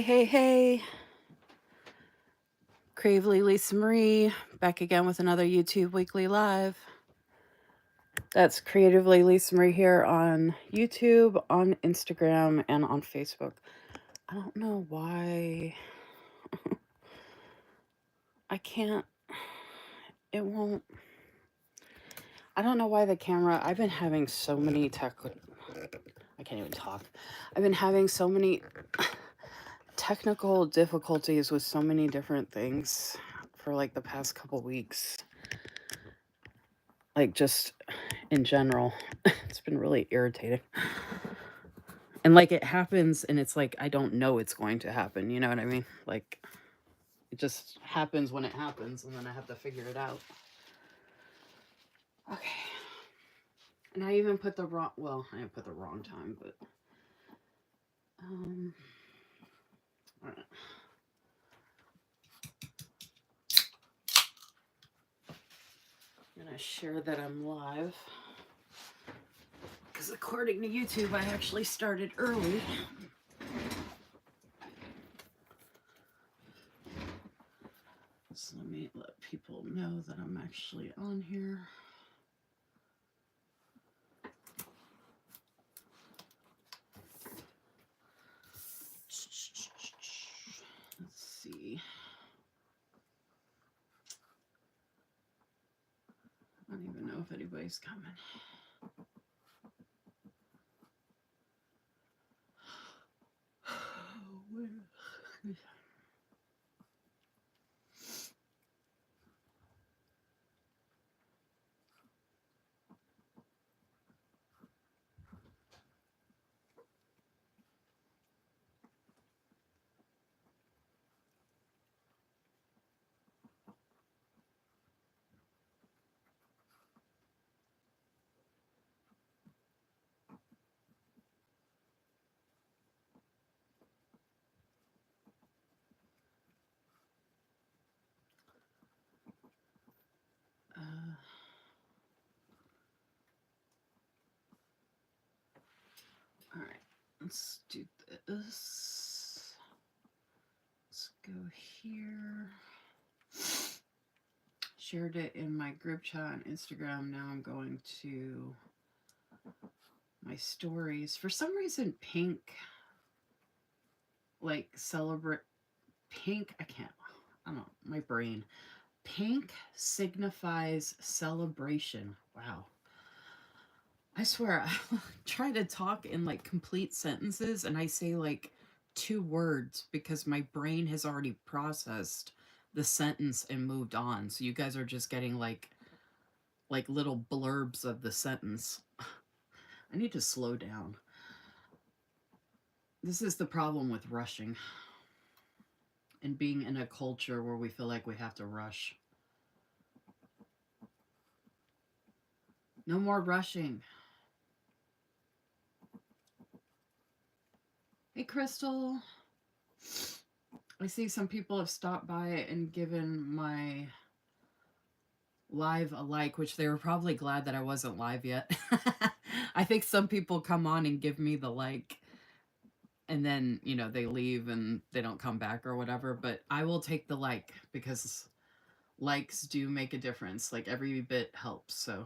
Hey, creativelylisamarie, back again with another YouTube Weekly Live. That's creativelylisamarie here on YouTube, on Instagram, and on Facebook. I don't know why I can't, it won't, I don't know why the camera, I've been having so many I can't even talk. I've been having so many technical difficulties with so many different things for like the past couple weeks. Like just in general. It's been really irritating. And like it happens and it's like I don't know it's going to happen, you know what I mean? Like it just happens when it happens and then I have to figure it out. Okay. And I even put the wrong I didn't put the wrong time, but all right. I'm gonna share that I'm live. Because according to YouTube, I actually started early. So let me let people know that I'm actually on here. Let's see. I don't even know if anybody's coming. All right, let's do this. Let's go here. Shared it in my group chat on Instagram. Now I'm going to my stories. For some reason, pink, like celebrate pink. I don't know, my brain. Pink signifies celebration. Wow. I swear, I try to talk in like complete sentences and I say like 2 words because my brain has already processed the sentence and moved on. So you guys are just getting like little blurbs of the sentence. I need to slow down. This is the problem with rushing and being in a culture where we feel like we have to rush. No more rushing. Hey, Crystal. I see some people have stopped by and given my live a like, which they were probably glad that I wasn't live yet. I think some people come on and give me the like, and then, they leave and they don't come back or whatever. But I will take the like because likes do make a difference. Like every bit helps. So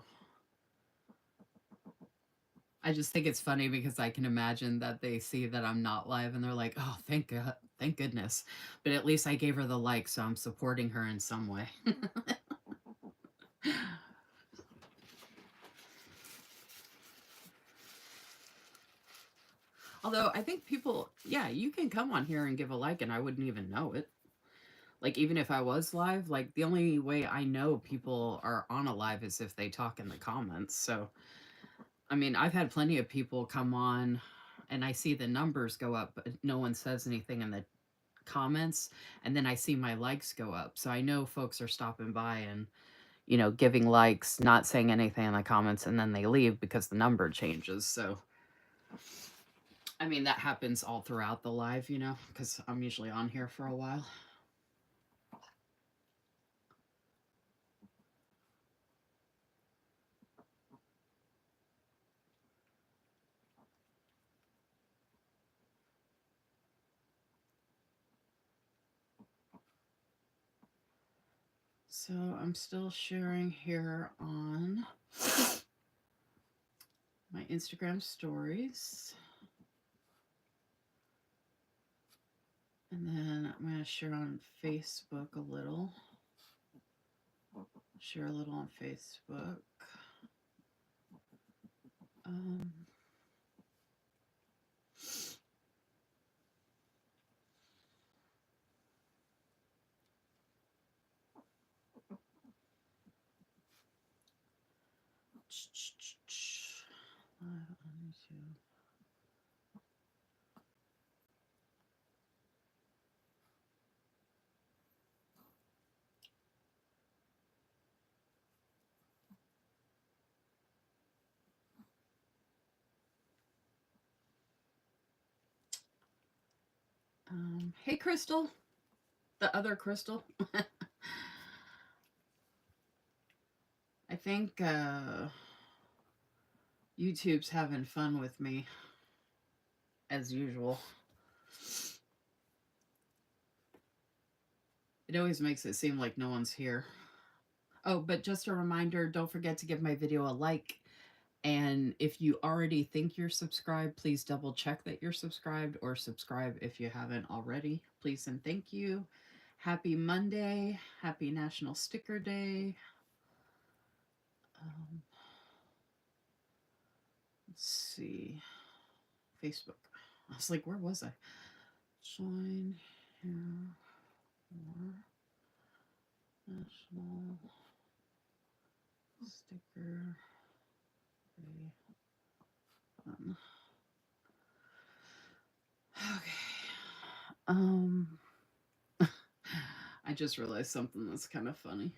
I just think it's funny because I can imagine that they see that I'm not live and they're like, oh, thank God, thank goodness. But at least I gave her the like, so I'm supporting her in some way. Although I think people, yeah, you can come on here and give a like and I wouldn't even know it. Like, even if I was live, like, the only way I know people are on a live is if they talk in the comments. So, I mean, I've had plenty of people come on and I see the numbers go up, but no one says anything in the comments. And then I see my likes go up. So I know folks are stopping by and, giving likes, not saying anything in the comments, and then they leave because the number changes. So, I mean, that happens all throughout the live, because I'm usually on here for a while. So I'm still sharing here on my Instagram stories. And then I'm going to share on Facebook a little. Share a little on Facebook. Live on YouTube. Hey, Crystal. The other Crystal. I think YouTube's having fun with me, as usual. It always makes it seem like no one's here. Oh, but just a reminder, don't forget to give my video a like. And if you already think you're subscribed, please double check that you're subscribed, or subscribe if you haven't already. Please and thank you. Happy Monday. Happy National Sticker Day. Let's see. Facebook. I was like, where was I? Join here for National Sticker Day. Okay. I just realized something that's kind of funny.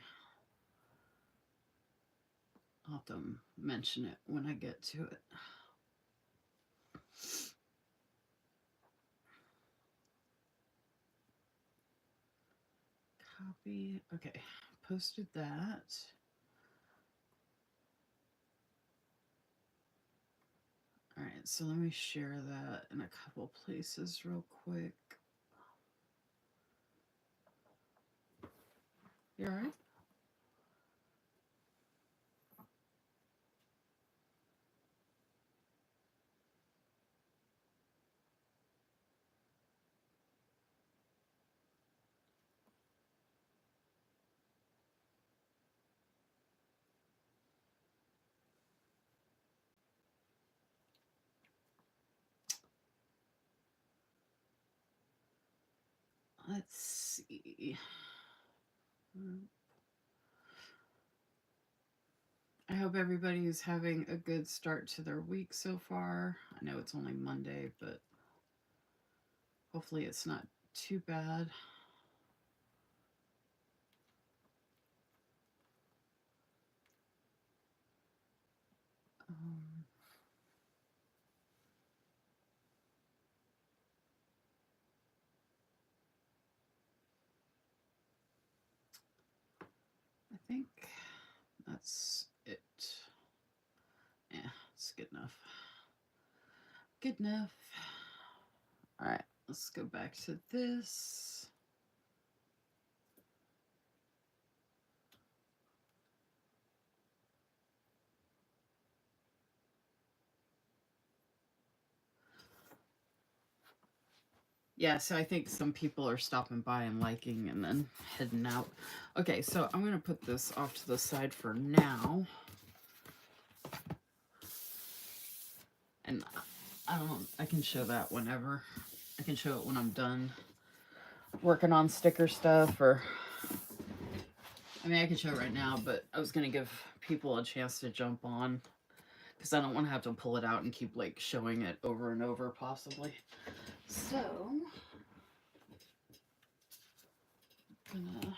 I'll have to mention it when I get to it. Copy. Okay, posted that. All right, so let me share that in a couple places real quick. You all right? Let's see. I hope everybody is having a good start to their week so far. I know it's only Monday, but hopefully it's not too bad. I think that's it. Yeah, it's good enough. Good enough. All right, let's go back to this. Yeah, so I think some people are stopping by and liking and then heading out. Okay, so I'm going to put this off to the side for now. And I can show that whenever. I can show it when I'm done working on sticker stuff, or I mean, I can show it right now, but I was going to give people a chance to jump on because I don't want to have to pull it out and keep like showing it over and over possibly. So I'm gonna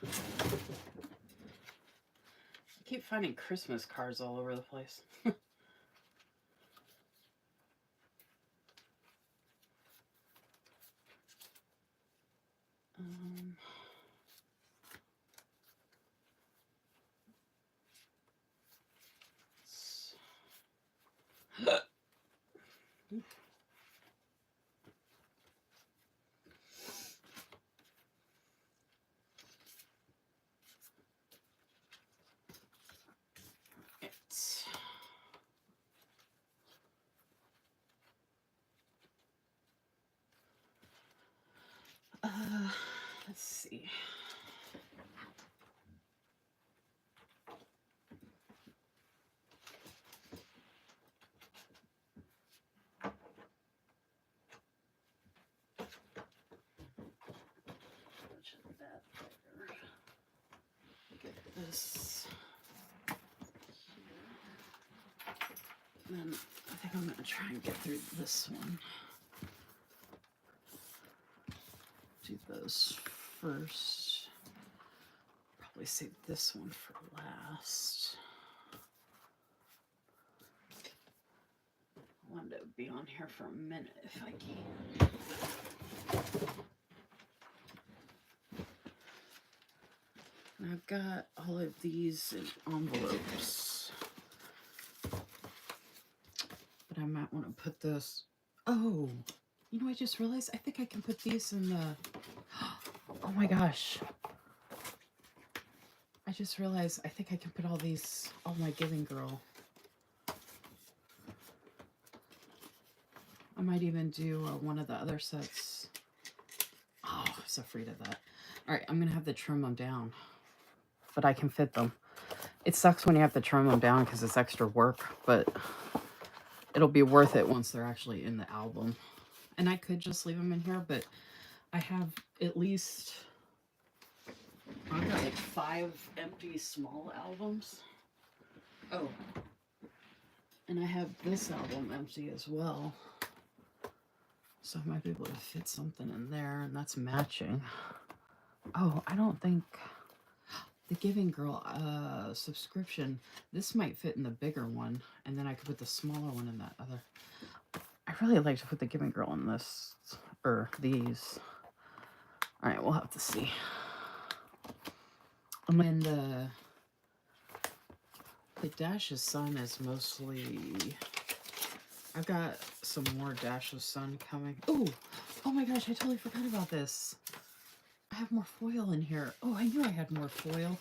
I keep finding Christmas cards all over the place. Let's see. Get this here. And then I think I'm going to try and get through this one. Do those first. Probably save this one for last. I want to be on here for a minute if I can. And I've got all of these in envelopes. But I might want to put this. Oh, you know, I just realized I think I can put these in the. Oh my gosh. I just realized I think I can put all these, all my Giving Girl. I might even do one of the other sets. Oh, I'm so afraid of that. All right, I'm going to have to trim them down. But I can fit them. It sucks when you have to trim them down because it's extra work, but it'll be worth it once they're actually in the album. And I could just leave them in here, but I have at least, I've got like 5 empty small albums. Oh, and I have this album empty as well. So I might be able to fit something in there, and that's matching. Oh, I don't think the Giving Girl subscription, this might fit in the bigger one, and then I could put the smaller one in that other. I really like to put the Giving Girl in this, or these. All right, we'll have to see. And then the Dash of Sun is mostly, I've got some more Dash of Sun coming. Oh my gosh, I totally forgot about this. I have more foil in here. Oh, I knew I had more foil.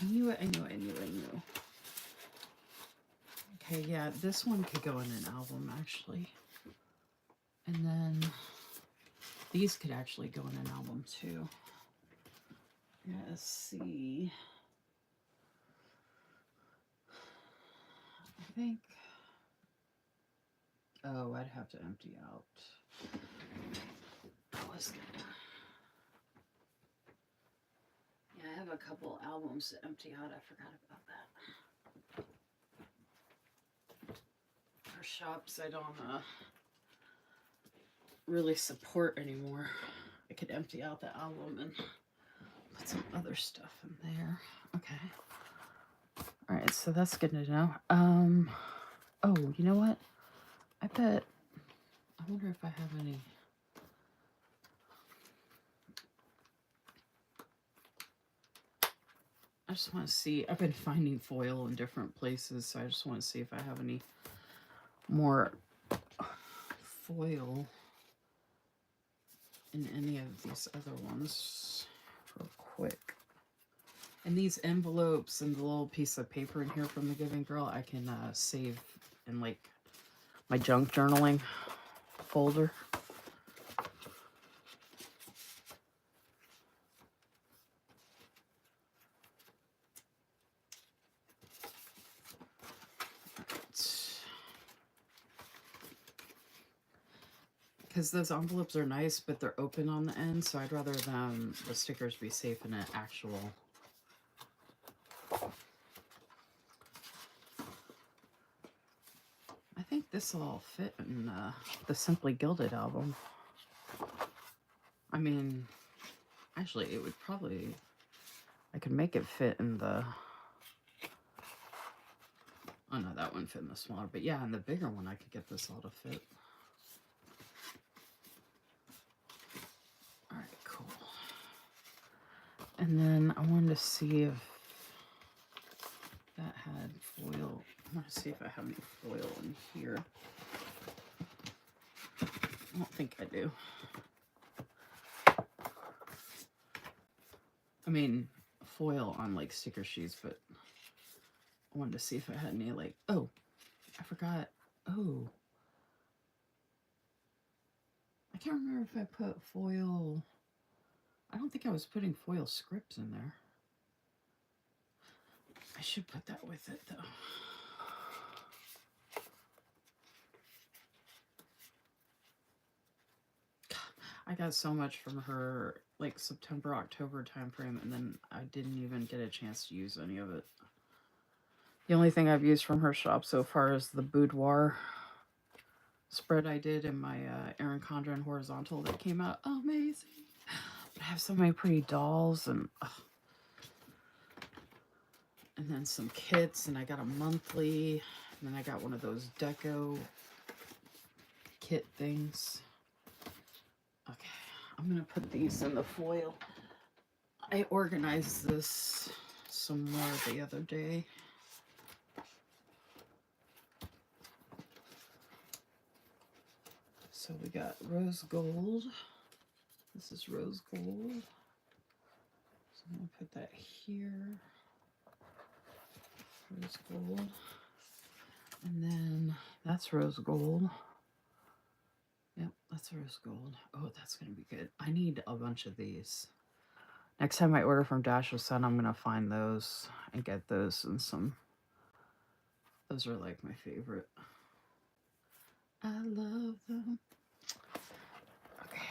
I knew it, I knew. Okay, yeah, this one could go in an album, actually. And then these could actually go in an album, too. Yeah, let's see. I think... Oh, I'd have to empty out. I was gonna... Yeah, I have a couple albums to empty out. I forgot about that. For shops I don't really support anymore. I could empty out the album and put some other stuff in there. Okay. All right, so that's good to know. Oh, you know what? I wonder if I have any. I just want to see. I've been finding foil in different places, so I just want to see if I have any more foil in any of these other ones real quick. And these envelopes and the little piece of paper in here from the Giving Girl, I can save in like my junk journaling folder. Because those envelopes are nice, but they're open on the end, so I'd rather the stickers be safe in an actual. I think this will all fit in the Simply Gilded album. I mean, actually, it would probably, I could make it fit in the, oh no, that wouldn't fit in the smaller, but yeah, in the bigger one, I could get this all to fit. All right, cool. And then I wanted to see if that had foil. I want to see if I have any foil in here. I don't think I do. I mean, foil on like sticker sheets, but I wanted to see if I had any like, oh, I forgot. Oh, I can't remember if I put foil. I don't think I was putting foil scripts in there. I should put that with it though. I got so much from her like September, October time frame, and then I didn't even get a chance to use any of it. The only thing I've used from her shop so far is the boudoir spread I did in my Erin Condren horizontal that came out amazing. But I have so many pretty dolls and then some kits, and I got a monthly, and then I got one of those deco kit things. Okay, I'm gonna put these in the foil. I organized this some more the other day. So we got rose gold. This is rose gold. So I'm gonna put that here. Rose gold. And then that's rose gold. Yep, that's rose gold. Oh, that's gonna be good. I need a bunch of these. Next time I order from Dash of Sun, I'm gonna find those and get those and some. Those are like my favorite. I love them. Okay.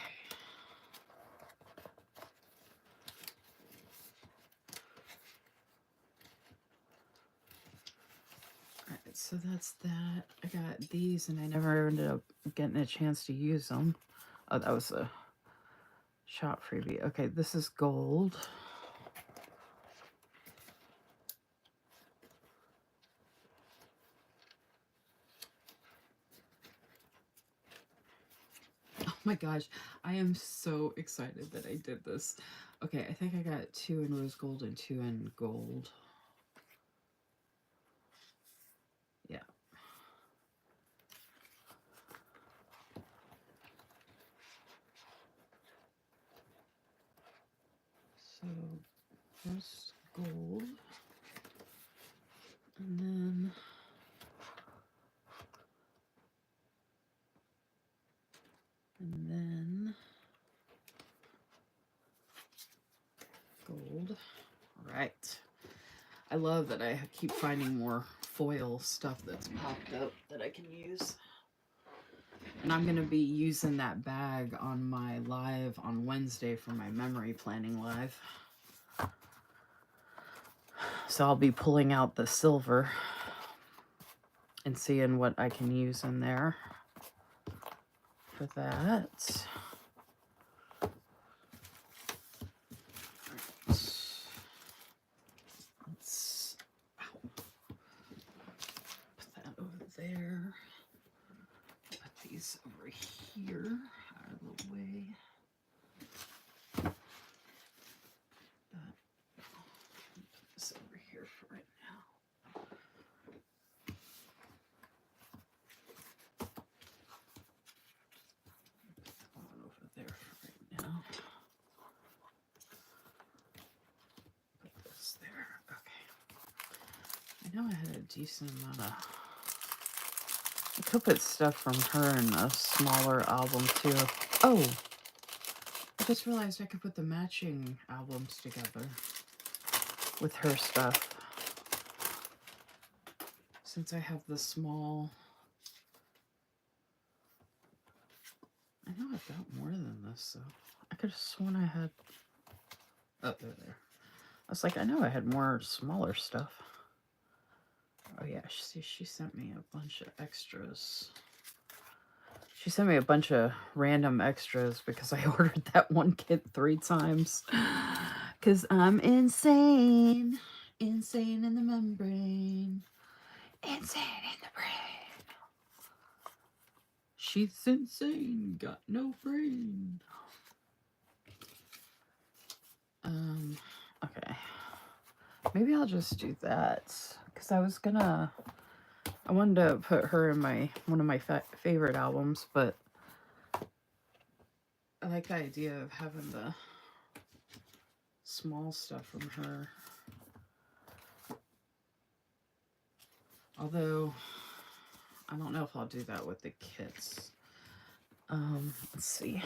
Alright, so that's that. I got these and I never ended up getting a chance to use them. Oh, that was a shop freebie. Okay, this is gold. Oh my gosh, I am so excited that I did this. Okay, I think I got 2 in rose gold and 2 in gold. Yeah. So first gold, and then gold. All right. I love that I keep finding more foil stuff that's popped up that I can use. And I'm going to be using that bag on my live on Wednesday for my memory planning live. So I'll be pulling out the silver and seeing what I can use in there for that. Let's put that over there. Put these over here out of the way. Put this over here for right now. Put that one over there for right now. Put this there. Okay. I know I had a decent amount of. I could put stuff from her in a smaller album too. Oh, I just realized I could put the matching albums together with her stuff. Since I have the small. I know I've got more than this, so I could have sworn I had. Oh, there. I was like, I know I had more smaller stuff. Oh yeah, she sent me a bunch of extras. She sent me a bunch of random extras because I ordered that one kit 3 times. Because I'm insane. Insane in the membrane. Insane in the brain. She's insane. Got no brain. Okay. Maybe I'll just do that. Because I wanted to put her in one of my favorite albums, but I like the idea of having the small stuff from her. Although, I don't know if I'll do that with the kits. Let's see.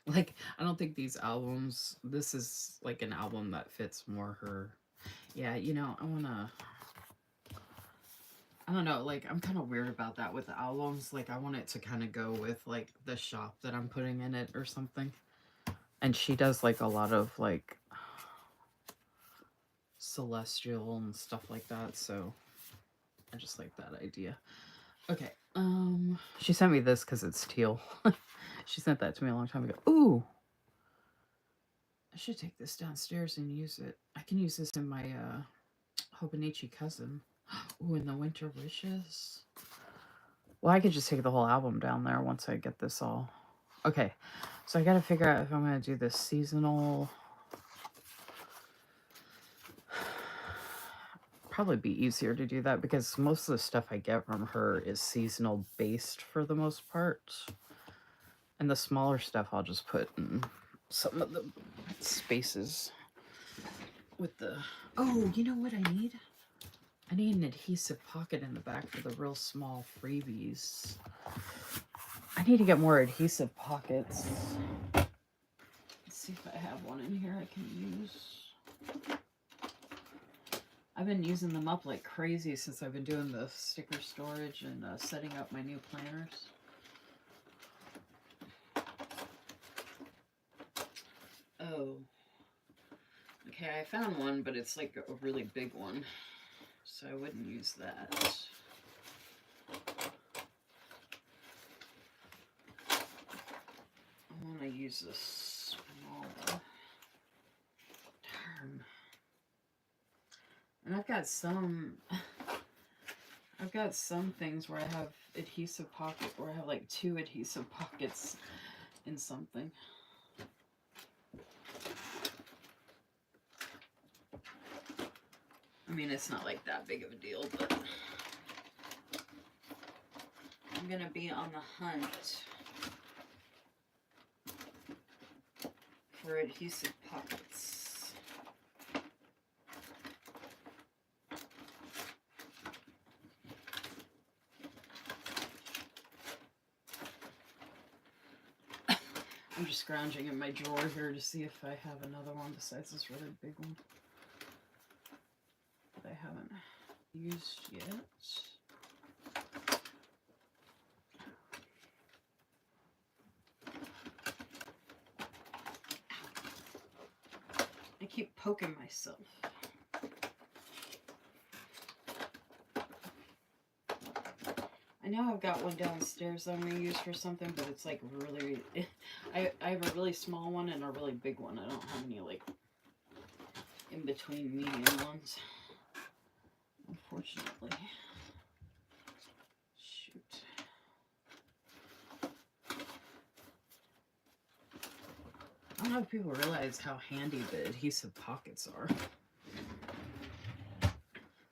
Like, I don't think these albums, this is like an album that fits more her. Yeah, you know, I don't know, like, I'm kind of weird about that with the albums. Like, I want it to kind of go with, like, the shop that I'm putting in it or something. And she does, like, a lot of, like, celestial and stuff like that, so I just like that idea. Okay, she sent me this because it's teal. She sent that to me a long time ago. Ooh! I should take this downstairs and use it. I can use this in my, Hobonichi cousin. Ooh, in the Winter Wishes. Well, I could just take the whole album down there once I get this all. Okay, so I gotta figure out if I'm gonna do this seasonal. Probably be easier to do that because most of the stuff I get from her is seasonal based for the most part. And the smaller stuff I'll just put in some of the spaces with the... Oh, you know what I need? I need an adhesive pocket in the back for the real small freebies. I need to get more adhesive pockets. Let's see if I have one in here I can use. I've been using them up like crazy since I've been doing the sticker storage and setting up my new planners. Oh. Okay, I found one, but it's like a really big one, so I wouldn't use that. I want to use this smaller. Darn. And I've got some things where I have adhesive pocket, where I have like 2 adhesive pockets in something. I mean, it's not like that big of a deal, but I'm gonna be on the hunt for adhesive pockets. I'm just scrounging in my drawer here to see if I have another one besides this really big one that I haven't used yet. I keep poking myself. I know I've got one downstairs that I'm going to use for something, but it's like really... I have a really small one and a really big one. I don't have any like in between medium ones, unfortunately. Shoot. I don't know if people realize how handy the adhesive pockets are,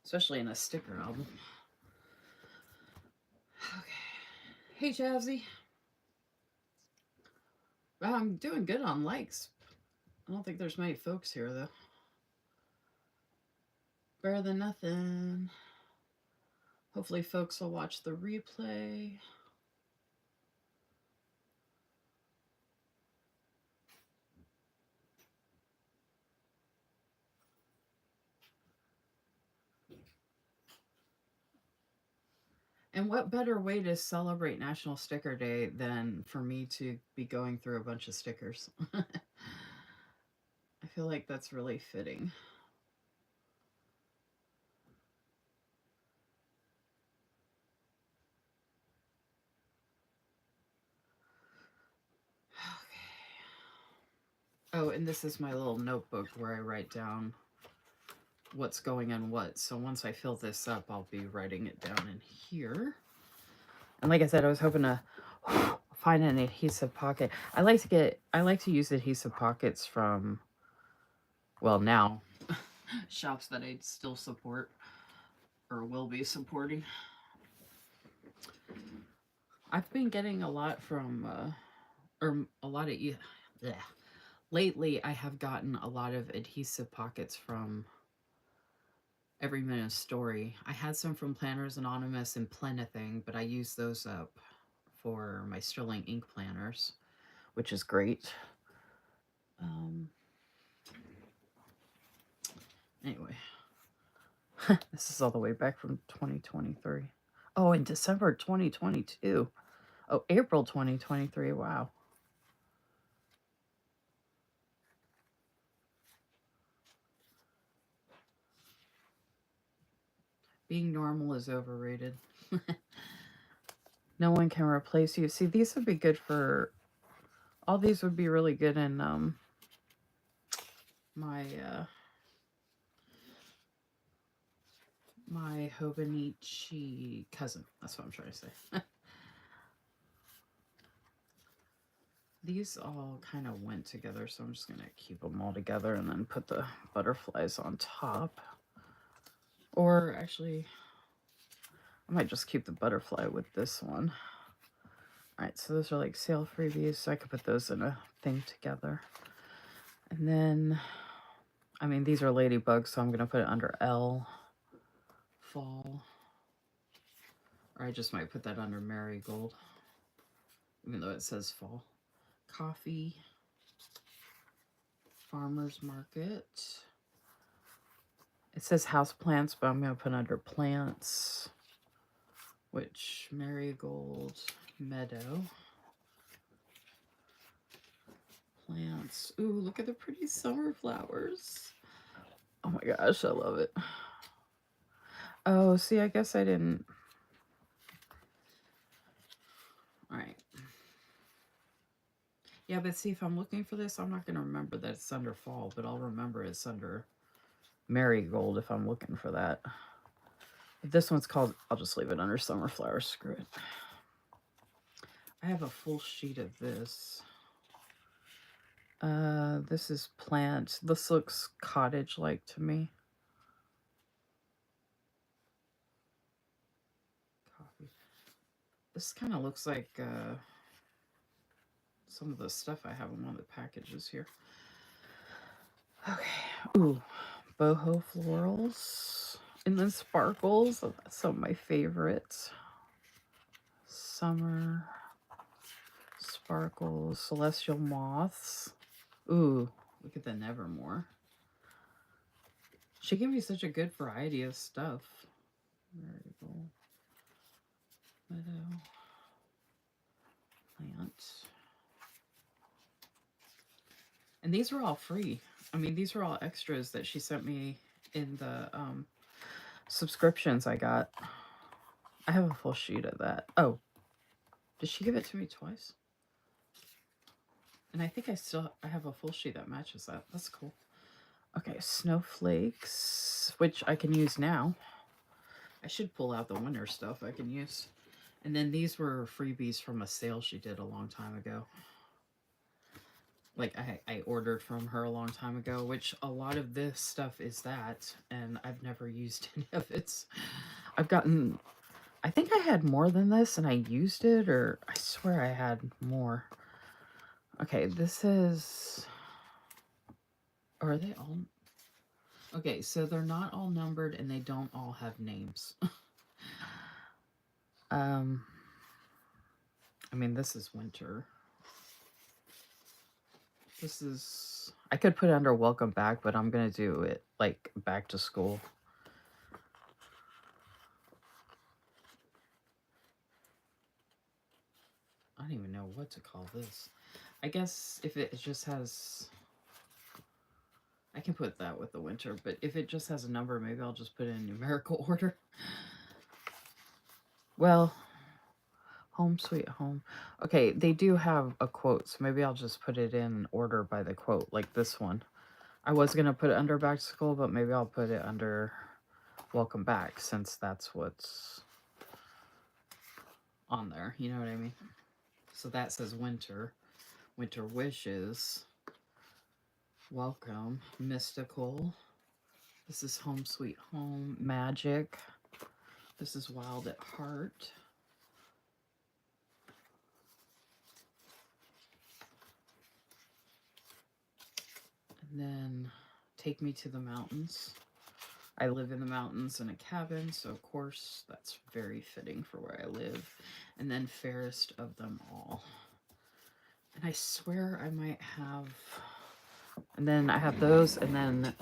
especially in a sticker album. Okay. Hey, Jazzy. I'm doing good on likes. I don't think there's many folks here, though. Better than nothing. Hopefully folks will watch the replay. And what better way to celebrate National Sticker Day than for me to be going through a bunch of stickers? I feel like that's really fitting. Oh, and this is my little notebook where I write down what's going on what. So once I fill this up, I'll be writing it down in here. And like I said, I was hoping to find an adhesive pocket. I like to use adhesive pockets from, well, now shops that I still support or will be supporting. I've been getting a lot from or a lot of bleh. Lately I have gotten a lot of adhesive pockets from Every Minute Story. I had some from Planners Anonymous and Plenithing, but I used those up for my Sterling ink planners, which is great. Anyway, this is all the way back from 2023. Oh, in December 2022. Oh, April 2023. Wow. Being normal is overrated. No one can replace you. See, these would be good for... All these would be really good in my my Hobonichi cousin. That's what I'm trying to say. These all kind of went together, so I'm just going to keep them all together and then put the butterflies on top. Or actually, I might just keep the butterfly with this one. Alright, so those are like sale freebies, so I could put those in a thing together. And then, I mean, these are ladybugs, so I'm going to put it under L, fall. Or I just might put that under marigold, even though it says fall. Coffee, farmer's market. It says house plants, but I'm going to put under plants, which marigold, meadow. Plants. Ooh, look at the pretty summer flowers. Oh my gosh, I love it. Oh, see, I guess I didn't. All right. Yeah, but see, if I'm looking for this, I'm not going to remember that it's under fall, but I'll remember it's under marigold if I'm looking for that. If this one's called, I'll just leave it under summer flowers. Screw it. I have a full sheet of this. This is plant. This looks cottage-like to me. Coffee. This kind of looks like some of the stuff I have in one of the packages here. Okay. Ooh, boho florals. And then sparkles. Oh, that's some of my favorites. Summer sparkles. Celestial moths. Ooh, look at the Nevermore. She gave me such a good variety of stuff. Marigold. Meadow. Plant. And these were all free. I mean, these were all extras that she sent me in the subscriptions I got. I have a full sheet of that. Oh, did she give it to me twice? And I think I have a full sheet that matches that. That's cool. Okay, snowflakes, which I can use now. I should pull out the winter stuff I can use. And then these were freebies from a sale she did a long time ago. Like, I ordered from her a long time ago, which a lot of this stuff is that, and I've never used any of it. I've gotten... I think I had more than this, and I used it, or I swear I had more. Okay, this is... Are they all... Okay, so they're not all numbered, and they don't all have names. I mean, this is winter. This is... I could put it under welcome back, but I'm going to do it, like, back to school. I don't even know what to call this. I guess if it just has... I can put that with the winter, but if it just has a number, maybe I'll just put it in numerical order. Well, home sweet home. Okay, they do have a quote, so maybe I'll just put it in order by the quote, like this one. I was going to put it under back to school, but maybe I'll put it under welcome back, since that's what's on there. You know what I mean? So that says winter. Winter wishes. Welcome. Mystical. This is home sweet home. Magic. This is wild at heart. And then take me to the mountains. I live in the mountains in a cabin, so of course that's very fitting for where I live. And then fairest of them all. And I swear I might have... And then I have those, and then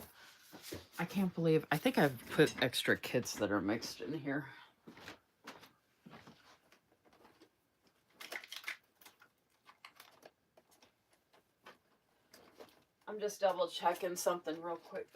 I can't believe... I think I've put extra kits that are mixed in here. I'm just double checking something real quick.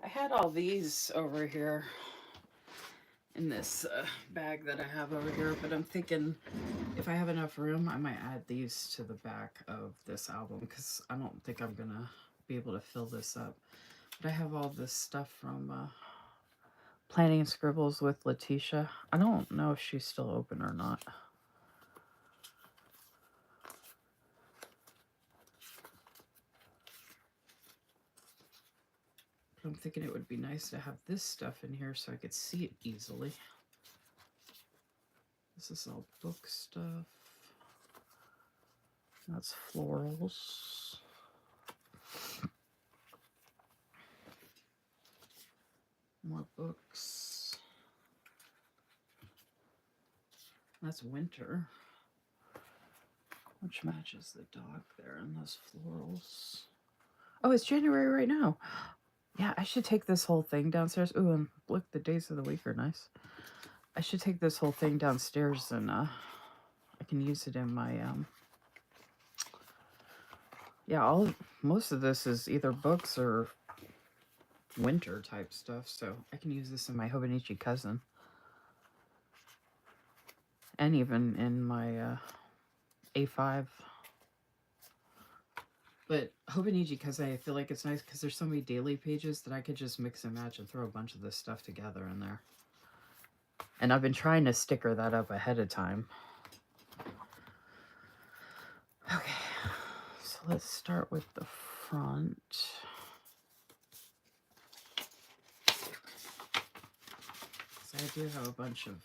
I had all these over here in this bag that I have over here, but I'm thinking if I have enough room, I might add these to the back of this album, because I don't think I'm gonna be able to fill this up. But I have all this stuff from Planning Scribbles with Letitia. I don't know if she's still open or not. I'm thinking it would be nice to have this stuff in here so I could see it easily. This is all book stuff. That's florals. More books. That's winter, which matches the dog there and those florals. Oh, it's January right now. Yeah, I should take this whole thing downstairs. Ooh, and look, the days of the week are nice. I should take this whole thing downstairs and I can use it in my yeah, most of this is either books or winter type stuff, so I can use this in my Hobonichi Cousin. And even in my A5. But Hobonichi Cousin, I feel like it's nice because there's so many daily pages that I could just mix and match and throw a bunch of this stuff together in there. And I've been trying to sticker that up ahead of time. Okay, so let's start with the front. So I do have a bunch of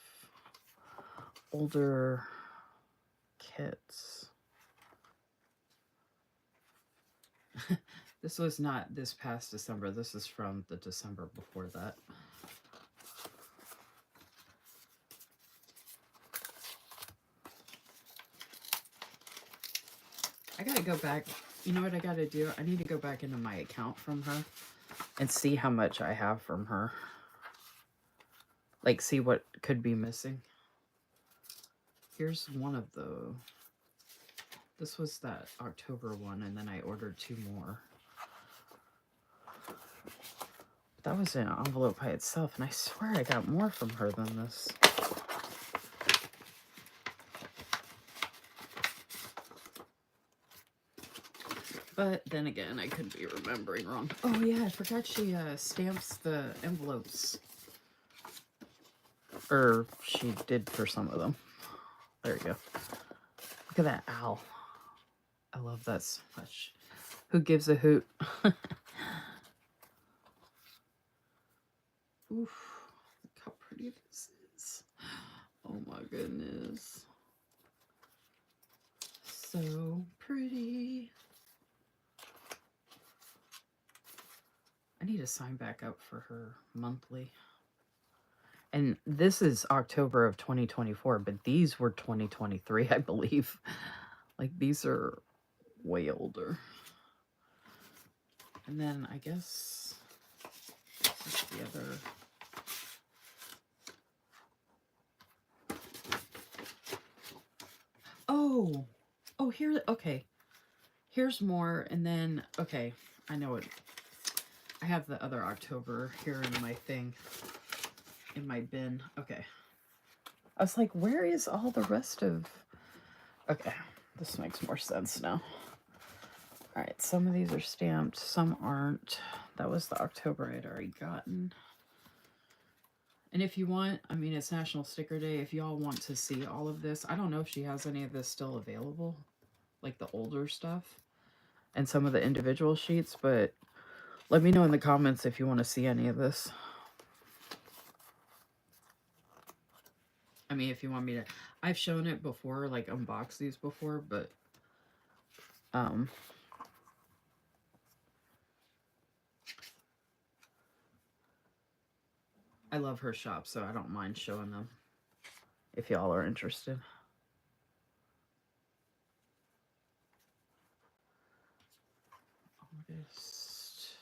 older kits. This was not this past December. This is from the December before that. I gotta go back. You know what I gotta do? I need to go back into my account from her and see how much I have from her. Like, see what could be missing. Here's one of the... This was that October one, and then I ordered 2 more. That was an envelope by itself, and I swear I got more from her than this. But then again, I could be remembering wrong. Oh yeah, I forgot she stamps the envelopes. Or she did for some of them. There you go. Look at that owl. I love that so much. Who gives a hoot? Oof. Look how pretty this is. Oh my goodness. So pretty. I need to sign back up for her monthly. And this is October of 2024, but these were 2023, I believe. Like, these are way older. And then I guess this is the other. Oh, here, okay. Here's more, and then, okay, I know it. I have the other October here in my thing, in my bin. Okay. I was like, where is all the rest of... Okay, this makes more sense now. All right, some of these are stamped, some aren't. That was the October I'd already gotten. And if you want, I mean, it's National Sticker Day. If y'all want to see all of this, I don't know if she has any of this still available. like the older stuff and some of the individual sheets, but let me know in the comments if you want to see any of this. I mean, if you want me to, I've shown it before, like unboxed these before, but I love her shop, so I don't mind showing them if y'all are interested. August.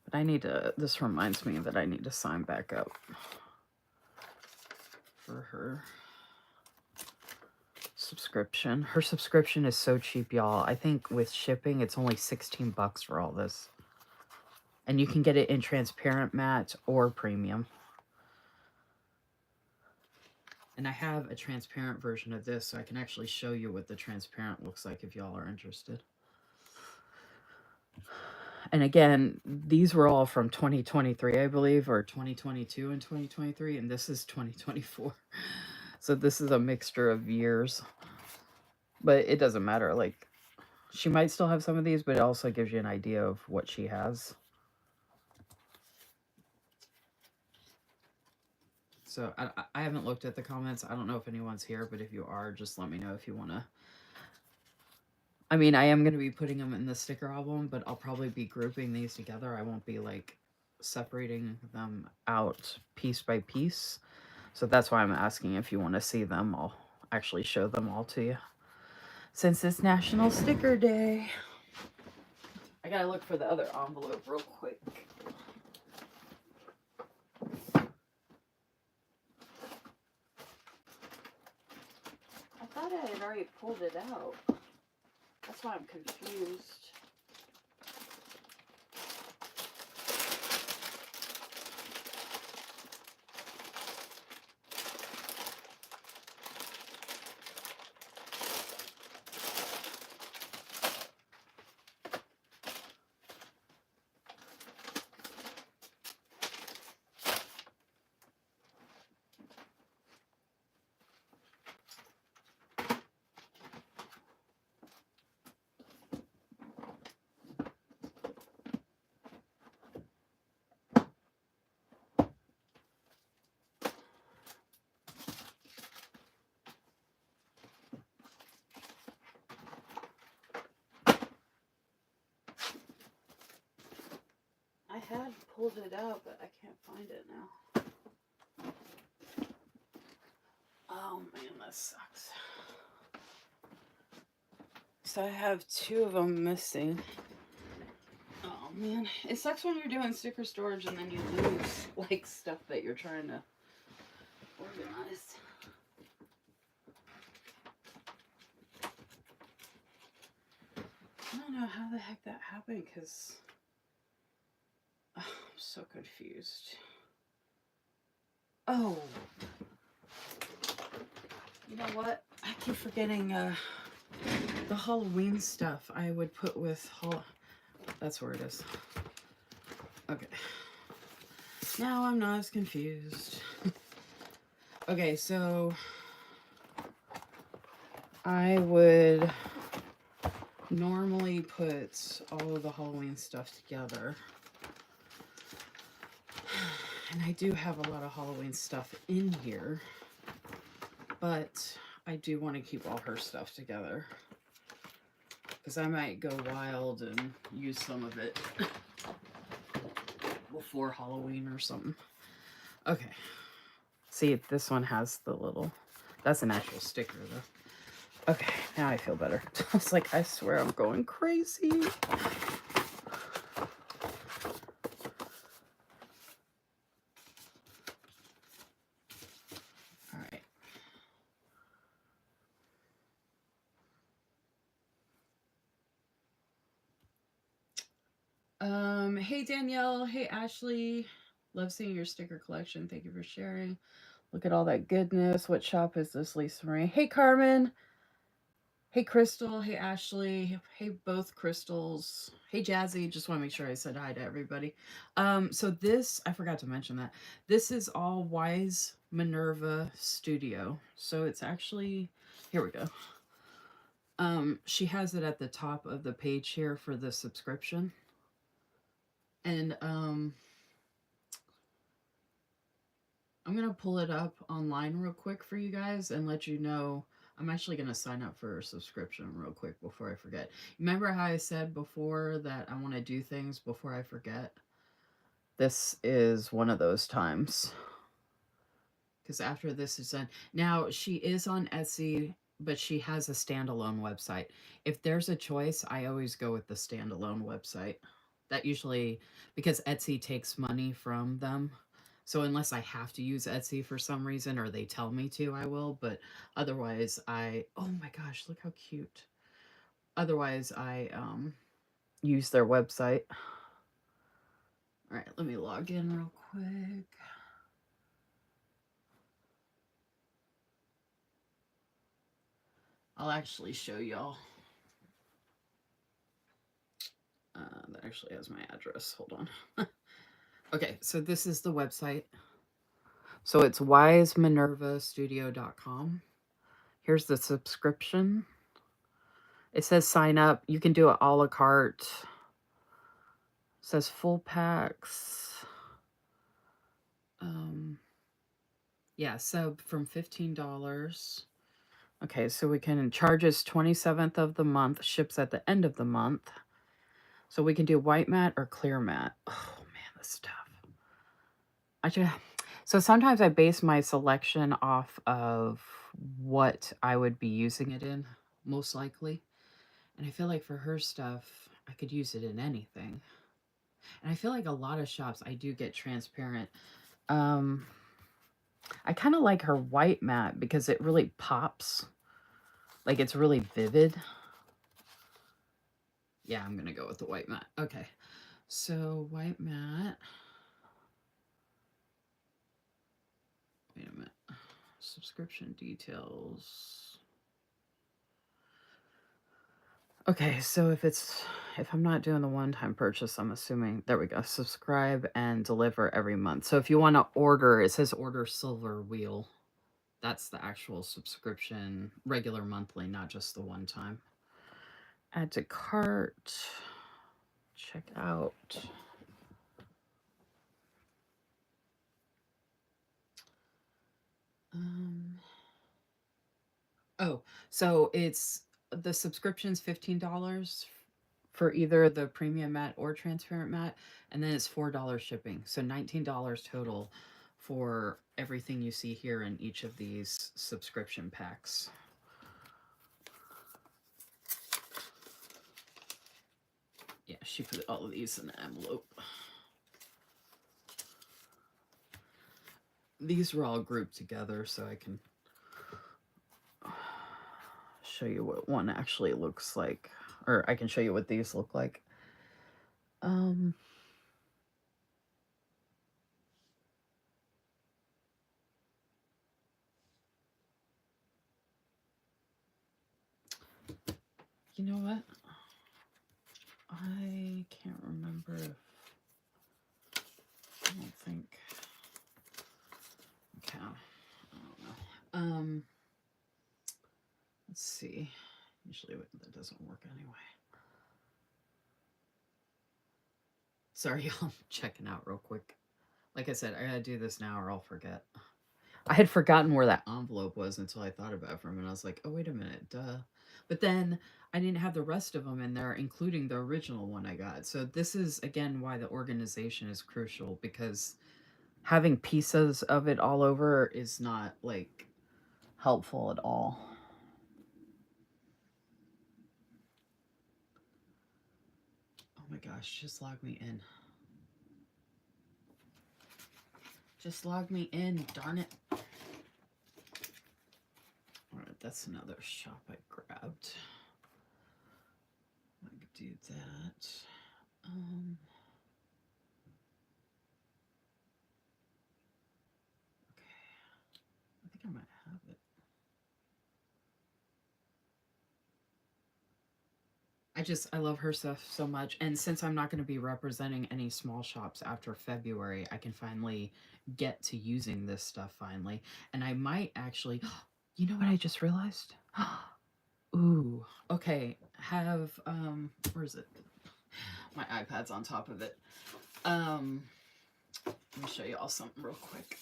But I need to, this reminds me that I need to sign back up for her subscription. Her subscription is so cheap, y'all. I think with shipping, it's only 16 bucks for all this. And you can get it in transparent matte or premium. And I have a transparent version of this, so I can actually show you what the transparent looks like if y'all are interested. And again, these were all from 2023, I believe, or 2022 and 2023, and this is 2024. So this is a mixture of years. But it doesn't matter. Like, she might still have some of these, but it also gives you an idea of what she has. So I haven't looked at the comments. I don't know if anyone's here, but if you are, just let me know if you want to. I mean, I am going to be putting them in the sticker album, but I'll probably be grouping these together. I won't be, like, separating them out piece by piece. So that's why I'm asking if you want to see them. I'll actually show them all to you. Since it's National Sticker Day. I gotta look for the other envelope real quick. I thought I had already pulled it out. That's why I'm confused. I had pulled it out, but I can't find it now. Oh man, that sucks. So I have two of them missing. Oh man, it sucks when you're doing sticker storage and then you lose like stuff that you're trying to organize. I don't know how the heck that happened because I'm so confused. Oh, you know what? I keep forgetting the Halloween stuff I would put with That's where it is. Okay. Now I'm not as confused. Okay, so I would normally put all of the Halloween stuff together. And I do have a lot of Halloween stuff in here, but I do want to keep all her stuff together because I might go wild and use some of it before Halloween or something. Okay. See, this one has the little, that's an actual sticker though. Okay, now I feel better. I was like, I swear I'm going crazy. All right. Hey Danielle, hey Ashley. Love seeing your sticker collection. Thank you for sharing. Look at all that goodness. What shop is this, Lisa Marie? Hey Carmen. Hey Crystal. Hey Ashley. Hey both Crystals. Hey Jazzy. Just want to make sure I said hi to everybody. So this, I forgot to mention that. This is all Wise Minerva Studio. So it's actually, here we go. She has it at the top of the page here for the subscription. And I'm going to pull it up online real quick for you guys and let you know. I'm actually going to sign up for a subscription real quick before I forget. Remember how I said before that I want to do things before I forget? This is one of those times. Because after this is done. Now, she is on Etsy, but she has a standalone website. If there's a choice, I always go with the standalone website. That usually, because Etsy takes money from them. So unless I have to use Etsy for some reason or they tell me to, I will. But otherwise, oh my gosh, look how cute. Otherwise, I use their website. All right, let me log in real quick. I'll actually show y'all. That actually has my address. Hold on. Okay, so this is the website. So it's wiseminervastudio.com. Here's the subscription. It says sign up. You can do it a la carte. It says full packs. Yeah, sub from $15. Okay, so we can charge us 27th of the month, ships at the end of the month. So we can do white matte or clear matte. Oh man, this stuff. So sometimes I base my selection off of what I would be using it in, most likely. And I feel like for her stuff, I could use it in anything. And I feel like a lot of shops, I do get transparent. I kind of like her white matte because it really pops. Like it's really vivid. Yeah, I'm going to go with the white matte. Okay. So white matte. Wait a minute. Subscription details. Okay, so if I'm not doing the one-time purchase, I'm assuming, there we go, subscribe and deliver every month. So if you want to order, it says order silver wheel. That's the actual subscription, regular monthly, not just the one time. Add to cart. Check out. Oh, so it's the subscription's $15 for either the premium matte or transparent matte, and then it's $4 shipping. So $19 total for everything you see here in each of these subscription packs. Yeah, she put all of these in an envelope. These were all grouped together so I can show you what one actually looks like, or I can show you what these look like. You know what? I can't remember if, I don't think, okay, I don't know. Let's see. Usually that doesn't work anyway. Sorry, y'all, I'm checking out real quick. Like I said, I gotta do this now or I'll forget. I had forgotten where that envelope was until I thought about it for a minute. I was like, oh, wait a minute, duh. But then I didn't have the rest of them in there, including the original one I got. So this is, again, why the organization is crucial, because having pieces of it all over is not, like, helpful at all. Oh my gosh, just log me in. Just log me in, darn it. Alright, that's another shop I grabbed. I could do that. Okay. I think I might have it. I love her stuff so much. And since I'm not going to be representing any small shops after February, I can finally get to using this stuff finally. And I might actually, you know what I just realized? Ooh, okay. Where is it? My iPad's on top of it. Let me show you all something real quick.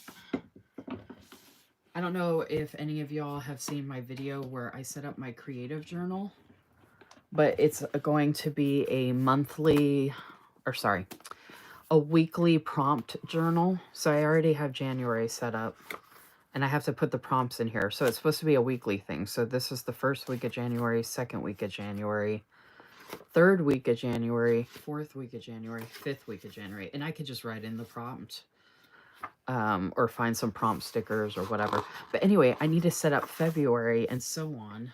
I don't know if any of y'all have seen my video where I set up my creative journal, but it's going to be a weekly prompt journal. So I already have January set up and I have to put the prompts in here. So it's supposed to be a weekly thing. So this is the first week of January, second week of January, third week of January, fourth week of January, fifth week of January. And I could just write in the prompt. Or find some prompt stickers or whatever. But anyway, I need to set up February and so on.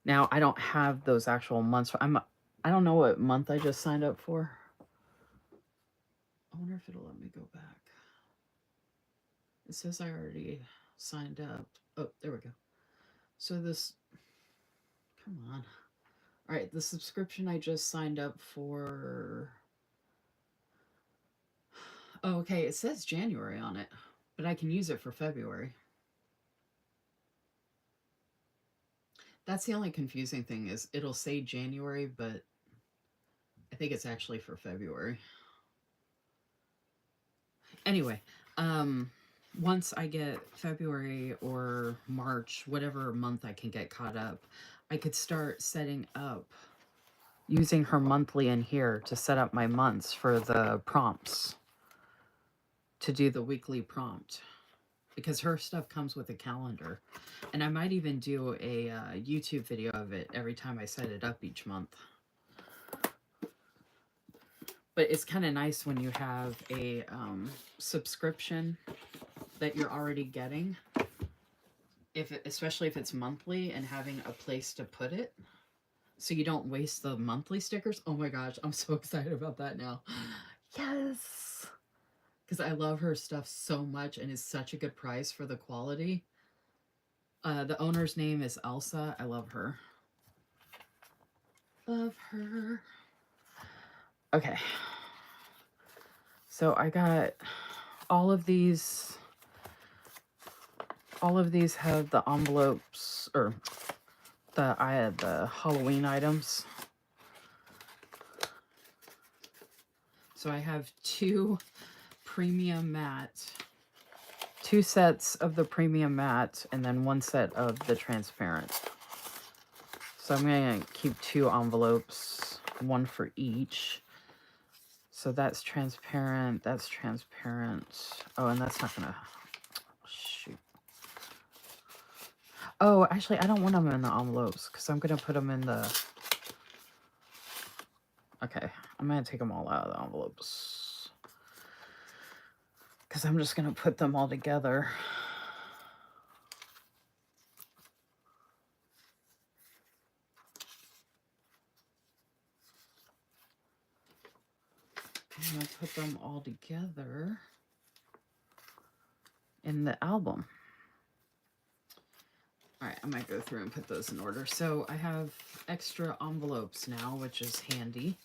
Now, I don't have those actual months. I don't know what month I just signed up for. I wonder if it'll let me go back. It says I already signed up. Oh, there we go. So come on. All right, the subscription I just signed up for. Oh, okay, it says January on it, but I can use it for February. That's the only confusing thing is it'll say January, but I think it's actually for February. Anyway, once I get February or March, whatever month I can get caught up, I could start setting up using her monthly in here to set up my months for the prompts, to do the weekly prompt, because her stuff comes with a calendar. And I might even do a YouTube video of it every time I set it up each month. But it's kind of nice when you have a subscription that you're already getting, especially if it's monthly, and having a place to put it so you don't waste the monthly stickers. Oh my gosh, I'm so excited about that now. Yes, because I love her stuff so much and it's such a good price for the quality. The owner's name is Elsa. I love her. Love her. Okay, so I got all of these. All of these have the envelopes, or the Halloween items. So I have two sets of the premium matte, and then one set of the transparent. So I'm going to keep two envelopes, one for each. So that's transparent, that's transparent. Oh, and that's not going to, shoot. Oh, actually, I don't want them in the envelopes because I'm going to put them in the, okay, I'm going to take them all out of the envelopes because I'm just going to put them all together. I'm going to put them all together in the album. All right, I might go through and put those in order. So I have extra envelopes now, which is handy.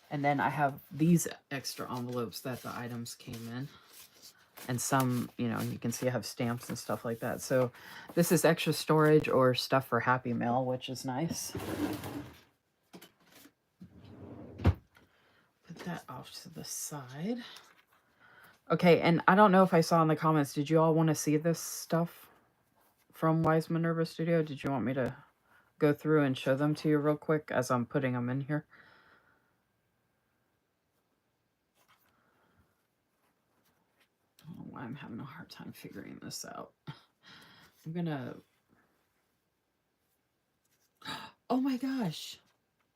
And then I have these extra envelopes that the items came in. And some, you know, you can see I have stamps and stuff like that. So this is extra storage or stuff for Happy Mail, which is nice. Put that off to the side. Okay, and I don't know if I saw in the comments, did you all want to see this stuff from Wise Minerva Studio? Did you want me to go through and show them to you real quick as I'm putting them in here? I don't know why I'm having a hard time figuring this out. I'm gonna... Oh my gosh.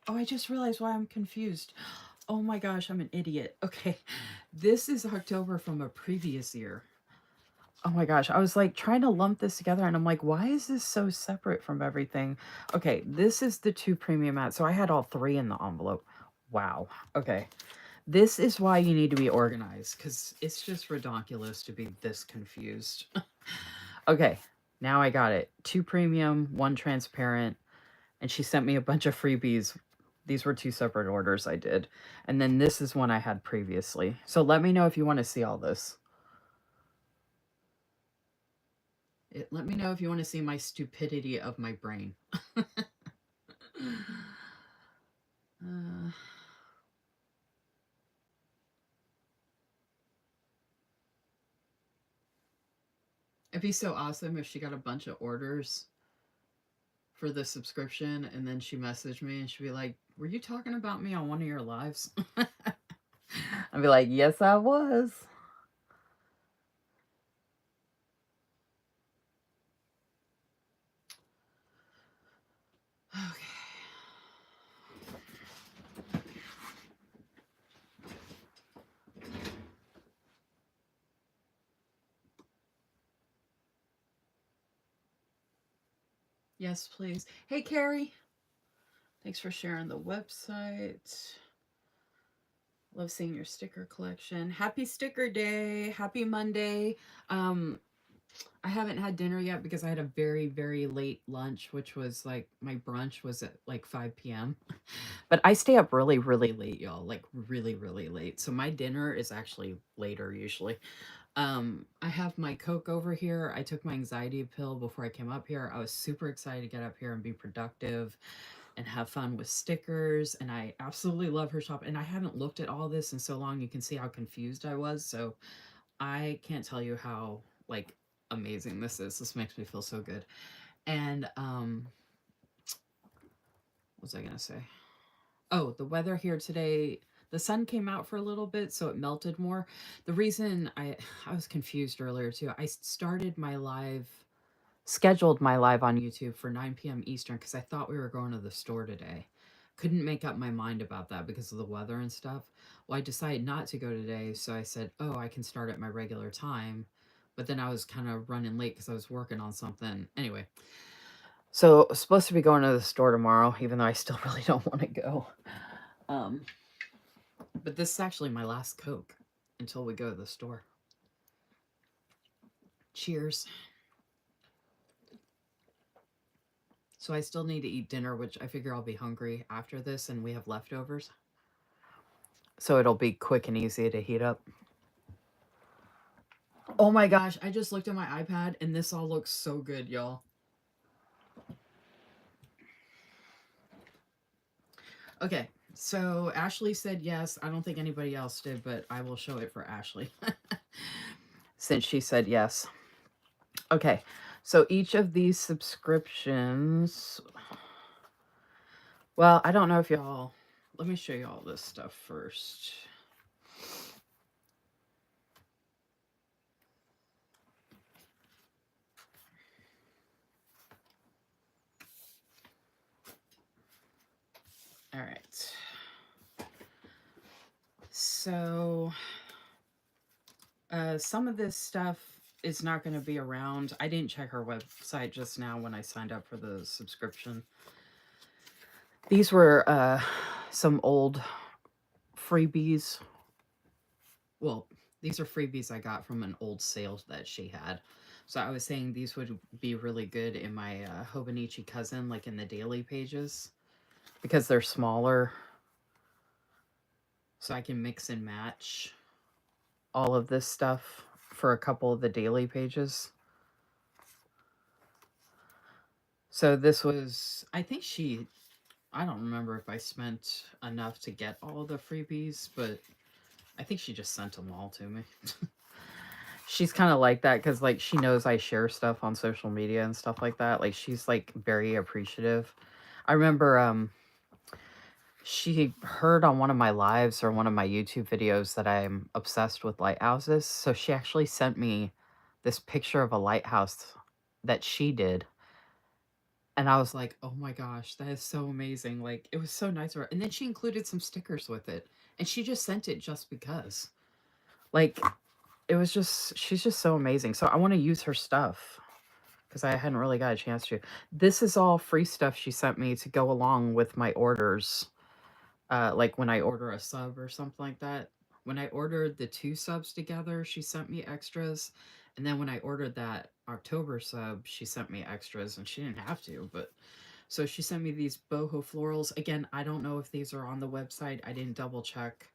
Oh, I just realized why I'm confused. Oh my gosh, I'm an idiot. Okay, this is October from a previous year. Oh my gosh, I was like trying to lump this together and I'm like, why is this so separate from everything? Okay, this is the two premium mats. So I had all three in the envelope. Wow. Okay. This is why you need to be organized, because it's just ridiculous to be this confused. Okay, now I got it. Two premium, one transparent, and she sent me a bunch of freebies. These were two separate orders I did. And then this is one I had previously. So let me know if you want to see all this. Let me know if you want to see my stupidity of my brain. uh, it'd be so awesome if she got a bunch of orders for the subscription and then she messaged me and she'd be like, "Were you talking about me on one of your lives?" I'd be like, "Yes, I was." Okay. Yes, please. Hey, Carrie. Thanks for sharing the website. Love seeing your sticker collection. Happy sticker day. Happy Monday. Um, I haven't had dinner yet because I had a very, very late lunch, which was like my brunch was at like 5 p.m. But I stay up really, really late, y'all. Like really, really late. So my dinner is actually later usually. I have my Coke over here. I took my anxiety pill before I came up here. I was super excited to get up here and be productive and have fun with stickers. And I absolutely love her shop. And I haven't looked at all this in so long. You can see how confused I was. So I can't tell you how like amazing this is. This makes me feel so good. And what was I gonna say? Oh, the weather here today, the sun came out for a little bit, so it melted more. The reason I was confused earlier too. I started my live scheduled my live on YouTube for 9 p.m. Eastern because I thought we were going to the store today. Couldn't make up my mind about that because of the weather and stuff. Well, I decided not to go today, so I said, "Oh, I can start at my regular time." But then I was kind of running late because I was working on something. Anyway, so I was supposed to be going to the store tomorrow, even though I still really don't want to go. Um, but this is actually my last Coke until we go to the store. Cheers. So I still need to eat dinner, which I figure I'll be hungry after this, and we have leftovers. So it'll be quick and easy to heat up. Oh my gosh, I just looked at my iPad and this all looks so good, y'all. Okay, so Ashley said yes. I don't think anybody else did, but I will show it for Ashley since she said yes. Okay, so each of these subscriptions, well, I don't know if y'all, let me show you all this stuff first. All right. So, some of this stuff is not going to be around. I didn't check her website just now when I signed up for the subscription. These were some old freebies. Well, these are freebies I got from an old sale that she had. So I was saying these would be really good in my Hobonichi cousin, like in the daily pages, because they're smaller. So I can mix and match all of this stuff for a couple of the daily pages. So this was, I think I don't remember if I spent enough to get all the freebies, but I think she just sent them all to me. She's kind of like that because like she knows I share stuff on social media and stuff like that. Like she's like very appreciative. I remember she heard on one of my lives or one of my YouTube videos that I'm obsessed with lighthouses. So she actually sent me this picture of a lighthouse that she did. And I was like, "Oh my gosh, that is so amazing." Like it was so nice of her. And then she included some stickers with it. And she just sent it just because. Like it was just she's just so amazing. So I want to use her stuff because I hadn't really got a chance to. This is all free stuff she sent me to go along with my orders. Like when I order a sub or something like that. When I ordered the 2 subs together, she sent me extras. And then when I ordered that October sub, she sent me extras and she didn't have to, but so she sent me these boho florals. Again, I don't know if these are on the website. I didn't double check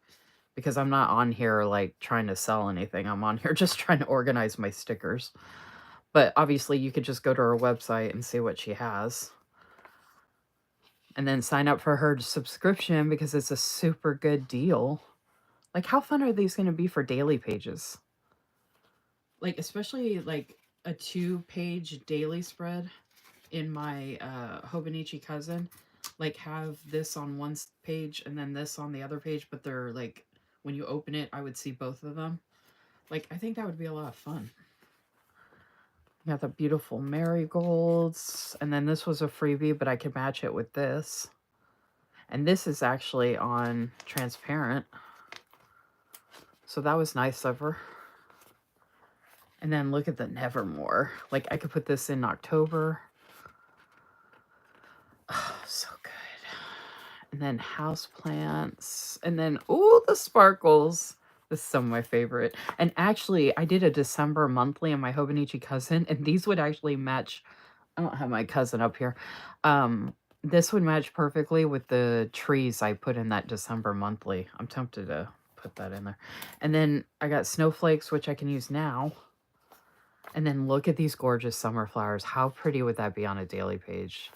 because I'm not on here like trying to sell anything. I'm on here just trying to organize my stickers. But obviously you could just go to her website and see what she has. And then sign up for her subscription because it's a super good deal. Like, how fun are these going to be for daily pages? Like, especially like a 2-page daily spread in my Hobonichi cousin. Like, have this on one page and then this on the other page, but they're like, when you open it, I would see both of them. Like, I think that would be a lot of fun. You got the beautiful marigolds. And then this was a freebie, but I could match it with this. And this is actually on transparent. So that was nice of her. And then look at the Nevermore. Like, I could put this in October. Oh, so good. And then houseplants. And then, oh, the sparkles. This is some of my favorite. And actually, I did a December monthly on my Hobonichi cousin, and these would actually match. I don't have my cousin up here. This would match perfectly with the trees I put in that December monthly. I'm tempted to put that in there. And then I got snowflakes, which I can use now. And then look at these gorgeous summer flowers. How pretty would that be on a daily page?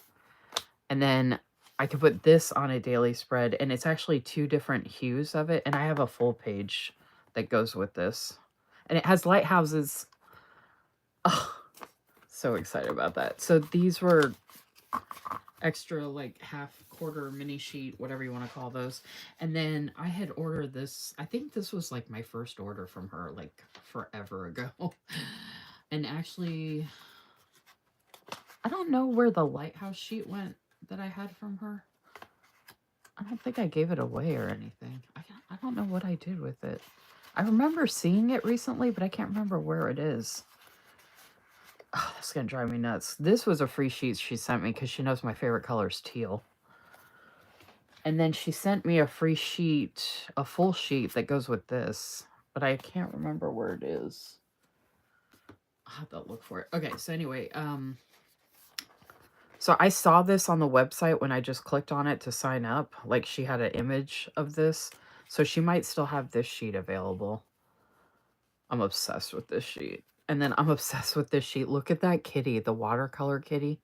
And then I could put this on a daily spread, and it's actually 2 different hues of it. And I have a full page that goes with this. And it has lighthouses. Oh, so excited about that. So these were extra, like, half-quarter mini sheet, whatever you want to call those. And then I had ordered this. I think this was like my first order from her, like, forever ago. And actually, I don't know where the lighthouse sheet went that I had from her. I don't think I gave it away or anything. I don't know what I did with it. I remember seeing it recently, but I can't remember where it is. Oh, that's going to drive me nuts. This was a free sheet she sent me because she knows my favorite color is teal. And then she sent me a free sheet, a full sheet that goes with this. But I can't remember where it is. I'll have to look for it. Okay, so anyway, so I saw this on the website when I just clicked on it to sign up. Like, she had an image of this. So she might still have this sheet available. I'm obsessed with this sheet. And then I'm obsessed with this sheet. Look at that kitty, the watercolor kitty.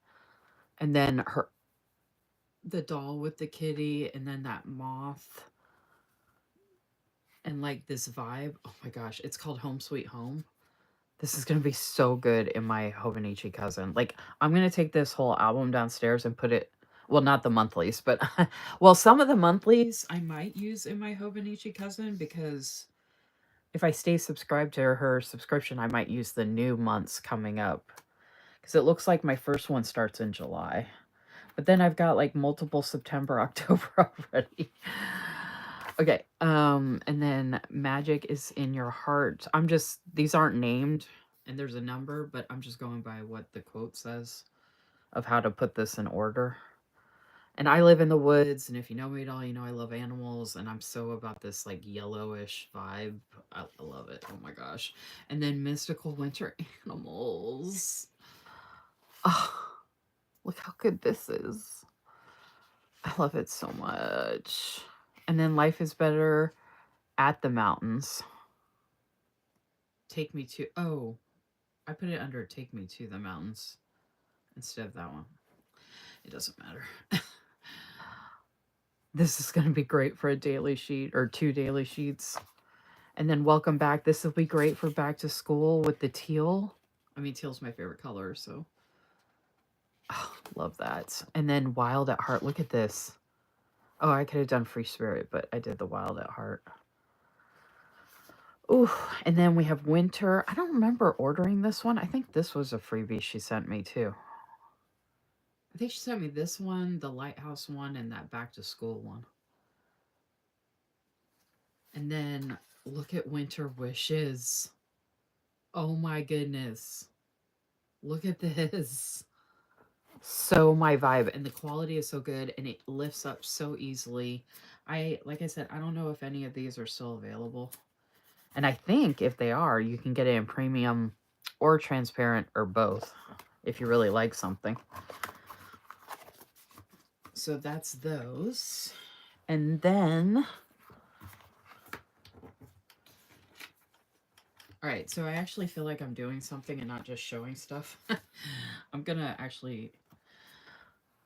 And then the doll with the kitty, and then that moth. And like this vibe. Oh my gosh, it's called Home Sweet Home. This is going to be so good in my Hobonichi cousin. Like, I'm going to take this whole album downstairs and put it, well, not the monthlies, but, well, some of the monthlies I might use in my Hobonichi cousin, because if I stay subscribed to her subscription, I might use the new months coming up. Because it looks like my first one starts in July. But then I've got like multiple September, October already. Okay, and then magic is in your heart. These aren't named, and there's a number, but I'm just going by what the quote says of how to put this in order. And I live in the woods, and if you know me at all, you know I love animals, and I'm so about this like yellowish vibe. I love it. Oh my gosh. And then mystical winter animals. Oh, look how good this is. I love it so much. And then life is better at the mountains. Take me to, oh, I put it under take me to the mountains instead of that one. It doesn't matter. This is going to be great for a daily sheet or 2 daily sheets. And then welcome back. This will be great for back to school with the teal. I mean, teal's my favorite color, so. Oh, love that. And then wild at heart. Look at this. Oh, I could have done free spirit, but I did the wild at heart. Ooh, and then we have winter. I don't remember ordering this one. I think this was a freebie she sent me too. I think she sent me this one, the lighthouse one, and that back to school one. And then look at winter wishes. Oh my goodness. Look at this. So my vibe, and the quality is so good, and it lifts up so easily. Like I said, I don't know if any of these are still available. And I think if they are, you can get it in premium or transparent or both if you really like something. So that's those. And then, All right, so I actually feel like I'm doing something and not just showing stuff. I'm gonna actually.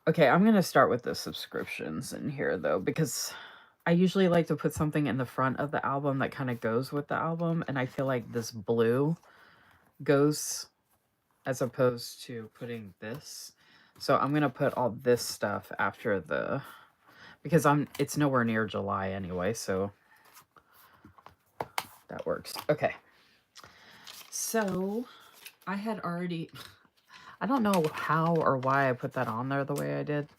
Okay, I'm gonna start with the subscriptions in here though, because I usually like to put something in the front of the album that kind of goes with the album, and I feel like this blue goes as opposed to putting this. So I'm gonna put all this stuff after the, because it's nowhere near July anyway, so that works. Okay. So I had already, I don't know how or why I put that on there the way I did.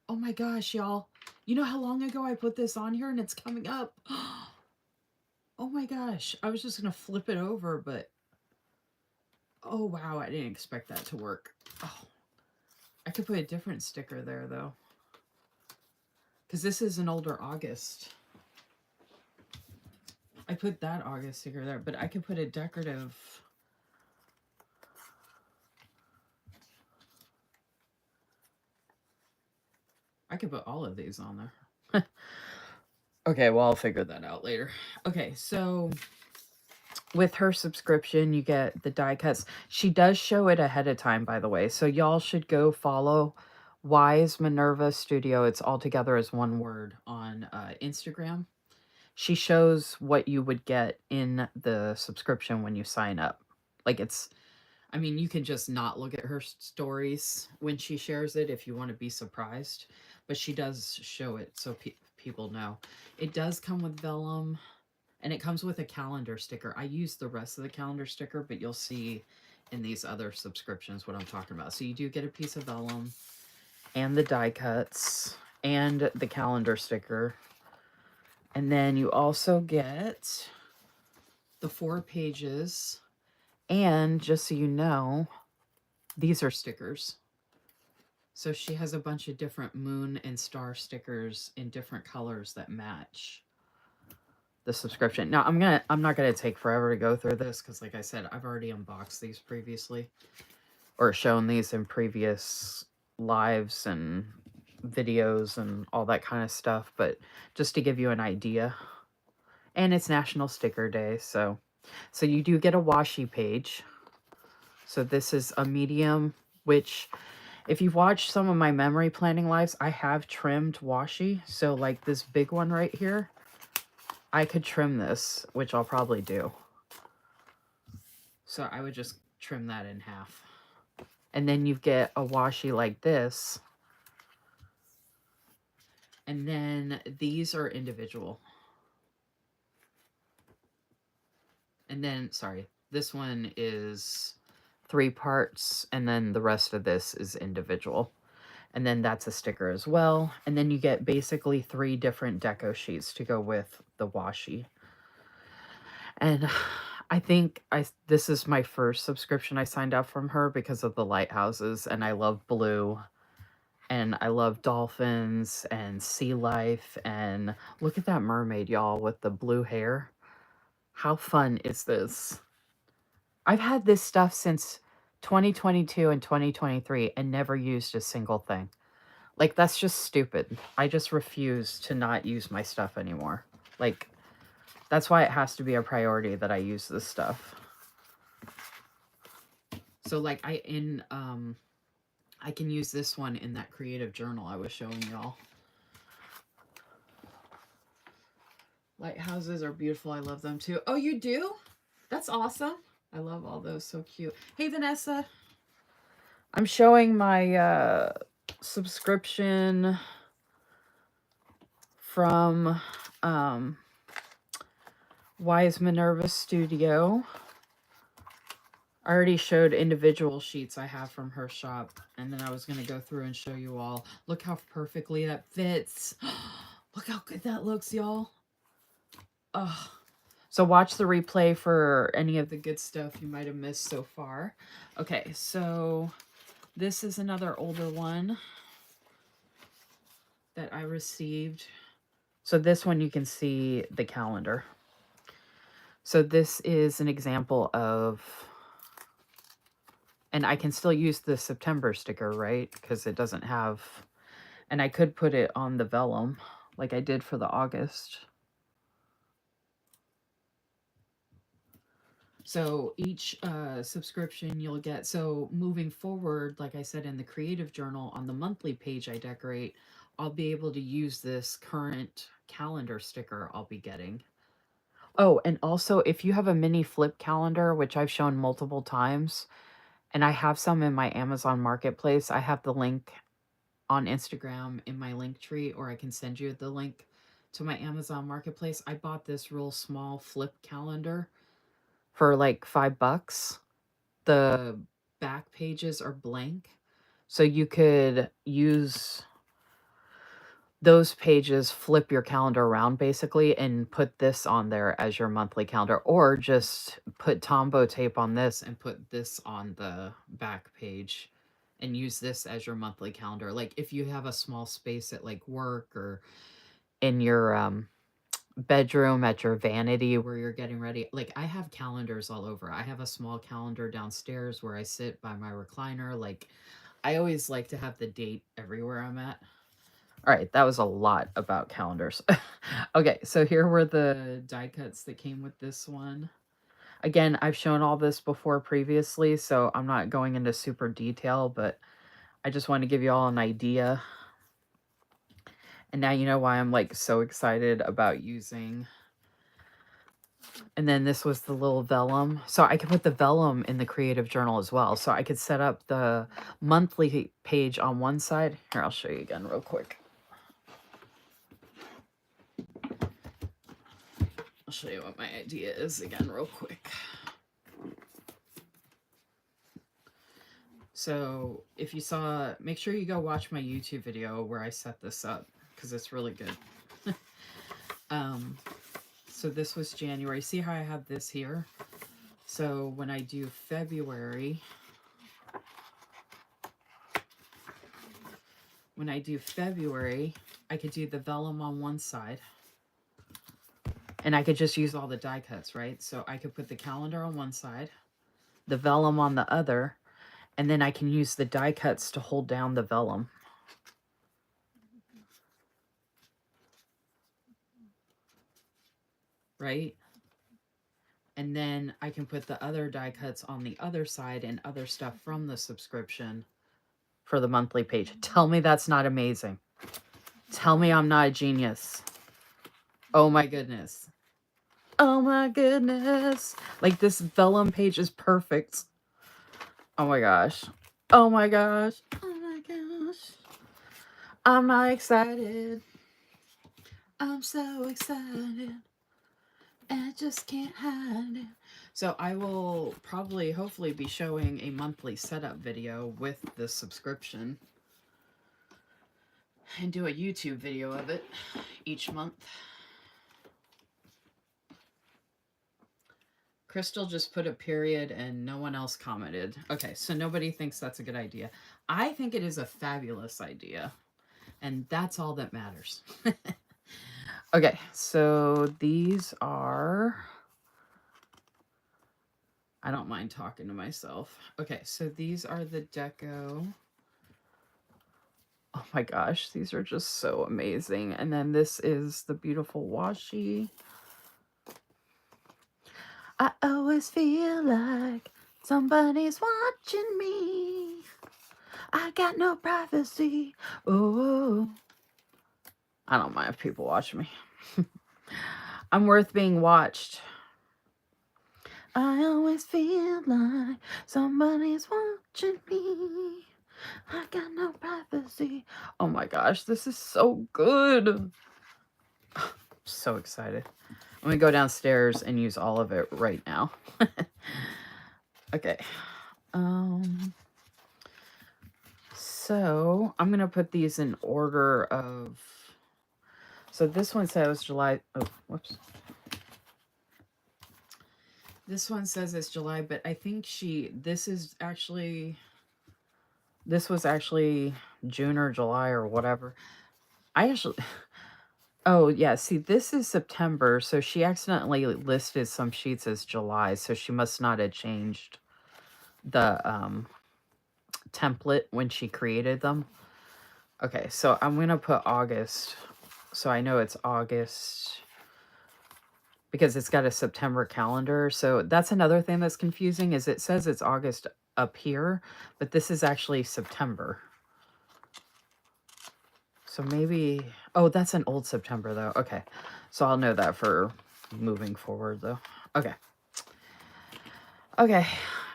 Oh my gosh, y'all. You know how long ago I put this on here and it's coming up? Oh my gosh. I was just going to flip it over, but oh wow, I didn't expect that to work. Oh, I could put a different sticker there though. Because this is an older August. I put that August sticker there, but I could put a decorative. I could put all of these on there. Okay, well, I'll figure that out later. Okay, so with her subscription, you get the die cuts. She does show it ahead of time, by the way. So y'all should go follow Wise Minerva Studio. It's all together as one word on Instagram. She shows what you would get in the subscription when you sign up. Like I mean, you can just not look at her stories when she shares it if you want to be surprised. But she does show it so people know. It does come with vellum. And it comes with a calendar sticker. I use the rest of the calendar sticker, but you'll see in these other subscriptions what I'm talking about. So you do get a piece of vellum and the die cuts and the calendar sticker. And then you also get the 4 pages. And just so you know, these are stickers. So she has a bunch of different moon and star stickers in different colors that match the subscription. Now I'm not gonna take forever to go through this because like I said, I've already unboxed these previously or shown these in previous lives and videos and all that kind of stuff, but just to give you an idea. And it's National Sticker Day, so you do get a washi page. So this is a medium, which if you've watched some of my memory planning lives, I have trimmed washi. So like this big one right here, I could trim this, which I'll probably do. So I would just trim that in half. And then you get a washi like this. And then these are individual. And then, sorry, this one is 3 parts. And then the rest of this is individual. And then that's a sticker as well. And then you get basically 3 different deco sheets to go with the washi. And I think this is my first subscription I signed up from her because of the lighthouses. And I love blue. And I love dolphins and sea life. And look at that mermaid, y'all, with the blue hair. How fun is this? I've had this stuff since 2022 and 2023 and never used a single thing. Like, that's just stupid. I just refuse to not use my stuff anymore. Like, that's why it has to be a priority that I use this stuff. So, like, I can use this one in that creative journal I was showing y'all. Lighthouses are beautiful. I love them too. Oh, you do? That's awesome. I love all those. So cute. Hey, Vanessa. I'm showing my subscription from Wise Minerva Studio. I already showed individual sheets I have from her shop, and then I was going to go through and show you all. Look how perfectly that fits. Look how good that looks, y'all. Oh. So watch the replay for any of the good stuff you might have missed so far. Okay, so this is another older one that I received. So this one you can see the calendar. So this is an example of, and I can still use the September sticker, right? Because it doesn't have, and I could put it on the vellum like I did for the August. So each subscription you'll get. So moving forward, like I said in the creative journal, on the monthly page I decorate, I'll be able to use this current calendar sticker I'll be getting. Oh, and also if you have a mini flip calendar, which I've shown multiple times, and I have some in my Amazon Marketplace, I have the link on Instagram in my link tree, or I can send you the link to my Amazon Marketplace. I bought this real small flip calendar for like $5. The back pages are blank. So you could use those pages, flip your calendar around basically, and put this on there as your monthly calendar, or just put Tombow tape on this and put this on the back page and use this as your monthly calendar. Like if you have a small space at like work or in your bedroom at your vanity where you're getting ready. Like I have calendars all over. I have a small calendar downstairs where I sit by my recliner. Like I always like to have the date everywhere I'm at. All right, that was a lot about calendars. Okay, so here were the die cuts that came with this one. Again, I've shown all this before previously, so I'm not going into super detail, but I just want to give you all an idea. And now you know why I'm like so excited about using. And then this was the little vellum. So I could put the vellum in the creative journal as well. So I could set up the monthly page on one side. Here, I'll show you again real quick. I'll show you what my idea is again real quick. So if you saw, make sure you go watch my YouTube video where I set this up because it's really good. So this was January. See how I have this here? So when I do February, I could do the vellum on one side. And I could just use all the die cuts, right? So I could put the calendar on one side, the vellum on the other, and then I can use the die cuts to hold down the vellum. Right? And then I can put the other die cuts on the other side and other stuff from the subscription for the monthly page. Tell me that's not amazing. Tell me I'm not a genius. Oh my goodness. Oh my goodness. Like this vellum page is perfect. Oh my gosh. Oh my gosh. Oh my gosh. I'm not excited. I'm so excited. I just can't hide it. So I will probably, hopefully, be showing a monthly setup video with the subscription and do a YouTube video of it each month. Crystal just put a period and no one else commented. Okay, so nobody thinks that's a good idea. I think it is a fabulous idea, and that's all that matters. Okay, so these are... I don't mind talking to myself. Okay, so these are the deco. Oh my gosh, these are just so amazing. And then this is the beautiful washi. I always feel like somebody's watching me. I got no privacy. Oh, I don't mind if people watch me. I'm worth being watched. I always feel like somebody's watching me. I got no privacy. Oh my gosh, this is so good. I'm so excited. I'm going to go downstairs and use all of it right now. Okay. So I'm going to put these in order of... So this one says July... Oh, whoops. This one says it's July, but I think this was actually June or July or whatever. Oh, yeah, see, this is September, so she accidentally listed some sheets as July, so she must not have changed the template when she created them. Okay, so I'm going to put August, so I know it's August because it's got a September calendar. So that's another thing that's confusing is it says it's August up here, but this is actually September. So maybe, oh, that's an old September though. Okay. So I'll know that for moving forward though. Okay. Okay.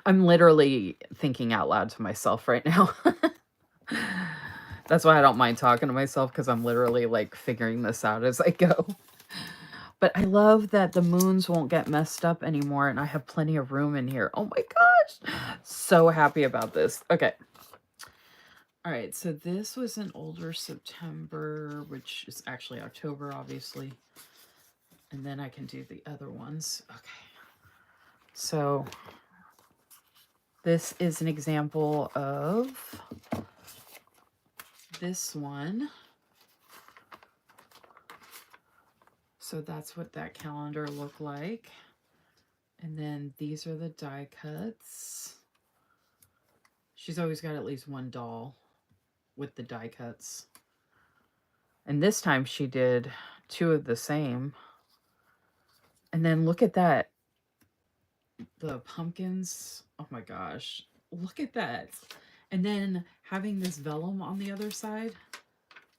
I'm literally thinking out loud to myself right now. That's why I don't mind talking to myself, because I'm literally like figuring this out as I go. But I love that the moons won't get messed up anymore and I have plenty of room in here. Oh my gosh. So happy about this. Okay. All right. So this was an older September, which is actually October, obviously. And then I can do the other ones. Okay. So this is an example of this one. So that's what that calendar looked like. And then these are the die cuts. She's always got at least one doll with the die cuts. And this time she did 2 of the same. And then look at that. The pumpkins. Oh my gosh. Look at that. And then having this vellum on the other side.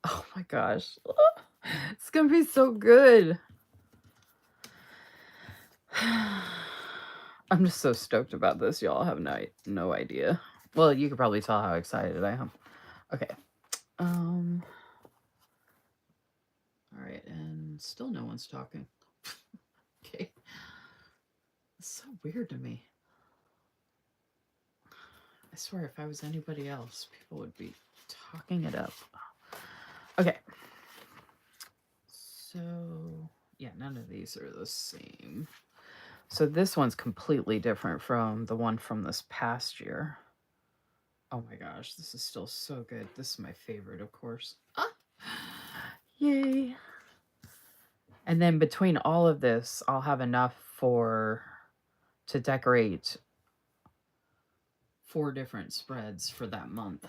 Oh my gosh. It's going to be so good. I'm just so stoked about this. Y'all have no idea. Well, you could probably tell how excited I am. Okay. All right, and still no one's talking. Okay. It's so weird to me. I swear, if I was anybody else, people would be talking it up. Okay. So, yeah, none of these are the same. So this one's completely different from the one from this past year. Oh my gosh, this is still so good. This is my favorite, of course. Ah! Yay. And then between all of this, I'll have enough to decorate 4 different spreads for that month.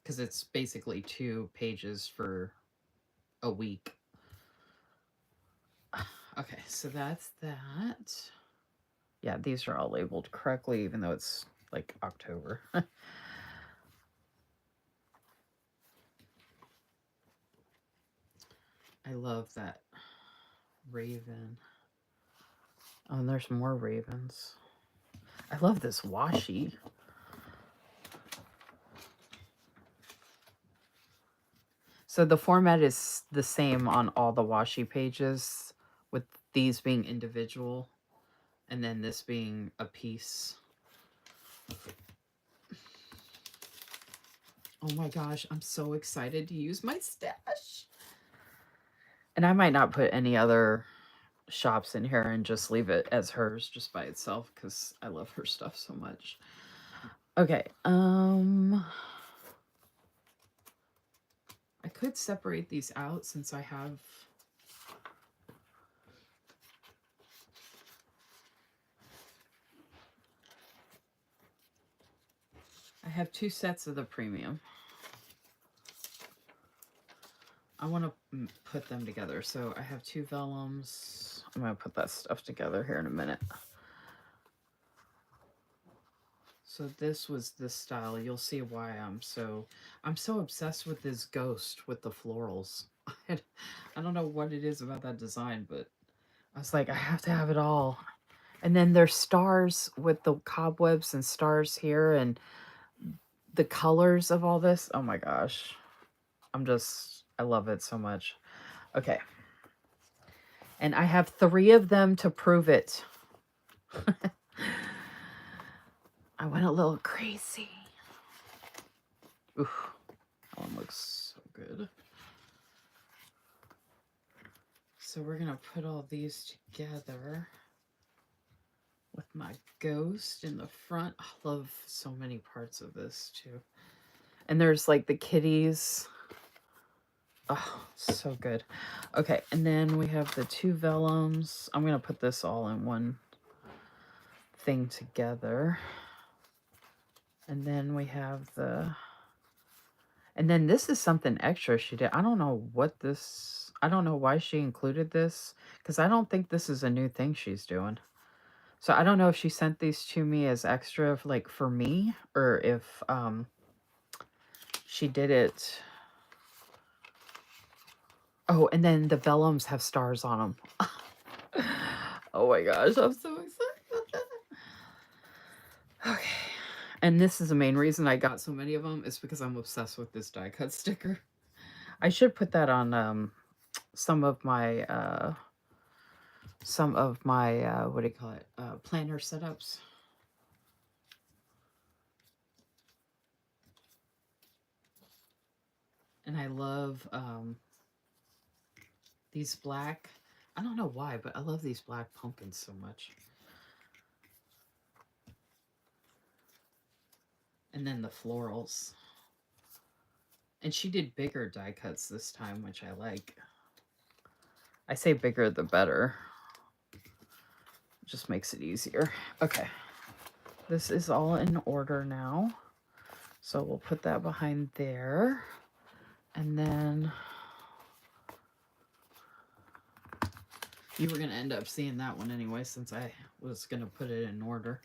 Because it's basically 2 pages for a week. Okay, so that's that. Yeah, these are all labeled correctly, even though it's like October. I love that raven. Oh, and there's more ravens. I love this washi. So the format is the same on all the washi pages, with these being individual and then this being a piece. Oh my gosh, I'm so excited to use my stash. And I might not put any other shops in here and just leave it as hers just by itself, because I love her stuff so much. Okay, I could separate these out since I have two sets of the premium. I want to put them together. So I have 2 vellums. I'm going to put that stuff together here in a minute. So this was this style. You'll see why I'm so obsessed with this ghost with the florals. I don't know what it is about that design, but I was like, I have to have it all. And then there's stars with the cobwebs and stars here and the colors of all this. Oh my gosh. I love it so much. Okay. And I have 3 of them to prove it. I went a little crazy. Oof. That one looks so good. So we're going to put all these together with my ghost in the front. I love so many parts of this too. And there's like the kitties. Oh, so good. Okay, and then we have the 2 vellums. I'm going to put this all in one thing together. And then we have and then this is something extra she did. I don't know what this, I don't know why she included this, because I don't think this is a new thing she's doing. So I don't know if she sent these to me as extra, like for me, or if she did it. Oh, and then the vellums have stars on them. Oh my gosh, I'm so excited about that. Okay. And this is the main reason I got so many of them, is because I'm obsessed with this die cut sticker. I should put that on some of my what do you call it, planner setups. And I love these black, I don't know why, but I love these black pumpkins so much. And then the florals. And she did bigger die cuts this time, which I like. I say bigger the better. It just makes it easier. Okay. This is all in order now. So we'll put that behind there. And then you were going to end up seeing that one anyway, since I was going to put it in order.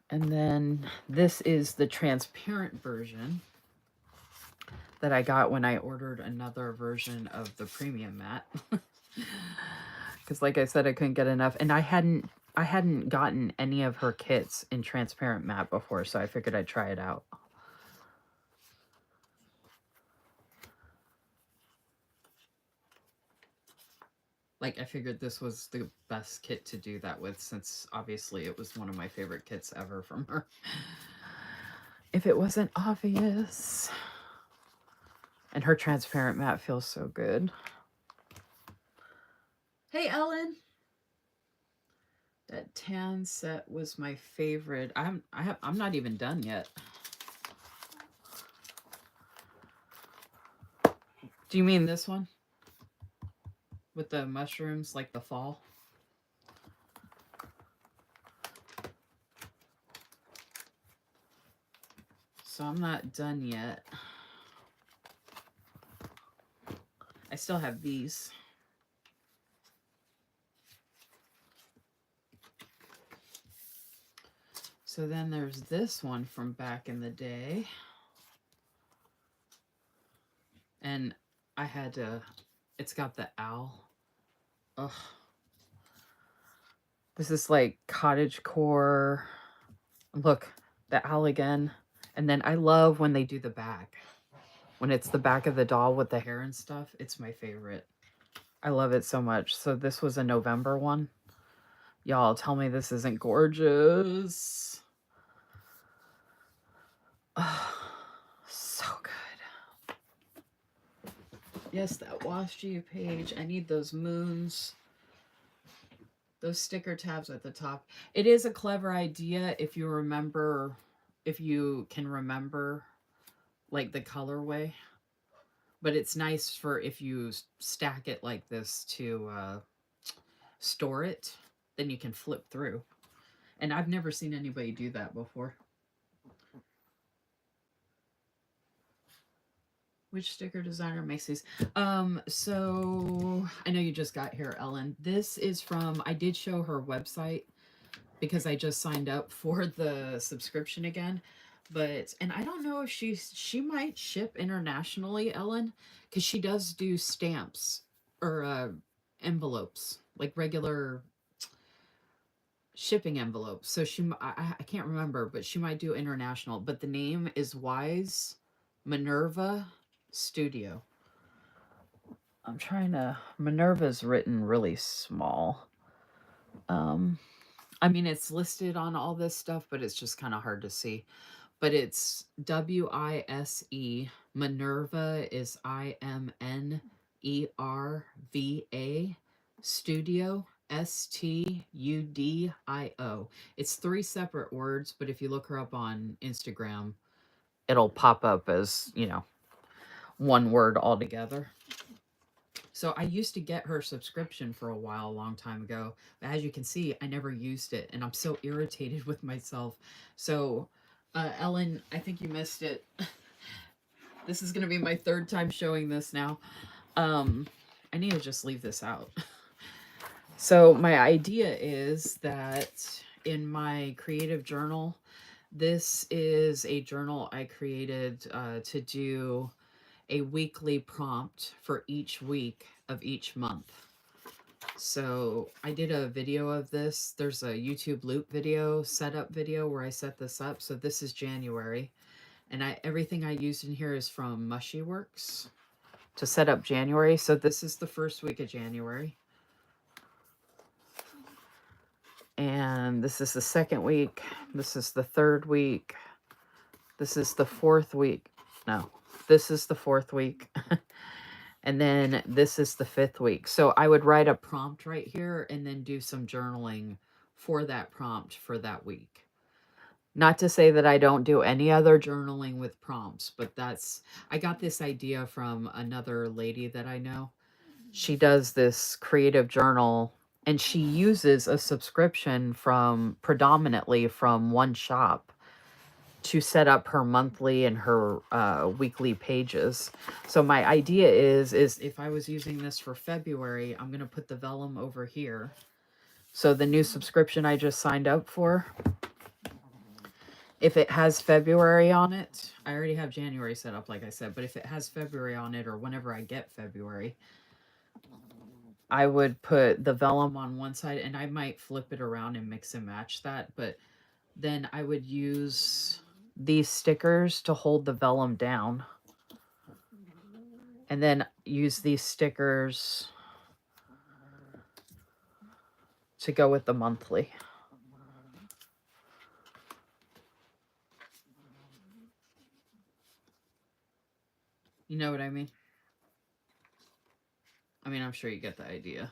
And then this is the transparent version that I got when I ordered another version of the premium mat. Because like I said, I couldn't get enough. And I hadn't gotten any of her kits in transparent matte before, so I figured I'd try it out. Like, I figured this was the best kit to do that with, since obviously it was one of my favorite kits ever from her. If it wasn't obvious. And her transparent matte feels so good. Hey, Ellen. That tan set was my favorite. I'm not even done yet. Do you mean this one? With the mushrooms, like the fall? So I'm not done yet. I still have these. So then there's this one from back in the day. And I had to, it's got the owl. Ugh. This is like cottagecore. Look, the owl again. And then I love when they do the back. When it's the back of the doll with the hair and stuff, it's my favorite. I love it so much. So this was a November one. Y'all, tell me this isn't gorgeous. Oh, so good. Yes, that washi page. I need those moons. Those sticker tabs at the top. It is a clever idea if you remember, if you can remember, like the colorway. But it's nice for if you stack it like this to store it. Then you can flip through. And I've never seen anybody do that before. Which sticker designer makes these? So I know you just got here, Ellen. This is from, I did show her website because I just signed up for the subscription again. But, and I don't know if she might ship internationally, Ellen, because she does do stamps or envelopes, like regular shipping envelopes. So I can't remember, but she might do international. But the name is Wise Minerva Studio. I'm trying to, Minerva's written really small. I mean, it's listed on all this stuff, but it's just kind of hard to see. But it's WISE. Minerva is IMNERVA Studio STUDIO. It's 3 separate words, but if you look her up on Instagram, it'll pop up as, you know, one word altogether. So I used to get her subscription for a while, a long time ago. But as you can see, I never used it. And I'm so irritated with myself. So, Ellen, I think you missed it. This is going to be my 3rd time showing this now. I need to just leave this out. So my idea is that in my creative journal, this is a journal I created to do a weekly prompt for each week of each month. So I did a video of this. There's a YouTube loop video, setup video where I set this up. So this is January. And everything I used in here is from Mushyworks to set up January. So this is the first week of January. And this is the second week. This is the third week. This is the fourth week. No, this is the fourth week. And then this is the fifth week. So I would write a prompt right here and then do some journaling for that prompt for that week. Not to say that I don't do any other journaling with prompts, but I got this idea from another lady that I know. She does this creative journal and she uses a subscription predominantly from one shop to set up her monthly and her weekly pages. So my idea is if I was using this for February, I'm going to put the vellum over here. So the new subscription I just signed up for, if it has February on it, I already have January set up, like I said, but if it has February on it or whenever I get February, I would put the vellum on one side and I might flip it around and mix and match that. But then I would use these stickers to hold the vellum down. And then use these stickers to go with the monthly. You know what I mean? I mean, I'm sure you get the idea.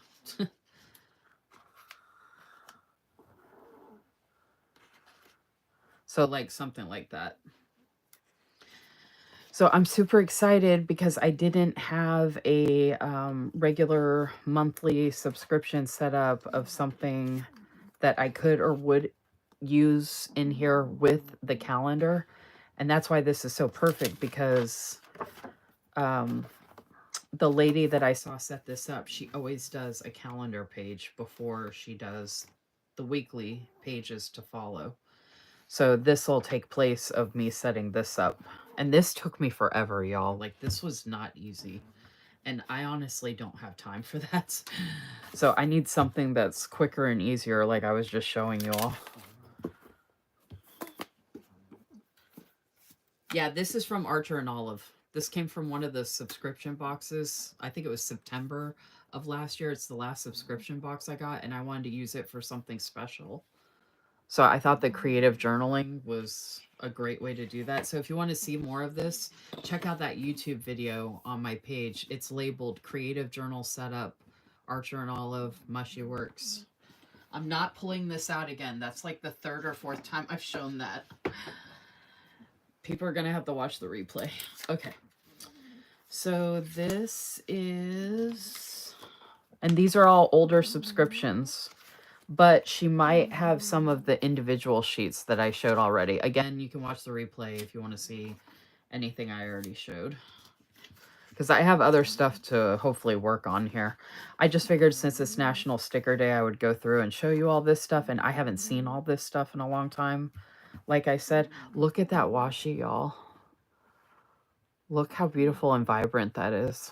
So like something like that. So I'm super excited because I didn't have a regular monthly subscription set up of something that I could or would use in here with the calendar. And that's why this is so perfect, because the lady that I saw set this up, she always does a calendar page before she does the weekly pages to follow. So this will take place of me setting this up. And this took me forever, y'all. Like, this was not easy. And I honestly don't have time for that. So I need something that's quicker and easier, like I was just showing you all. Yeah, this is from Archer and Olive. This came from one of the subscription boxes. I think it was September of last year. It's the last subscription box I got, and I wanted to use it for something special. So I thought the creative journaling was a great way to do that. So if you want to see more of this, check out that YouTube video on my page. It's labeled Creative Journal Setup, Archer and Olive, Mushyworks. I'm not pulling this out again. That's like the third or fourth time I've shown that. People are going to have to watch the replay. Okay. So this is... And these are all older subscriptions. But she might have some of the individual sheets that I showed already. Again, you can watch the replay if you want to see anything I already showed. Because I have other stuff to hopefully work on here. I just figured since it's National Sticker Day, I would go through and show you all this stuff. And I haven't seen all this stuff in a long time. Like I said, look at that washi, y'all. Look how beautiful and vibrant that is.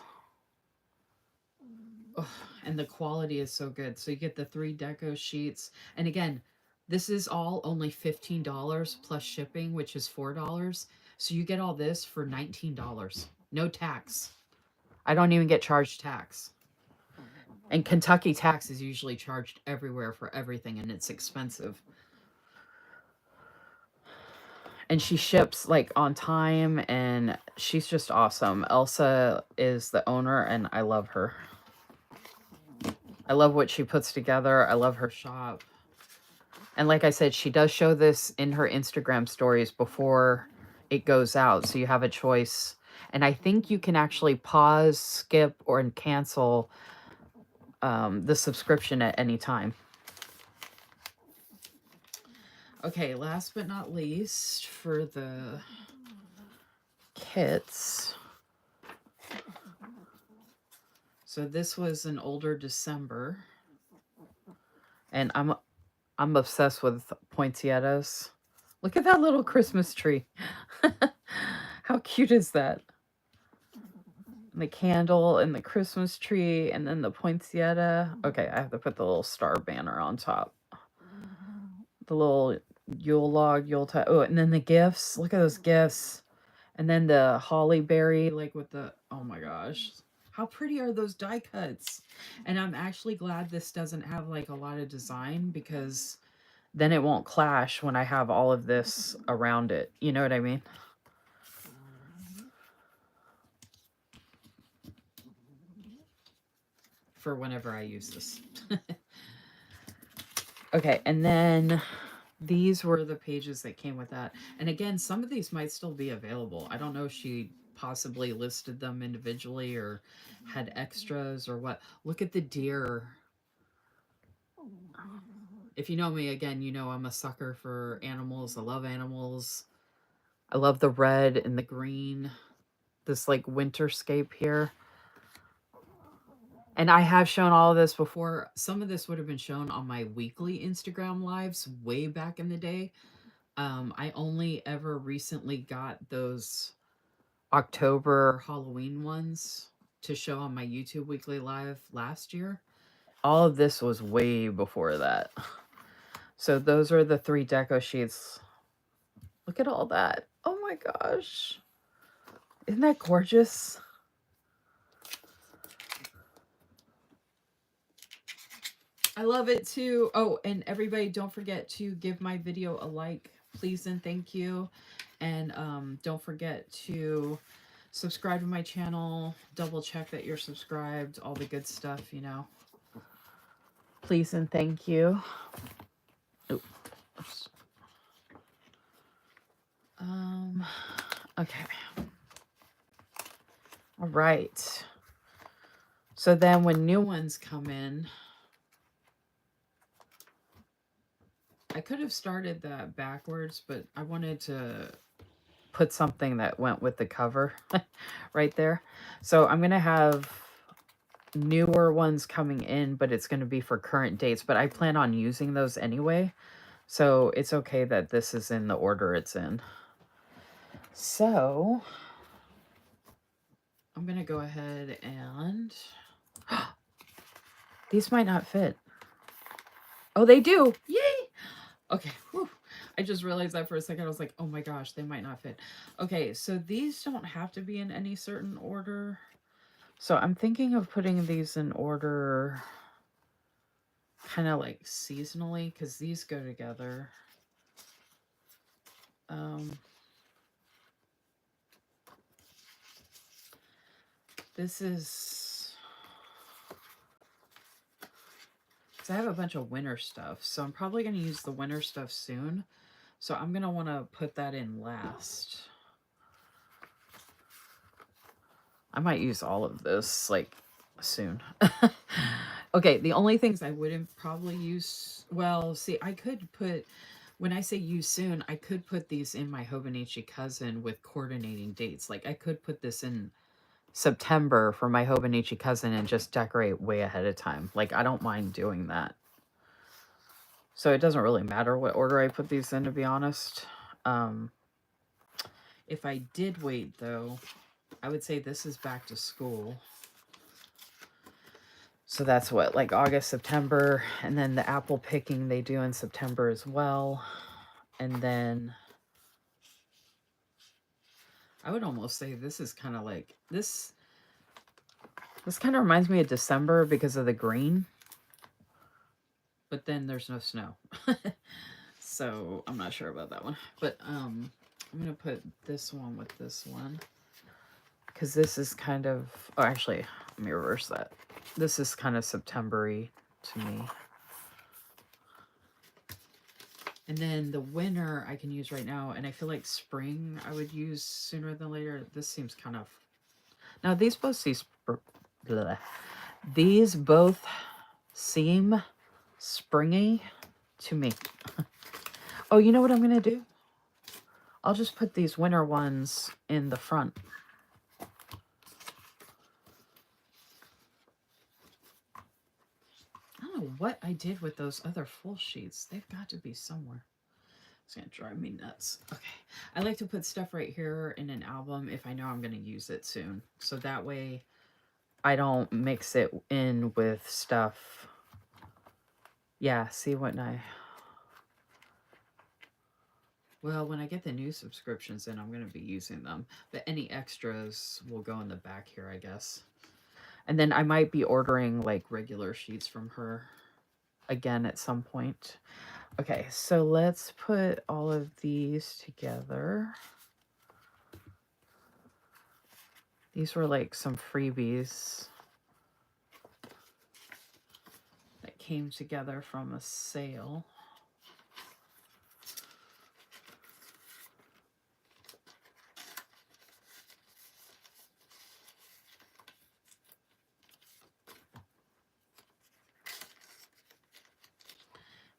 Oh, and the quality is so good. So you get the 3 deco sheets. And again, this is all only $15 plus shipping, which is $4. So you get all this for $19. No tax. I don't even get charged tax. And Kentucky tax is usually charged everywhere for everything, and it's expensive. And she ships like on time, and she's just awesome. Elsa is the owner, and I love her. I love what she puts together. I love her shop. And like I said, she does show this in her Instagram stories before it goes out. So you have a choice. And I think you can actually pause, skip, or cancel the subscription at any time. Okay, last but not least, for the kits. So this was an older December. And I'm obsessed with poinsettias. Look at that little Christmas tree. How cute is that? The candle and the Christmas tree and then the poinsettia. Okay, I have to put the little star banner on top. The little Yule log, Yuletide. Oh, and then the gifts. Look at those gifts. And then the holly berry, like with the, oh my gosh. How pretty are those die cuts? And I'm actually glad this doesn't have like a lot of design, because then it won't clash when I have all of this around it. You know what I mean? For whenever I use this. Okay, and then these were the pages that came with that. And again, some of these might still be available. I don't know if she possibly listed them individually or had extras or what. Look at the deer. If you know me, again, you know I'm a sucker for animals. I love animals. I love the red and the green. This like winterscape here. And I have shown all of this before. Some of this would have been shown on my weekly Instagram lives way back in the day. I only ever recently got those October Halloween ones to show on my YouTube weekly live last year. All of this was way before that. So those are the 3 deco sheets. Look at all that. Oh my gosh. Isn't that gorgeous? I love it too. Oh, and everybody, don't forget to give my video a like, please and thank you. And don't forget to subscribe to my channel. Double check that you're subscribed. All the good stuff, you know. Please and thank you. Oops. Okay. All right. So then when new ones come in, I could have started that backwards, but I wanted to put something that went with the cover right there. So I'm going to have newer ones coming in, but it's going to be for current dates, but I plan on using those anyway. So it's okay that this is in the order it's in. So I'm going to go ahead and these might not fit. Oh, they do. Yay. Okay. Whew. I just realized that for a second. I was like, oh my gosh, they might not fit. Okay. So these don't have to be in any certain order. So I'm thinking of putting these in order kind of like seasonally, because these go together. This is, because I have a bunch of winter stuff, so I'm probably going to use the winter stuff soon. So I'm going to want to put that in last. I might use all of this like soon. Okay, the only things I wouldn't probably use, well, see, I could put, when I say use soon, I could put these in my Hobonichi cousin with coordinating dates. Like I could put this in September for my Hobonichi cousin and just decorate way ahead of time. Like I don't mind doing that. So it doesn't really matter what order I put these in, to be honest. If I did wait though, I would say this is back to school. So that's what, like August, September, and then the apple picking they do in September as well. And then I would almost say this is kind of like, this kind of reminds me of December because of the green. But then there's no snow. So I'm not sure about that one. But I'm going to put this one with this one. Because this is kind of, oh, actually, let me reverse that. This is kind of September-y to me. And then the winter I can use right now. And I feel like spring I would use sooner than later. This seems kind of, now these both seem springy to me. Oh, you know what I'm going to do? I'll just put these winter ones in the front. what I did with those other full sheets. They've got to be somewhere. It's going to drive me nuts. Okay. I like to put stuff right here in an album if I know I'm going to use it soon. So that way I don't mix it in with stuff. Yeah, see when well, when I get the new subscriptions in, I'm going to be using them. But any extras will go in the back here, I guess. And then I might be ordering like regular sheets from her again at some point. Okay, so let's put all of these together. These were like some freebies that came together from a sale.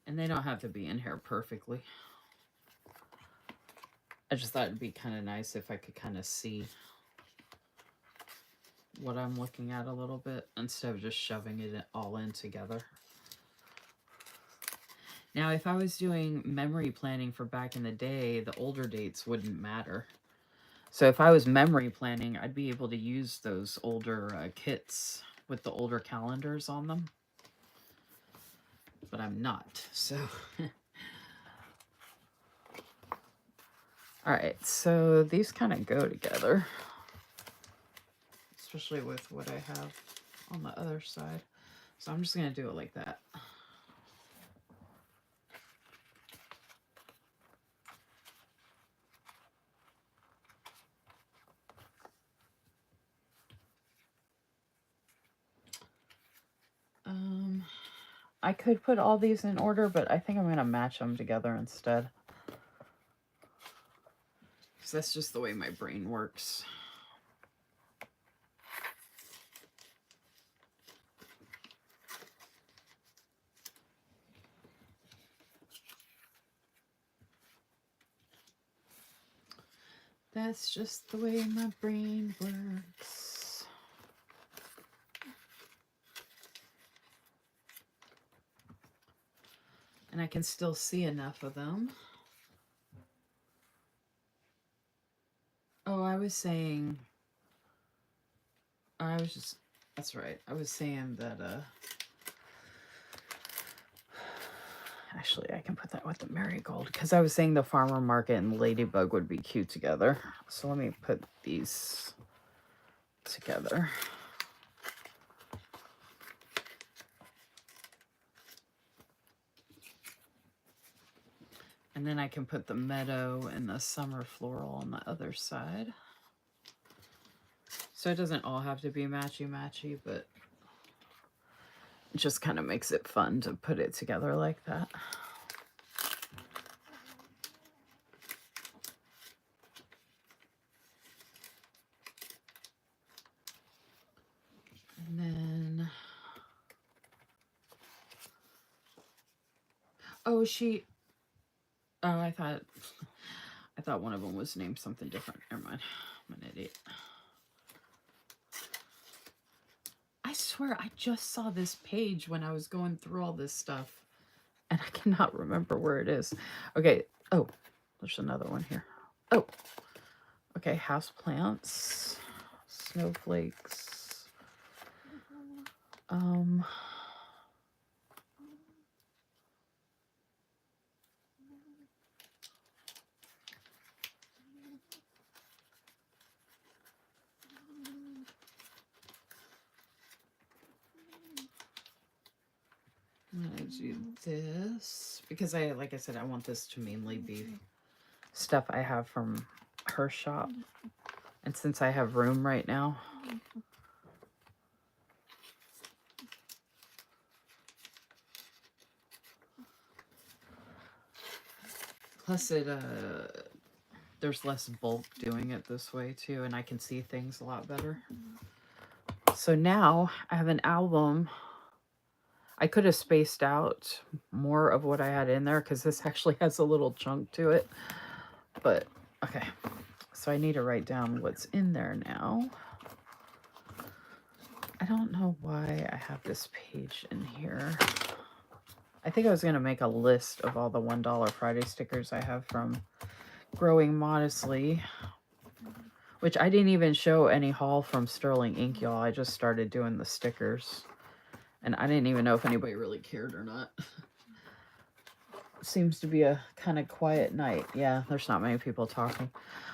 And they don't have to be in here perfectly. I just thought it'd be kind of nice if I could kind of see what I'm looking at a little bit instead of just shoving it all in together. Now, if I was doing memory planning for back in the day, the older dates wouldn't matter. So if I was memory planning, I'd be able to use those older kits with the older calendars on them. But I'm not, so... Alright, so these kind of go together. Especially with what I have on the other side. So I'm just going to do it like that. I could put all these in order, but I think I'm going to match them together instead. Because that's just the way my brain works. That's just the way my brain works. And I can still see enough of them. Oh, I was saying... That's right. I was saying that, actually, I can put that with the marigold. Because I was saying the farmer market and ladybug would be cute together. So let me put these together. And then I can put the meadow and the summer floral on the other side. So it doesn't all have to be matchy-matchy, but it just kind of makes it fun to put it together like that. And then... Oh, I thought one of them was named something different. Never mind. I'm an idiot. I swear I just saw this page when I was going through all this stuff. And I cannot remember where it is. Okay. Oh, there's another one here. Oh. Okay, house plants. Snowflakes. I'm gonna do this because like I said, I want this to mainly be stuff I have from her shop. And since I have room right now, plus there's less bulk doing it this way too, and I can see things a lot better. So now I have an album. I could have spaced out more of what I had in there because this actually has a little chunk to it. But, okay. So I need to write down what's in there now. I don't know why I have this page in here. I think I was going to make a list of all the $1 Friday stickers I have from Growing Modestly, which I didn't even show any haul from Sterling Ink, y'all. I just started doing the stickers, and I didn't even know if anybody really cared or not. Seems to be a kind of quiet night. Yeah, there's not many people talking.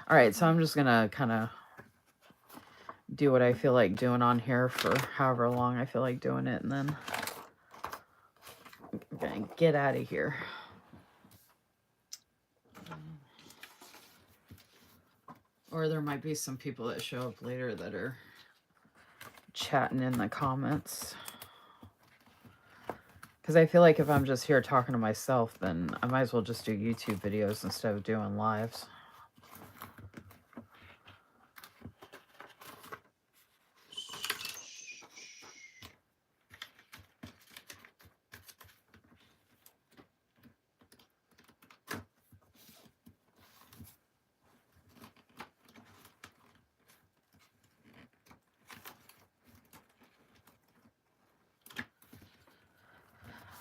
All right, so I'm just going to kind of do what I feel like doing on here for however long I feel like doing it, and then I'm going to get out of here. Or there might be some people that show up later that are chatting in the comments. Because I feel like if I'm just here talking to myself, then I might as well just do YouTube videos instead of doing lives.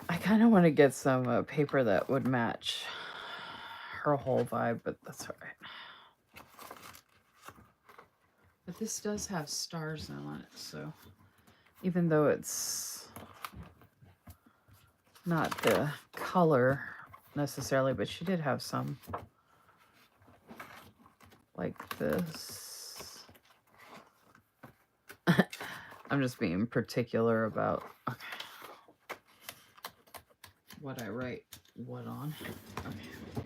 I kind of want to get some paper that would match her whole vibe, but that's all right. But this does have stars on it, so even though it's not the color necessarily, but she did have some like this. I'm just being particular about what I write what on. Okay.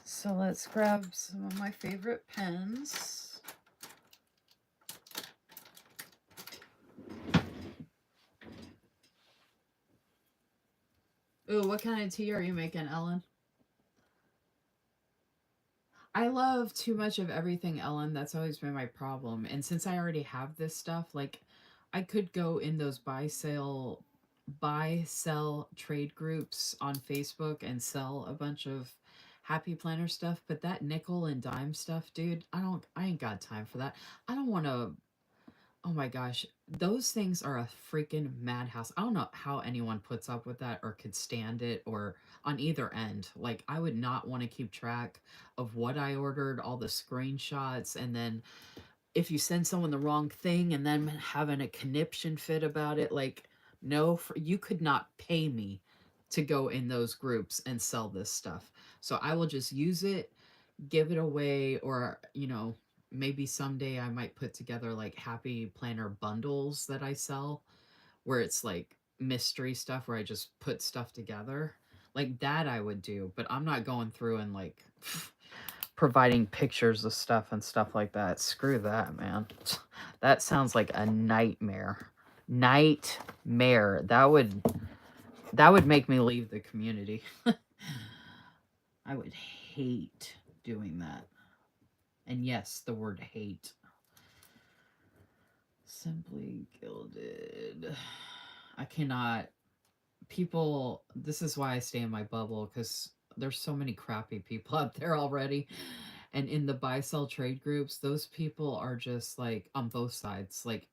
So let's grab some of my favorite pens. Ooh, what kind of tea are you making, Ellen? I love too much of everything, Ellen. That's always been my problem. And since I already have this stuff, like I could go in those buy sell trade groups on Facebook and sell a bunch of happy planner stuff, but that nickel and dime stuff, dude, I ain't got time for that. I don't want to. Oh my gosh, those things are a freaking madhouse. I don't know how anyone puts up with that or could stand it, or on either end. Like, I would not want to keep track of what I ordered, all the screenshots, and then if you send someone the wrong thing and then having a conniption fit about it, like, no, you could not pay me to go in those groups and sell this stuff. So I will just use it, give it away, or, maybe someday I might put together like happy planner bundles that I sell where it's like mystery stuff where I just put stuff together. Like that I would do, but I'm not going through and like providing pictures of stuff and stuff like that. Screw that, man. That sounds like a nightmare. Nightmare. That would make me leave the community. I would hate doing that. And yes, the word hate. Simply Gilded. I cannot. People, this is why I stay in my bubble, because there's so many crappy people out there already. And in the buy sell trade groups, those people are just like on both sides. Like,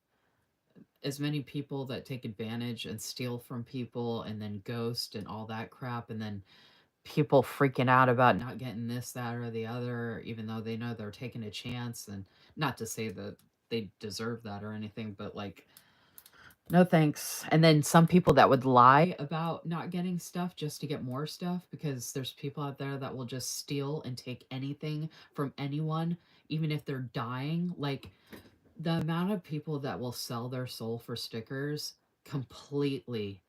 as many people that take advantage and steal from people and then ghost and all that crap. And then people freaking out about not getting this, that, or the other, even though they know they're taking a chance. And not to say that they deserve that or anything, but like, no thanks. And then some people that would lie about not getting stuff just to get more stuff, because there's people out there that will just steal and take anything from anyone, even if they're dying. Like, the amount of people that will sell their soul for stickers completely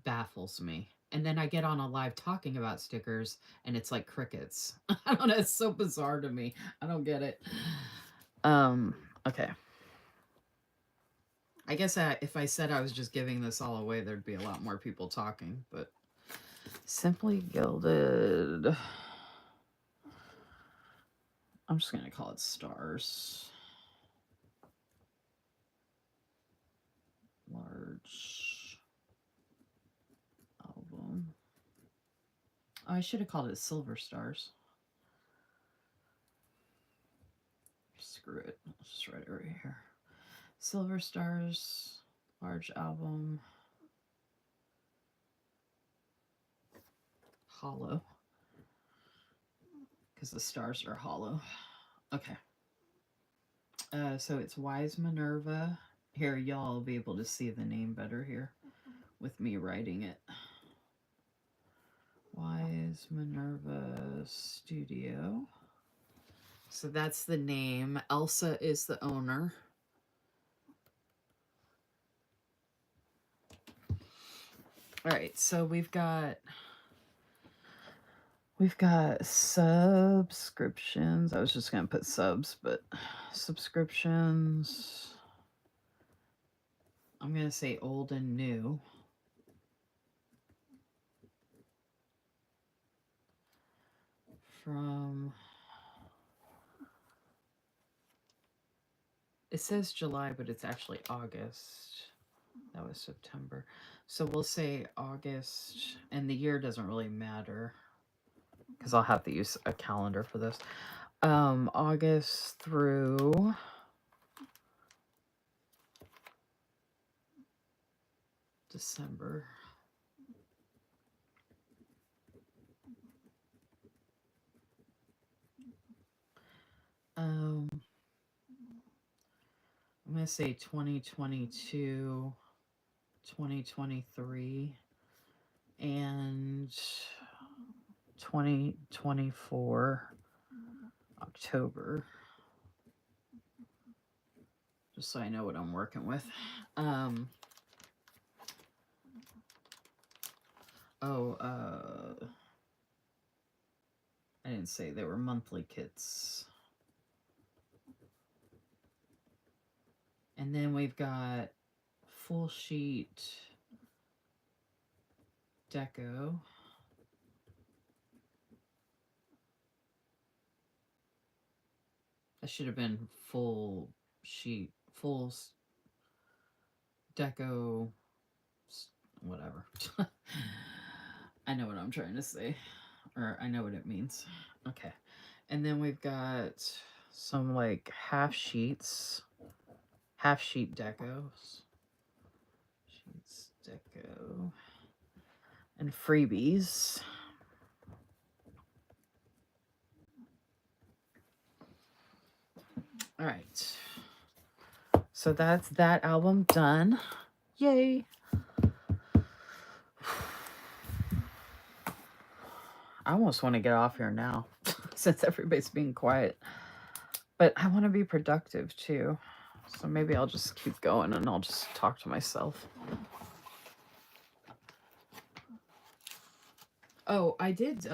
baffles me. And then I get on a live talking about stickers and it's like crickets. I don't know, it's so bizarre to me. I don't get it. Okay. I guess if I said I was just giving this all away, there'd be a lot more people talking, but Simply Gilded. I'm just going to call it Stars. Large album. Oh, I should have called it Silver Stars. Screw it. Let's just write it right here. Silver Stars, large album. hollow. Because the stars are hollow. Okay. So it's Wise Minerva. Here, y'all will be able to see the name better here with me writing it. Wise Minerva Studio. So that's the name. Elsa is the owner. All right, so we've got subscriptions. I was just going to put subs, but subscriptions. I'm going to say old and new. From, it says July, but it's actually August. That was September. So we'll say August, and the year doesn't really matter because I'll have to use a calendar for this. August through December. I'm going to say 2022, 2023, and 2024 October. Just so I know what I'm working with. I didn't say they were monthly kits. And then we've got full sheet deco. That should have been full sheet, full deco, whatever. I know what I'm trying to say, or I know what it means. Okay. And then we've got some like half sheet decos. Sheets, deco, and freebies. All right. So that's that album done. Yay. I almost want to get off here now since everybody's being quiet. But I want to be productive too. So maybe I'll just keep going and I'll just talk to myself. Oh, I did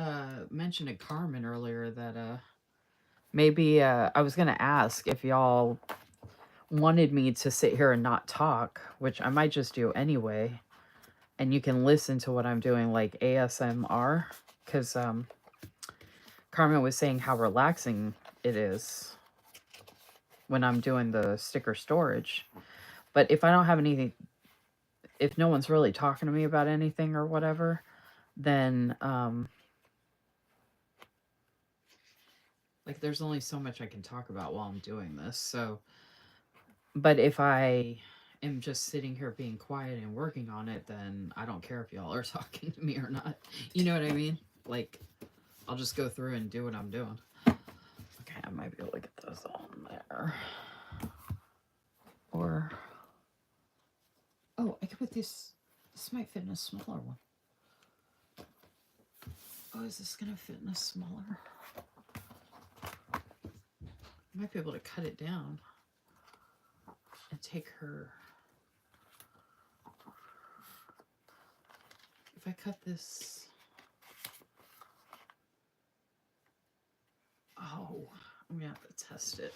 mention to Carmen earlier that maybe I was going to ask if y'all wanted me to sit here and not talk, which I might just do anyway. And you can listen to what I'm doing like ASMR. Because Carmen was saying how relaxing it is when I'm doing the sticker storage. But if I don't have anything, if no one's really talking to me about anything or whatever, then like there's only so much I can talk about while I'm doing this. So, but if I am just sitting here being quiet and working on it, then I don't care if y'all are talking to me or not. You know what I mean? Like, I'll just go through and do what I'm doing. Okay, I might be able to get those on there. Or, oh, I could put this. This might fit in a smaller one. Oh, is this gonna fit in a smaller? I might be able to cut it down and take her. If I cut this. Oh, I'm gonna have to test it.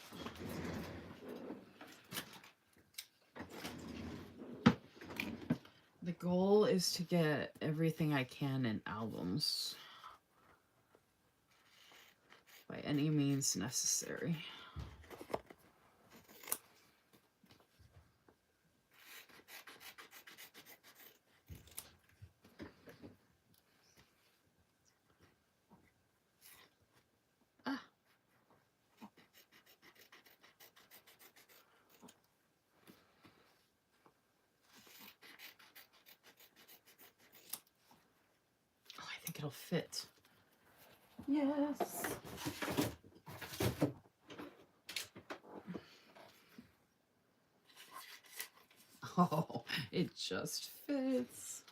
The goal is to get everything I can in albums by any means necessary. think it'll fit. Yes. Oh, it just fits.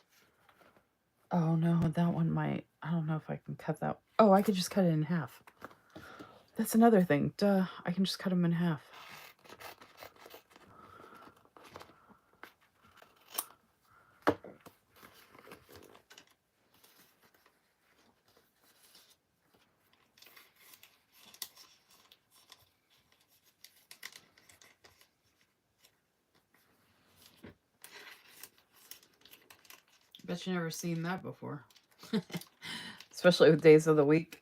Oh no, that one might. I don't know if I can cut that. Oh, I could just cut it in half. That's another thing. Duh, I can just cut them in half. Bet you never seen that before. Especially with days of the week.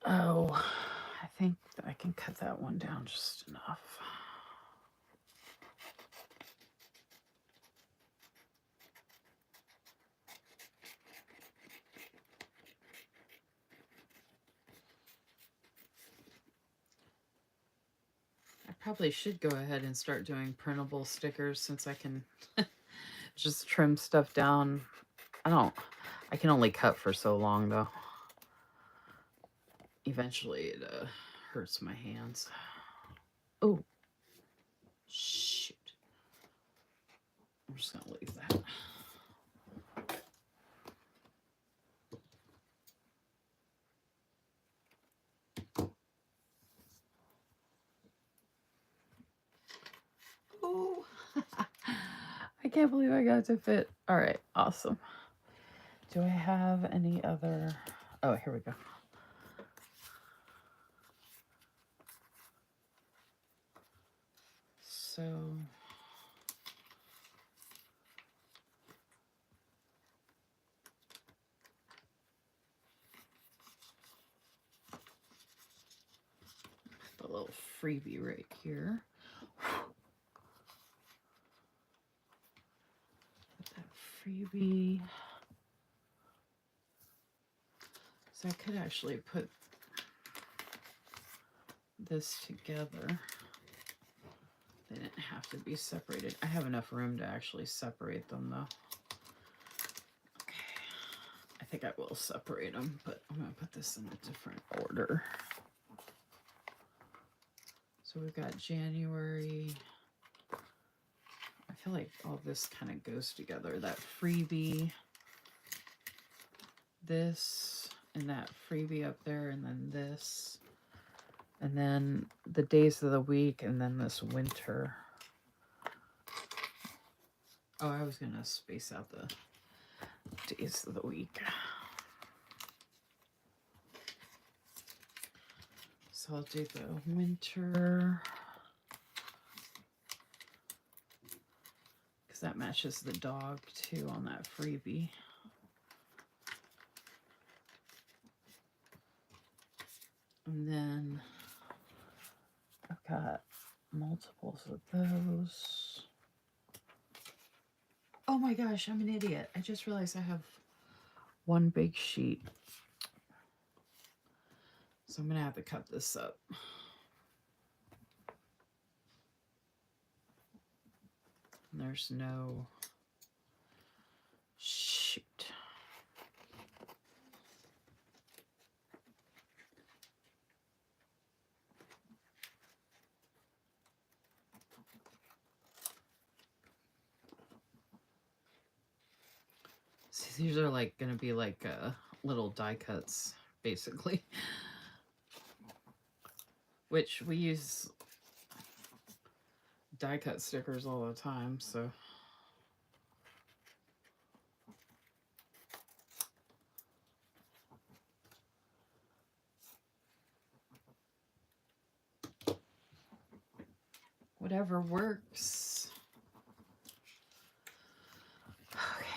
Oh, I think I can cut that one down just enough. I probably should go ahead and start doing printable stickers since I can just trim stuff down. I can only cut for so long though. Eventually it hurts my hands. Oh, shoot. I'm just gonna leave that. Oh, I can't believe I got to fit. All right, awesome. Do I have any other? Oh, here we go. So the little freebie right here. Put that freebie. So I could actually put this together. They didn't have to be separated. I have enough room to actually separate them though. Okay. I think I will separate them, but I'm going to put this in a different order. So we've got January. I feel like all this kind of goes together. That freebie, this, and that freebie up there, and then this. And then the days of the week, and then this winter. Oh, I was going to space out the days of the week. So I'll do the winter. Because that matches the dog too on that freebie. And then I've got multiples of those. Oh my gosh, I'm an idiot. I just realized I have one big sheet. So I'm going to have to cut this up. And there's no... Shoot. See, these are like going to be like little die cuts, basically. Which we use die cut stickers all the time, so... Whatever works. Okay.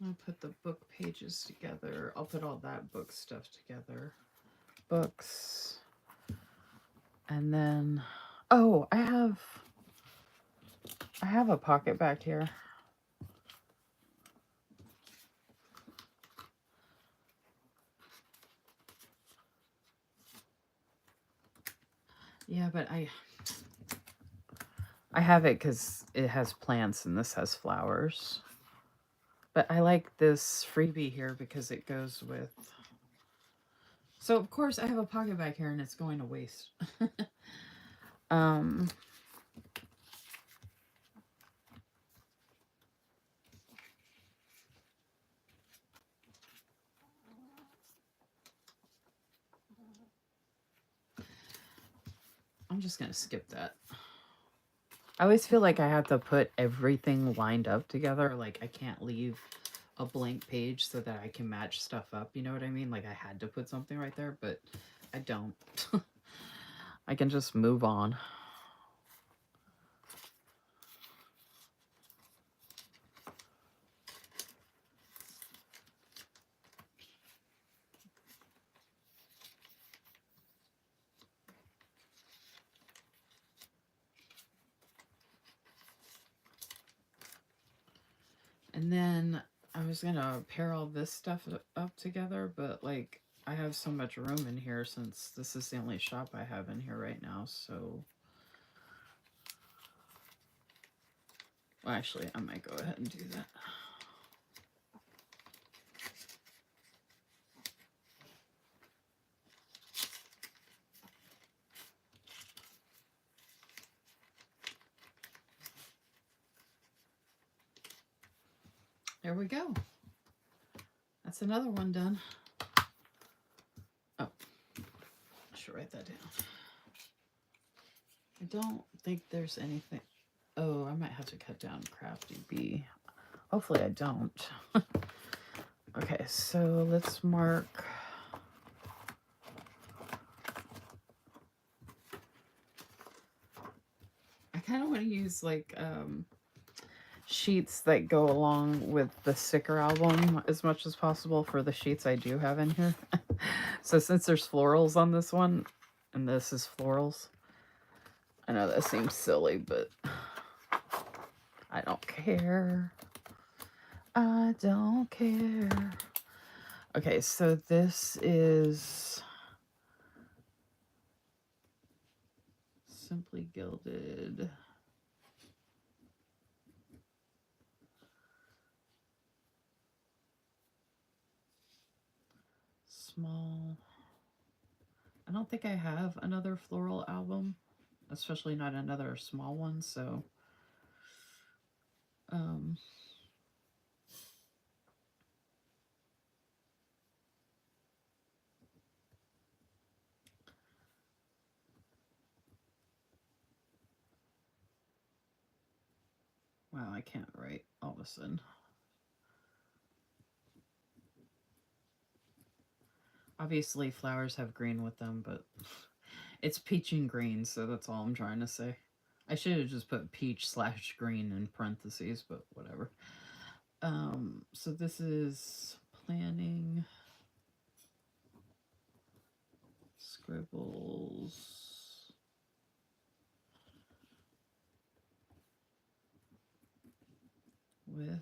I'll put the book pages together. I'll put all that book stuff together. Books. And then, oh, I have a pocket back here. Yeah, but I have it because it has plants and this has flowers. But I like this freebie here because it goes with... So, of course, I have a pocket bag here and it's going to waste. um, I'm just going to skip that. I always feel like I have to put everything lined up together. Like, I can't leave a blank page so that I can match stuff up. You know what I mean? Like, I had to put something right there, but I don't. I can just move on. And then I was gonna pair all this stuff up together, but like I have so much room in here since this is the only shop I have in here right now, so... Well, actually, I might go ahead and do that. There we go. That's another one done. Oh, I should write that down. I don't think there's anything... Oh, I might have to cut down Crafty Bee. Hopefully I don't. Okay, so let's mark... I kind of want to use like sheets that go along with the sticker album as much as possible for the sheets I do have in here. So since there's florals on this one, and this is florals, I know that seems silly, but I don't care. I don't care. Okay, so this is Simply Gilded. Small. I don't think I have another floral album, especially not another small one, so wow, I can't write all of a sudden. Obviously, flowers have green with them, but it's peach and green, so that's all I'm trying to say. I should have just put peach/green in parentheses, but whatever. So this is planning, scribbles, with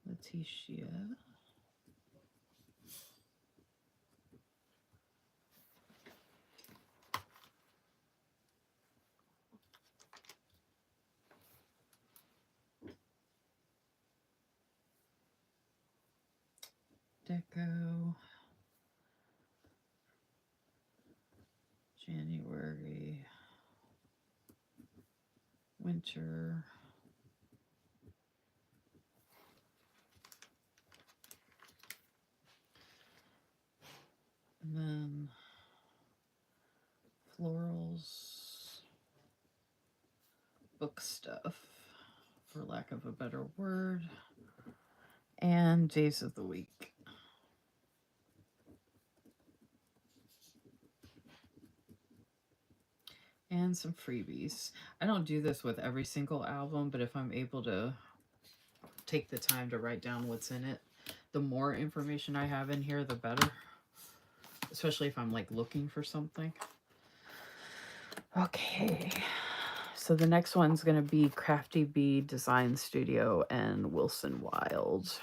Letitia. Deco. January. Winter. And then florals, book stuff, for lack of a better word, and days of the week. And some freebies. I don't do this with every single album, but if I'm able to take the time to write down what's in it, the more information I have in here, the better. Especially if I'm like looking for something. Okay. So the next one's going to be Crafty Bee Design Studio and Wilson Wild.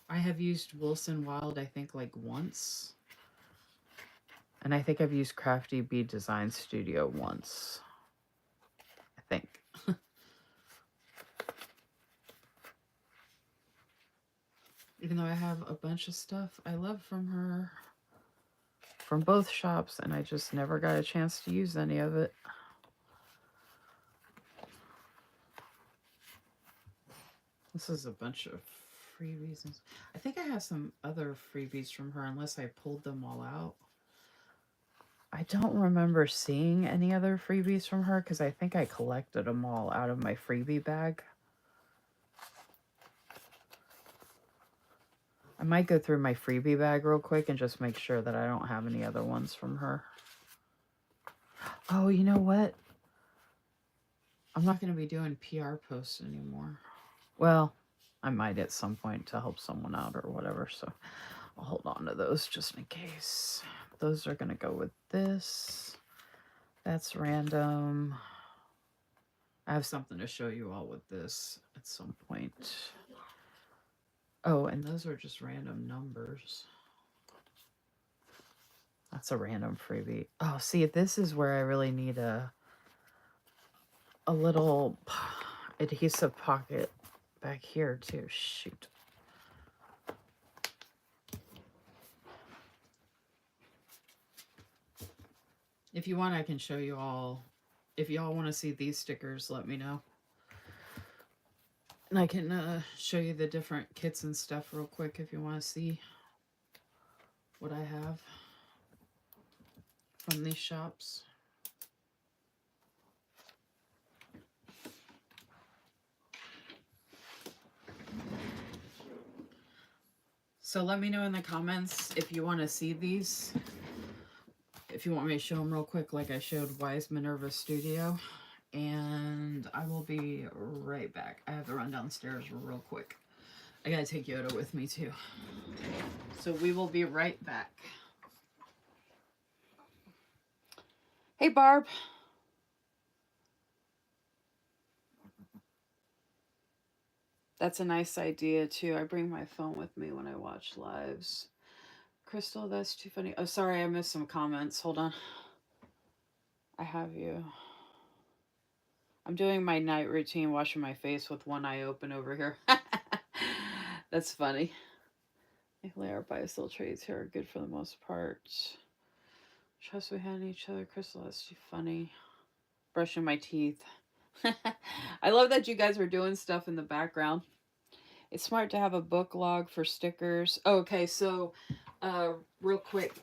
I have used Wilson Wild, I think, like once. And I think I've used Crafty Bee Design Studio once. I think. Even though I have a bunch of stuff I love from her, from both shops, and I just never got a chance to use any of it. This is a bunch of freebies. I think I have some other freebies from her, unless I pulled them all out. I don't remember seeing any other freebies from her because I think I collected them all out of my freebie bag. I might go through my freebie bag real quick and just make sure that I don't have any other ones from her. Oh, you know what? I'm not going to be doing PR posts anymore. Well, I might at some point to help someone out or whatever, so I'll hold on to those just in case. Those are going to go with this. That's random. I have something to show you all with this at some point. Oh, and those are just random numbers. That's a random freebie. Oh, see, this is where I really need a little adhesive pocket back here too. Shoot. If you want, I can show you all. If y'all want to see these stickers, let me know. And I can show you the different kits and stuff real quick if you want to see what I have from these shops. So let me know in the comments if you want to see these. If you want me to show them real quick like I showed Wise Minerva Studio. And I will be right back. I have to run downstairs real quick. I gotta take Yoda with me too. So we will be right back. Hey, Barb. That's a nice idea too. I bring my phone with me when I watch lives. Crystal, that's too funny. Oh, sorry, I missed some comments. Hold on. I have you. I'm doing my night routine, washing my face with one eye open over here. That's funny. Layer buy-sell trades here are good for the most part. Trust we had each other. Crystal, that's too funny. Brushing my teeth. I love that you guys were doing stuff in the background. It's smart to have a book log for stickers. Okay, so real quick,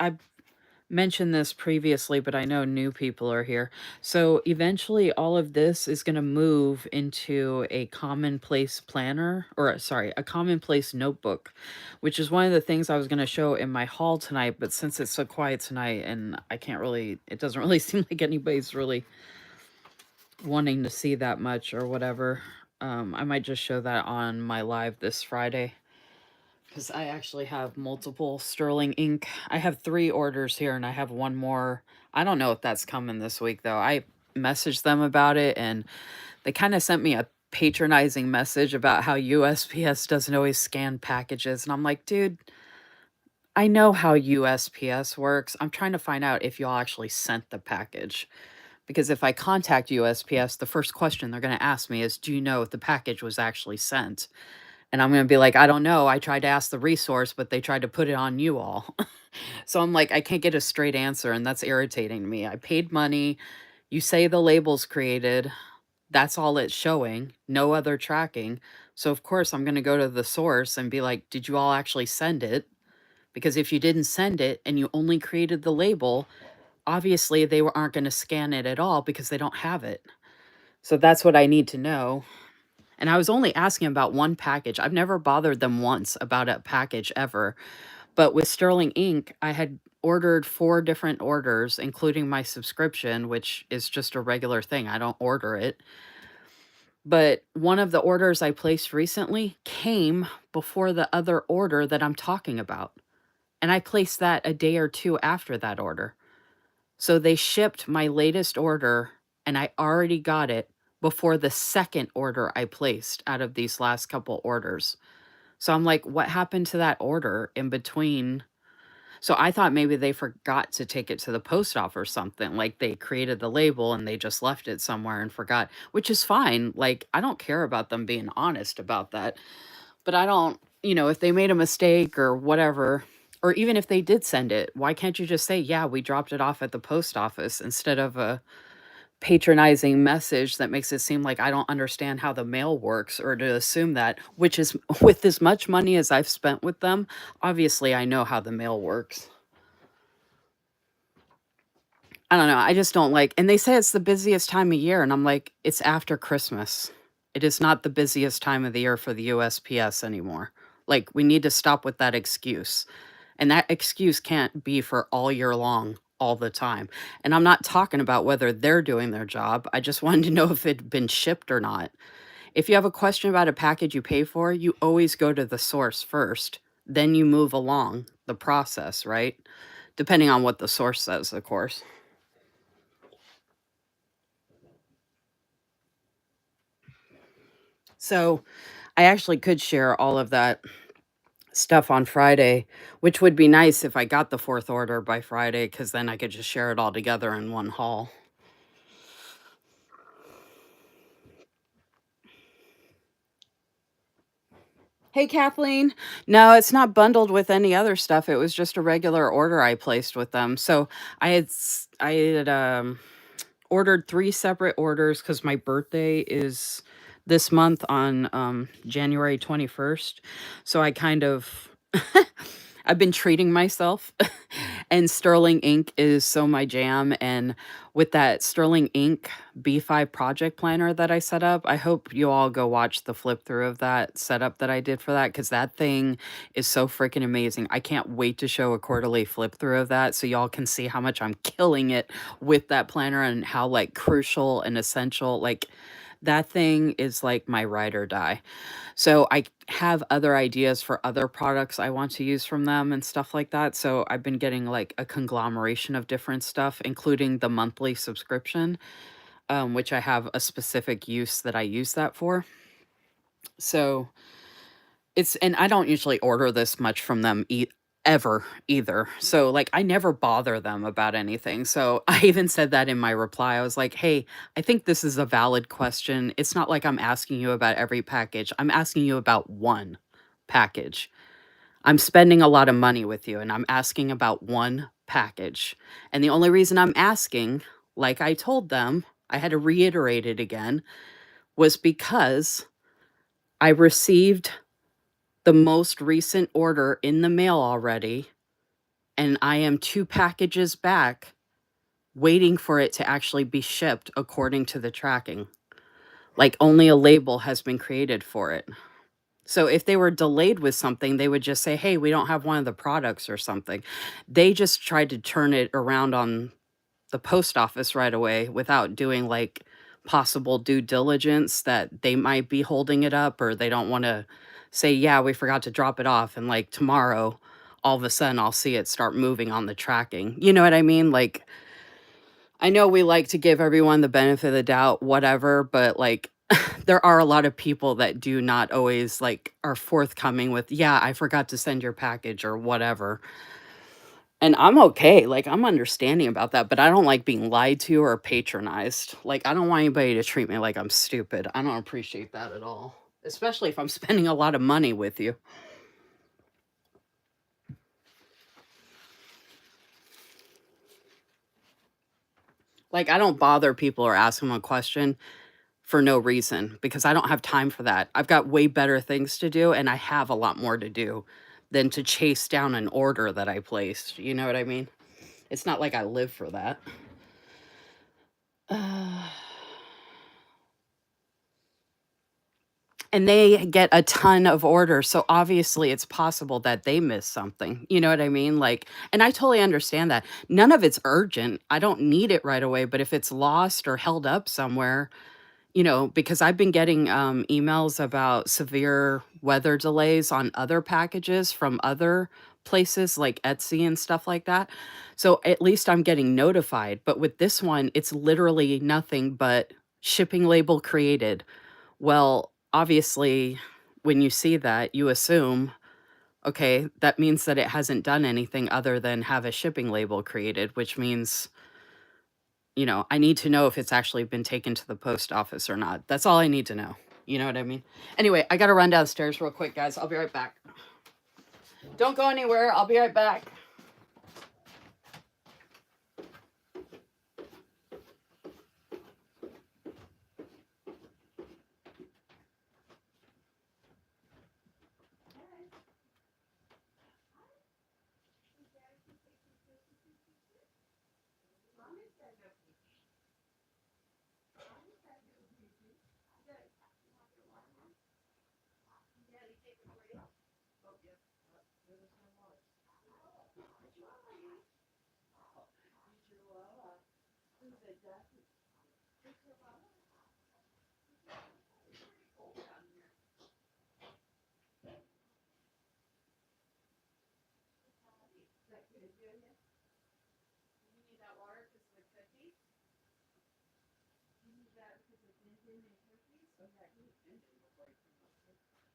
I mentioned this previously, but I know new people are here. So eventually all of this is going to move into a commonplace planner, or sorry, a commonplace notebook, which is one of the things I was going to show in my haul tonight. But since it's so quiet tonight and I can't really, it doesn't really seem like anybody's really wanting to see that much or whatever. I might just show that on my live this Friday. Because I actually have multiple sterling ink. I have 3 orders here and I have one more. I don't know if that's coming this week though. I messaged them about it and they kind of sent me a patronizing message about how USPS doesn't always scan packages. And I'm like, dude, I know how USPS works. I'm trying to find out if y'all actually sent the package. Because if I contact USPS, the first question they're going to ask me is, do you know if the package was actually sent? And I'm going to be like, I don't know. I tried to ask the resource, but they tried to put it on you all. So I'm like, I can't get a straight answer. And that's irritating to me. I paid money. You say the label's created. That's all it's showing. No other tracking. So of course I'm going to go to the source and be like, did you all actually send it? Because if you didn't send it and you only created the label, obviously they aren't going to scan it at all because they don't have it. So that's what I need to know. And I was only asking about one package. I've never bothered them once about a package ever. But with Sterling Ink, I had ordered 4 different orders, including my subscription, which is just a regular thing. I don't order it. But one of the orders I placed recently came before the other order that I'm talking about. And I placed that a day or 2 after that order. So they shipped my latest order and I already got it before the second order I placed out of these last couple orders. So I'm like, what happened to that order in between? So I thought maybe they forgot to take it to the post office or something. Like they created the label and they just left it somewhere and forgot, which is fine. Like I don't care about them being honest about that. But I don't, if they made a mistake or whatever, or even if they did send it, why can't you just say, yeah, we dropped it off at the post office instead of a patronizing message that makes it seem like I don't understand how the mail works or to assume that, which is with as much money as I've spent with them, obviously I know how the mail works. I don't know. I just don't like, and they say it's the busiest time of year, and I'm like, it's after Christmas. It is not the busiest time of the year for the USPS anymore. Like, we need to stop with that excuse. And that excuse can't be for all year long, all the time. And I'm not talking about whether they're doing their job. I just wanted to know if it'd been shipped or not. If you have a question about a package you pay for, you always go to the source first. Then you move along the process, right? Depending on what the source says, of course. So I actually could share all of that stuff on Friday, which would be nice if I got the fourth order by Friday, because then I could just share it all together in one haul. Hey, Kathleen. No, it's not bundled with any other stuff. It was just a regular order I placed with them. So I had ordered 3 separate orders because my birthday is this month on January 21st. So I kind of I've been treating myself and Sterling Ink is so my jam. And with that Sterling Ink B5 project planner that I set up, I hope you all go watch the flip through of that setup that I did for that because that thing is so freaking amazing. I can't wait to show a quarterly flip through of that so y'all can see how much I'm killing it with that planner and how like crucial and essential like that thing is like my ride or die. So I have other ideas for other products I want to use from them and stuff like that. So I've been getting like a conglomeration of different stuff, including the monthly subscription, which I have a specific use that I use that for. So and I don't usually order this much from them ever either. So like I never bother them about anything. So I even said that in my reply. I was like, "Hey, I think this is a valid question. It's not like I'm asking you about every package. I'm asking you about one package. I'm spending a lot of money with you and I'm asking about one package. And the only reason I'm asking, like I told them, I had to reiterate it again, was because I received the most recent order in the mail already, and I am 2 packages back waiting for it to actually be shipped according to the tracking. Like, only a label has been created for it. So if they were delayed with something, they would just say, "Hey, we don't have one of the products," or something. They just tried to turn it around on the post office right away without doing, like, possible due diligence that they might be holding it up or they don't wanna say, "Yeah, we forgot to drop it off," and, like, tomorrow, all of a sudden, I'll see it start moving on the tracking. You know what I mean? Like, I know we like to give everyone the benefit of the doubt, whatever, but, like, there are a lot of people that do not always, like, are forthcoming with, "Yeah, I forgot to send your package," or whatever. And I'm okay, like, I'm understanding about that, but I don't like being lied to or patronized. Like, I don't want anybody to treat me like I'm stupid. I don't appreciate that at all, especially if I'm spending a lot of money with you. Like, I don't bother people or ask them a question for no reason because I don't have time for that. I've got way better things to do, and I have a lot more to do than to chase down an order that I placed. You know what I mean? It's not like I live for that. Uh, and they get a ton of orders, so obviously it's possible that they missed something. You know what I mean? Like, and I totally understand that. None of it's urgent. I don't need it right away, but if it's lost or held up somewhere, because I've been getting emails about severe weather delays on other packages from other places like Etsy and stuff like that. So at least I'm getting notified. But with this one, it's literally nothing but shipping label created. Well, obviously, when you see that, you assume, Okay, that means that it hasn't done anything other than have a shipping label created, which means, you know, I need to know if it's actually been taken to the post office or not. That's all I need to know. You know what I mean? Anyway, I got to run downstairs real quick, guys. I'll be right back. Don't go anywhere. I'll be right back.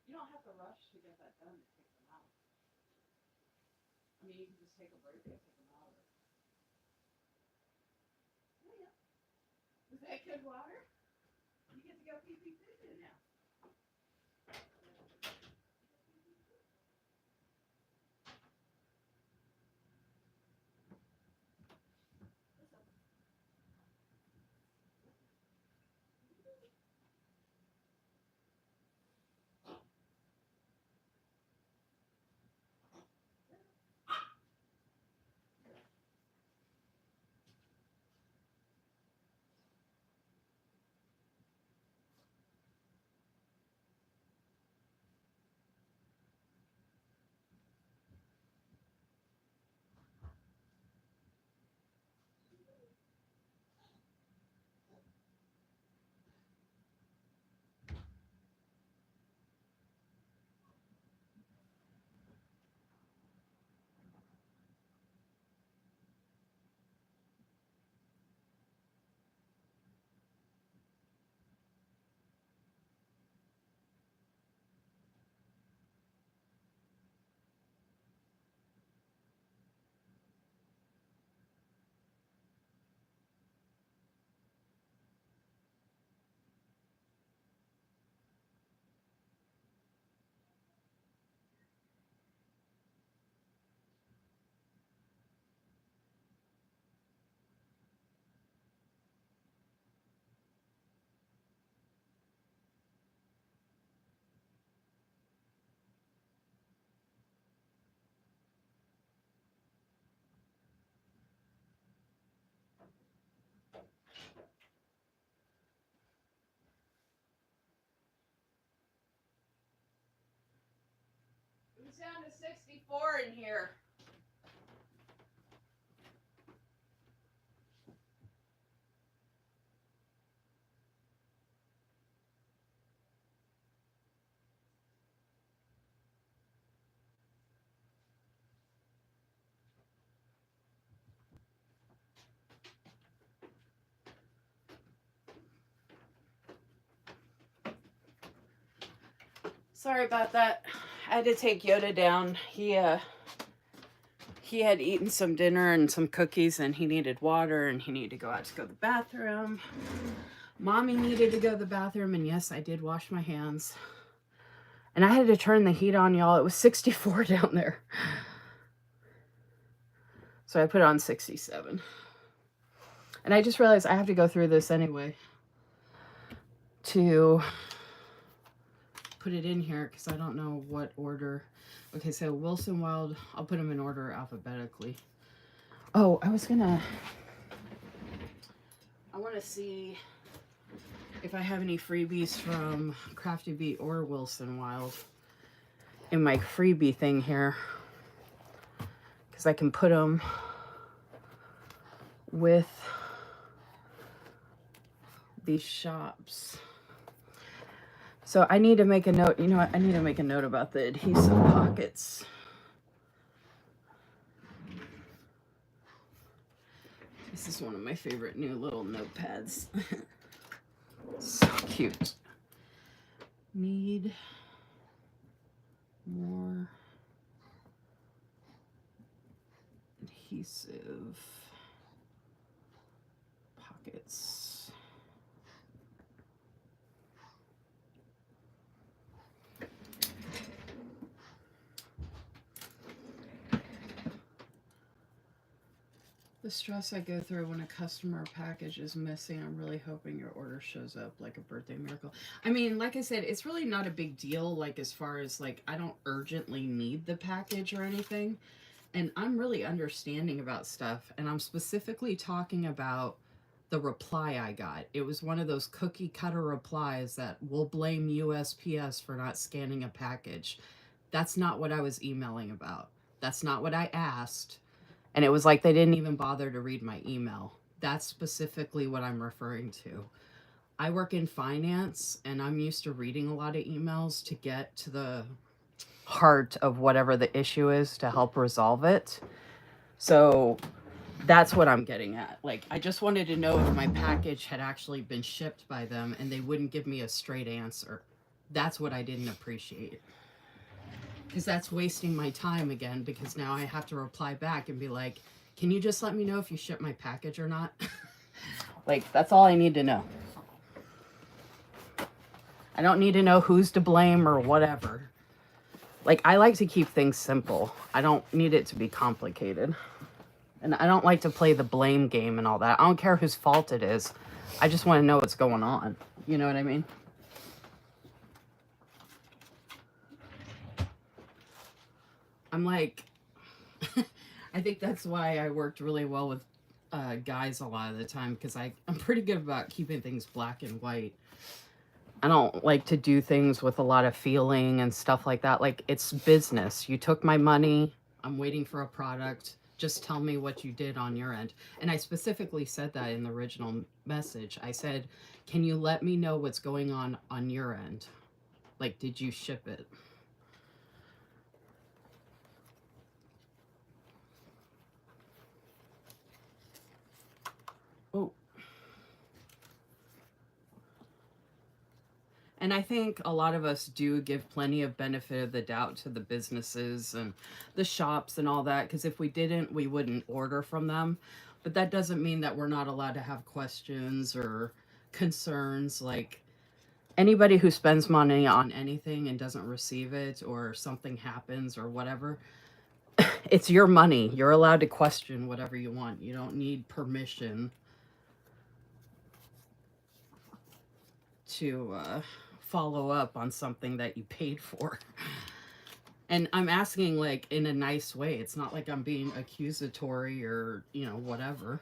You don't have to rush to get that done to take them out. I mean, you can just take a break and take them out. Is that good water? You get to go pee pee pee pee now. It was down to 64 in here. Sorry about that. I had to take Yoda down. He had eaten some dinner and some cookies, and he needed water, and he needed to go out to go to the bathroom. Mommy needed to go to the bathroom, and yes, I did wash my hands. And I had to turn the heat on, y'all. It was 64 down there. So I put it on 67. And I just realized I have to go through this anyway to put it in here because I don't know what order. Okay, so Wilson Wild, I'll put them in order alphabetically. Oh, I want to see if I have any freebies from Crafty Bee or Wilson Wild in my freebie thing here, because I can put them with these shops. So I need to make a note. You know what? I need to make a note about the adhesive pockets. This is one of my favorite new little notepads. So cute. Need more adhesive pockets. The stress I go through when a customer package is missing, I'm really hoping your order shows up like a birthday miracle. I mean, like I said, it's really not a big deal, like as far as like I don't urgently need the package or anything. And I'm really understanding about stuff. And I'm specifically talking about the reply I got. It was one of those cookie cutter replies that will blame USPS for not scanning a package. That's not what I was emailing about. That's not what I asked. And it was like they didn't even bother to read my email. That's specifically what I'm referring to. I work in finance and I'm used to reading a lot of emails to get to the heart of whatever the issue is to help resolve it. So that's what I'm getting at. Like, I just wanted to know if my package had actually been shipped by them and they wouldn't give me a straight answer. That's what I didn't appreciate. Because that's wasting my time again, because now I have to reply back and be like, can you just let me know if you ship my package or not? Like, that's all I need to know. I don't need to know who's to blame or whatever. Like, I like to keep things simple. I don't need it to be complicated. And I don't like to play the blame game and all that. I don't care whose fault it is. I just want to know what's going on. You know what I mean? I'm like, I think that's why I worked really well with guys a lot of the time, because I'm pretty good about keeping things black and white. I don't like to do things with a lot of feeling and stuff like that. Like, it's business. You took my money. I'm waiting for a product. Just tell me what you did on your end. And I specifically said that in the original message. I said, can you let me know what's going on your end? Like, did you ship it? Oh. And I think a lot of us do give plenty of benefit of the doubt to the businesses and the shops and all that, because if we didn't, we wouldn't order from them. But that doesn't mean that we're not allowed to have questions or concerns. Like, anybody who spends money on anything and doesn't receive it, or something happens or whatever, it's your money. You're allowed to question whatever you want. You don't need permission to follow up on something that you paid for. And I'm asking, like, in a nice way. It's not like I'm being accusatory or, whatever.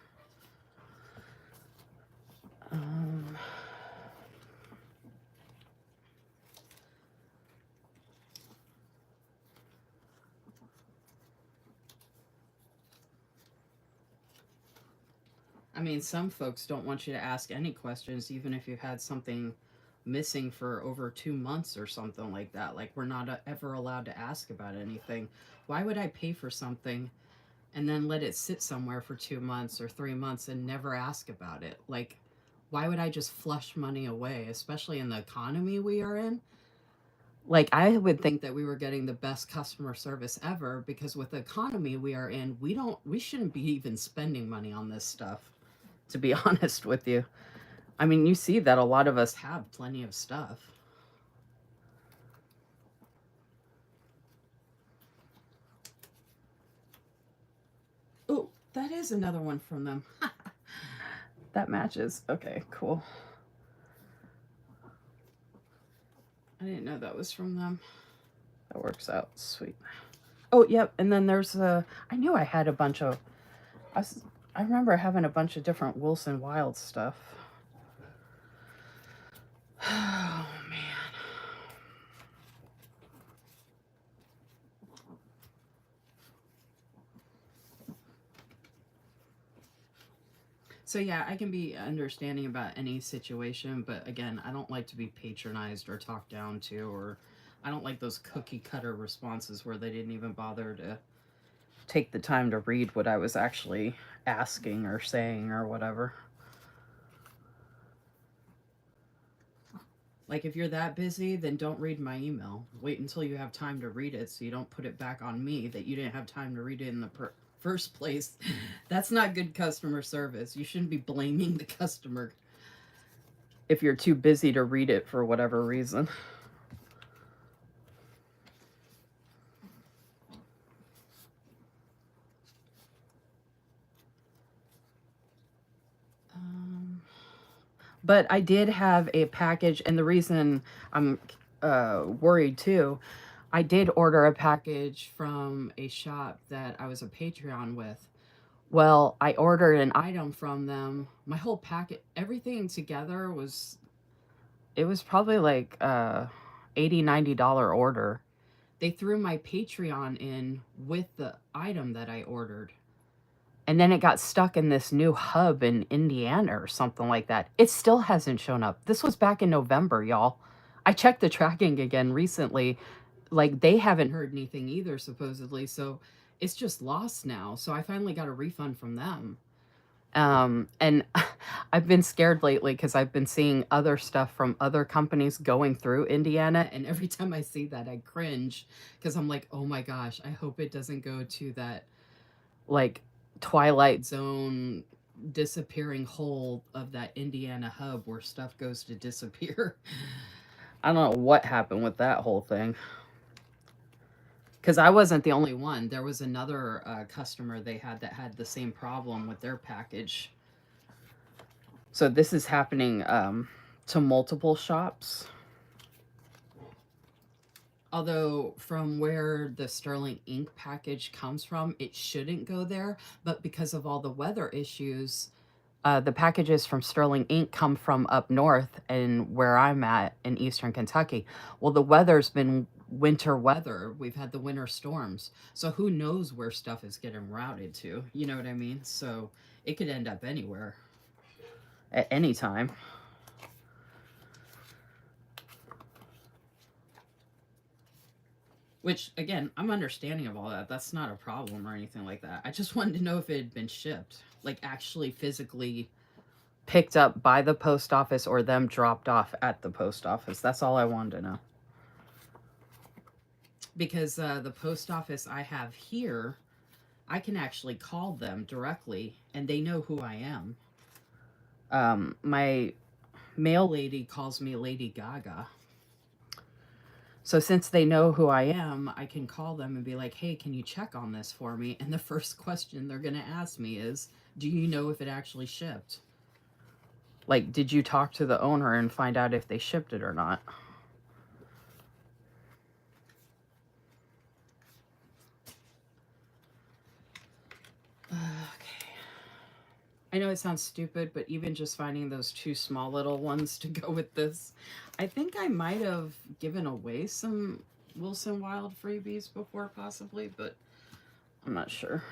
I mean, some folks don't want you to ask any questions, even if you've had something missing for over 2 months or something like that. Like, we're not ever allowed to ask about anything. Why would I pay for something and then let it sit somewhere for 2 months or 3 months and never ask about it? Like, why would I just flush money away, especially in the economy we are in? Like, I would think that we were getting the best customer service ever, because with the economy we are in, we shouldn't be even spending money on this stuff, to be honest with you. I mean, you see that a lot of us have plenty of stuff. Oh, that is another one from them. That matches. Okay, cool. I didn't know that was from them. That works out. Sweet. Oh, yep. And then there's I knew I had a bunch of, I remember having a bunch of different Wilson Wild stuff. Oh, man. So yeah, I can be understanding about any situation, but again, I don't like to be patronized or talked down to, or I don't like those cookie cutter responses where they didn't even bother to take the time to read what I was actually asking or saying or whatever. Like, if you're that busy, then don't read my email. Wait until you have time to read it, so you don't put it back on me that you didn't have time to read it in the first place. That's not good customer service. You shouldn't be blaming the customer if you're too busy to read it for whatever reason. But I did have a package, and the reason I'm worried too, I did order a package from a shop that I was a Patreon with. Well, I ordered an item from them. My whole packet, everything together was, it was probably like $80-$90 order. They threw my Patreon in with the item that I ordered. And then it got stuck in this new hub in Indiana or something like that. It still hasn't shown up. This was back in November, y'all. I checked the tracking again recently. Like, they haven't heard anything either, supposedly. So it's just lost now. So I finally got a refund from them. And I've been scared lately because I've been seeing other stuff from other companies going through Indiana. And every time I see that, I cringe because I'm like, oh my gosh, I hope it doesn't go to that, like, Twilight Zone disappearing hole of that Indiana hub where stuff goes to disappear. I don't know what happened with that whole thing. Because I wasn't the only one. There was another customer they had that had the same problem with their package. So this is happening to multiple shops. Although from where the Sterling Ink package comes from, it shouldn't go there. But because of all the weather issues, the packages from Sterling Ink come from up north and where I'm at in eastern Kentucky. Well, the weather's been winter weather. We've had the winter storms. So who knows where stuff is getting routed to? You know what I mean? So it could end up anywhere at any time. Which, again, I'm understanding of all that. That's not a problem or anything like that. I just wanted to know if it had been shipped. Like, actually physically picked up by the post office or them dropped off at the post office. That's all I wanted to know. Because the post office I have here, I can actually call them directly, and they know who I am. My mail lady calls me Lady Gaga. So since they know who I am, I can call them and be like, hey, can you check on this for me? And the first question they're going to ask me is, do you know if it actually shipped? Like, did you talk to the owner and find out if they shipped it or not? Okay. I know it sounds stupid, but even just finding those two small little ones to go with this, I think I might have given away some Wilson Wild freebies before, possibly, but I'm not sure.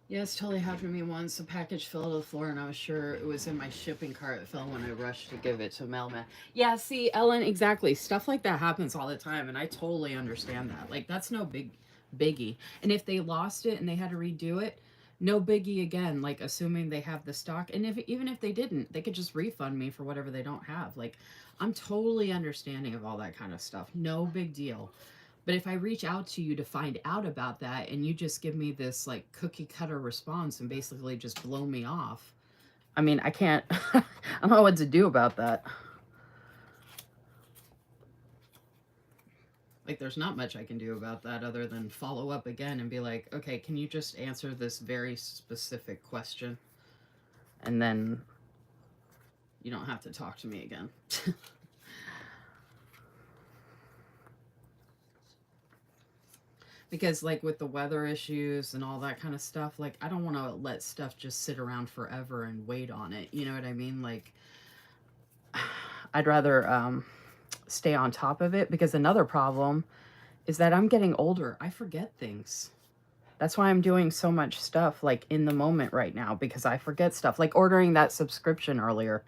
Yes, totally happened to me once. A package fell to the floor, and I was sure it was in my shipping cart. It fell when I rushed to give it to a mailman. Yeah, see, Ellen, exactly. Stuff like that happens all the time, and I totally understand that. Like, that's no biggie. And if they lost it and they had to redo it, no biggie again. Like, assuming they have the stock, and if even if they didn't, they could just refund me for whatever they don't have. Like, I'm totally understanding of all that kind of stuff. No big deal. But if I reach out to you to find out about that and you just give me this like cookie cutter response and basically just blow me off, I mean, I can't, I don't know what to do about that. Like, there's not much I can do about that other than follow up again and be like, okay, can you just answer this very specific question? And then you don't have to talk to me again. Because, like, with the weather issues and all that kind of stuff, like, I don't want to let stuff just sit around forever and wait on it. You know what I mean? Like, I'd rather stay on top of it, because another problem is that I'm getting older. I forget things. That's why I'm doing so much stuff, like, in the moment right now, because I forget stuff. Like ordering that subscription earlier.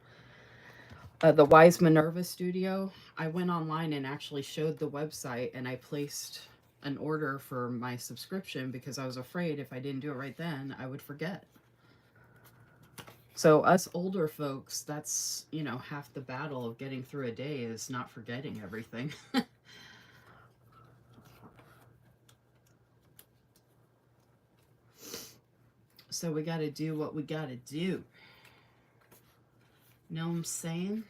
The Wise Minerva Studio, I went online and actually showed the website, and I placed an order for my subscription because I was afraid if I didn't do it right then, I would forget. So us older folks, that's, you know, half the battle of getting through a day is not forgetting everything. So we got to do what we got to do. Know what I'm saying?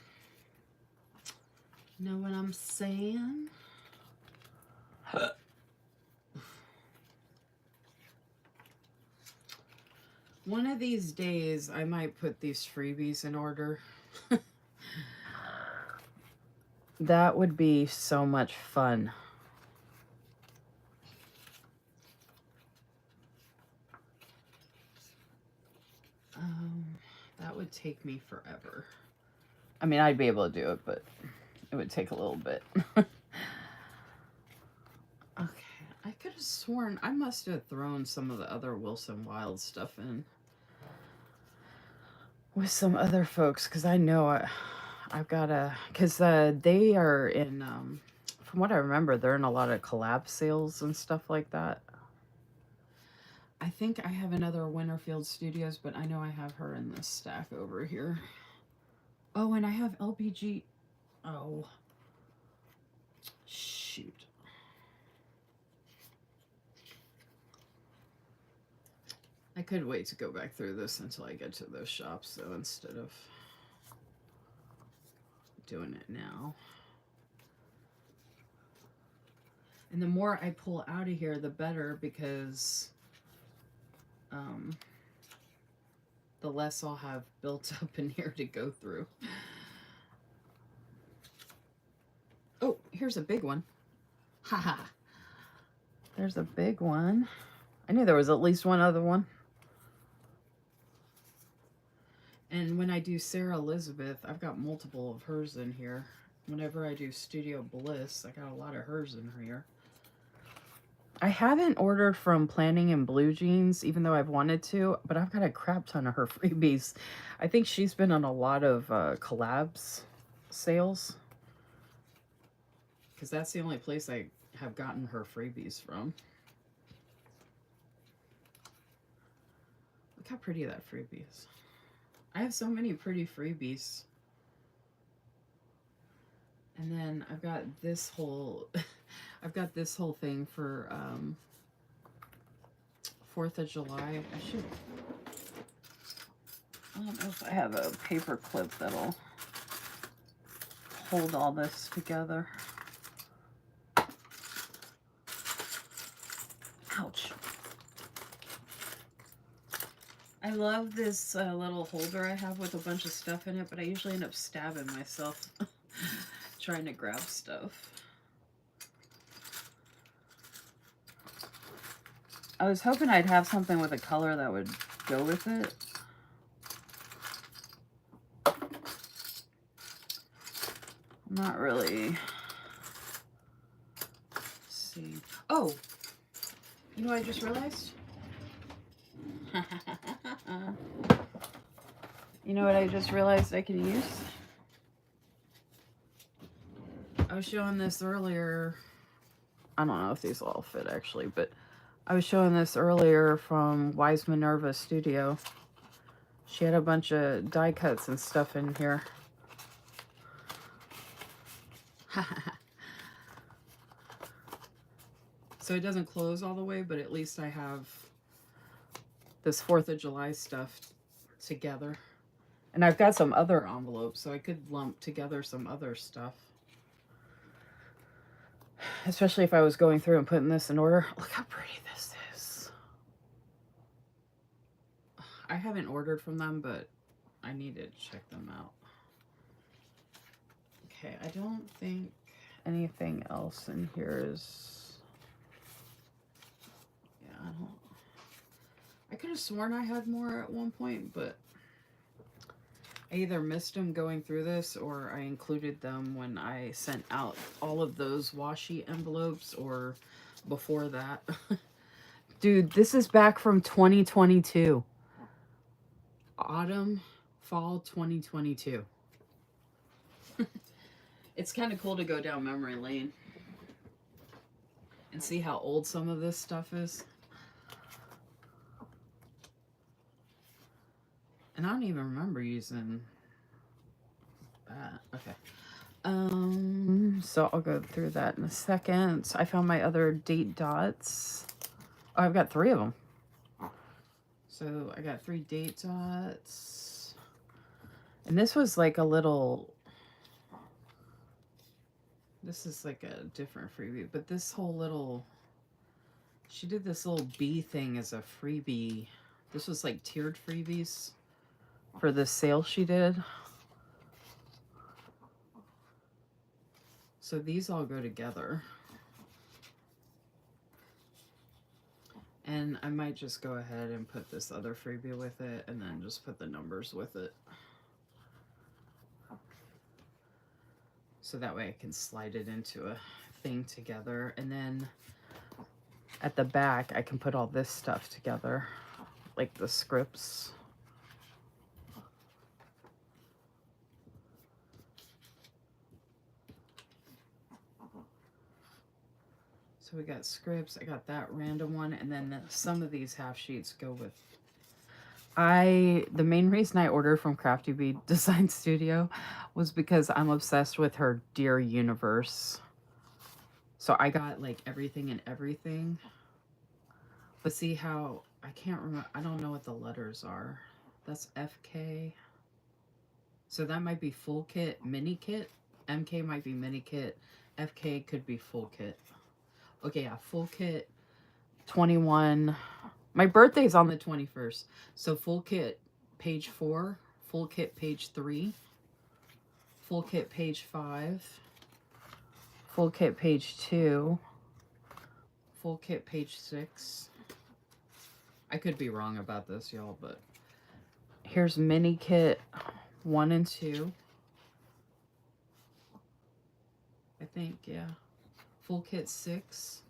Know what I'm saying? One of these days, I might put these freebies in order. That would be so much fun. That would take me forever. I mean, I'd be able to do it, but it would take a little bit. Okay, I could have sworn I must have thrown some of the other Wilson Wild stuff in with some other folks, because I know I've got to, because they are in, from what I remember, they're in a lot of collab sales and stuff like that. I think I have another Winterfield Studios, but I know I have her in this stack over here. Oh, and I have LPG. Oh. Shoot. I could wait to go back through this until I get to those shops, though, instead of doing it now. And the more I pull out of here, the better, because the less I'll have built up in here to go through. Oh, here's a big one. Haha. There's a big one. I knew there was at least one other one. And when I do Sarah Elizabeth, I've got multiple of hers in here. Whenever I do Studio Bliss, I got a lot of hers in here. I haven't ordered from Planning in Blue Jeans, even though I've wanted to, but I've got a crap ton of her freebies. I think she's been on a lot of collabs sales, because that's the only place I have gotten her freebies from. Look how pretty that freebie is. I have so many pretty freebies. And then I've got this whole I've got this whole thing for 4th of July. I don't know if I have a paper clip that'll hold all this together. Ouch. I love this little holder I have with a bunch of stuff in it, but I usually end up stabbing myself trying to grab stuff. I was hoping I'd have something with a color that would go with it. I'm not really. Let's see. Oh, you know what I just realized? You know what I just realized I can use? I was showing this earlier. I don't know if these will all fit actually, but I was showing this earlier from Wise Minerva Studio. She had a bunch of die cuts and stuff in here. So it doesn't close all the way, but at least I have this 4th of July stuff together. And I've got some other envelopes, so I could lump together some other stuff. Especially if I was going through and putting this in order. Look how pretty this is. I haven't ordered from them, but I need to check them out. Okay, I don't think anything else in here is... Yeah, I could have sworn I had more at one point, but I either missed them going through this, or I included them when I sent out all of those washi envelopes, or before that. Dude, this is back from 2022. Autumn, fall 2022. It's kind of cool to go down memory lane and see how old some of this stuff is. And I don't even remember using that. Okay. So I'll go through that in a second. I found my other date dots. Oh, I've got 3 of them. So I got 3 date dots. And this was like a little, this is like a different freebie, but this whole little, she did this little bee thing as a freebie. This was like tiered freebies for the sale she did. So these all go together. And I might just go ahead and put this other freebie with it and then just put the numbers with it. So that way I can slide it into a thing together. And then at the back, I can put all this stuff together, like the scripts. So we got scripts, I got that random one, and then some of these half sheets go with. The main reason I ordered from Crafty Bee Design Studio was because I'm obsessed with her Dear Universe. So I got like everything and everything. But see how, I can't remember, I don't know what the letters are. That's FK. So that might be full kit, mini kit. MK might be mini kit. FK could be full kit. Okay, yeah, full kit 21. My birthday's on the 21st. So full kit page 4, full kit page 3, full kit page 5, full kit page 2, full kit page 6. I could be wrong about this, y'all, but here's mini kit 1 and 2. I think, yeah. Full kit 6.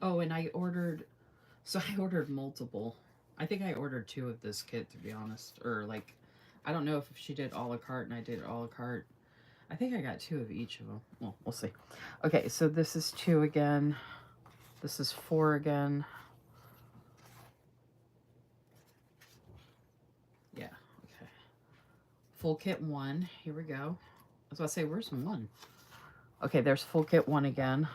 Oh, and I ordered, so I ordered multiple. I think I ordered 2 of this kit, to be honest. Or, like, I don't know if she did a la carte and I did a la carte. I think I got 2 of each of them. Well, we'll see. Okay, so this is 2 again. This is 4 again. Yeah, okay. Full kit 1. Here we go. I was about to say, where's 1? Okay, there's full kit 1 again.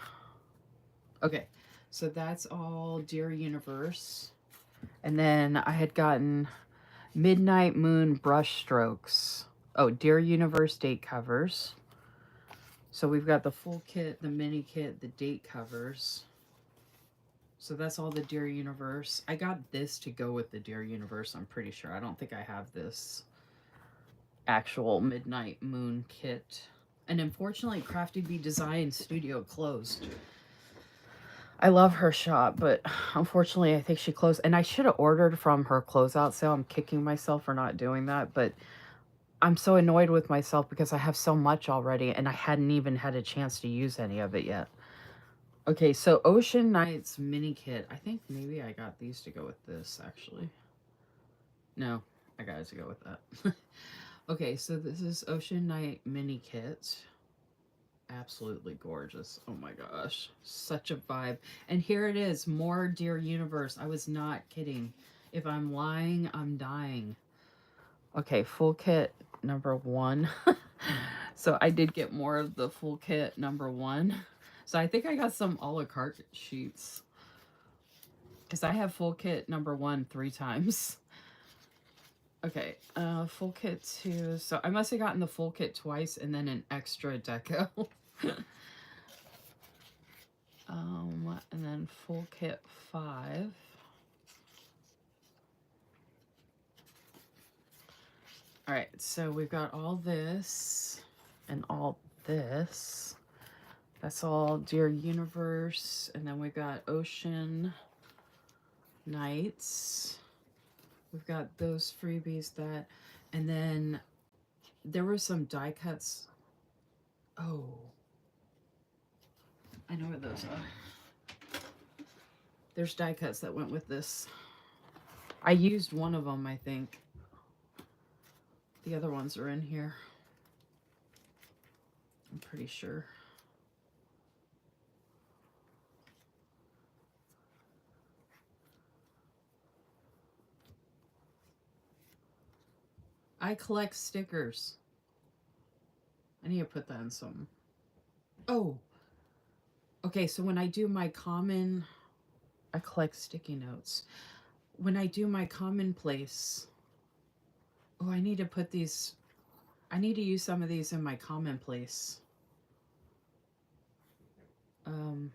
Okay, so that's all Dear Universe. And then I had gotten Midnight Moon brush strokes. Oh, Dear Universe date covers. So we've got the full kit, the mini kit, the date covers. So that's all the Dear Universe. I got this to go with the Dear Universe, I'm pretty sure. I don't think I have this actual Midnight Moon kit. And unfortunately, Crafty Bee Design Studio closed. I love her shop, but unfortunately, I think she closed. And I should have ordered from her closeout sale. I'm kicking myself for not doing that, but I'm so annoyed with myself because I have so much already, and I hadn't even had a chance to use any of it yet. Okay, so Ocean Nights mini kit. I think maybe I got these to go with this, actually. No, I got it to go with that. Okay, so this is Ocean Night mini kit. Absolutely gorgeous. Oh my gosh. Such a vibe. And here it is. More Dear Universe. I was not kidding. If I'm lying, I'm dying. Okay, full kit number 1. So I did get more of the full kit number 1. So I think I got some a la carte sheets. Because I have full kit number 1 3 times. Okay, full kit 2. So I must have gotten the full kit twice and then an extra deco. And then full kit 5. All right, so we've got all this and all this. That's all Dear Universe. And then we've got Ocean Nights. We've got those freebies, that. And then there were some die cuts. Oh, I know where those are. There's die cuts that went with this. I used one of them, I think. The other ones are in here. I'm pretty sure. I collect stickers. I need to put that in something. Oh, okay. So when I do my common, I collect sticky notes. When I do my commonplace, oh, I need to put these. I need to use some of these in my commonplace. Um,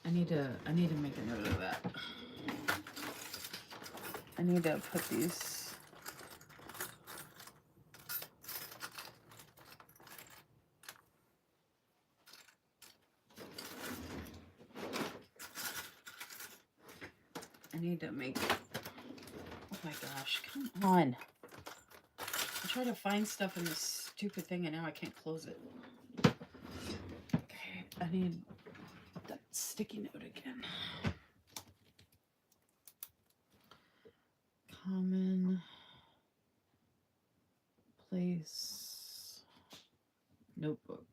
I need to make a note of that. I need to put these. I need to make. Oh my gosh! Come on. I try to find stuff in this stupid thing, and now I can't close it. Okay, I need that sticky note again. Common place notebook.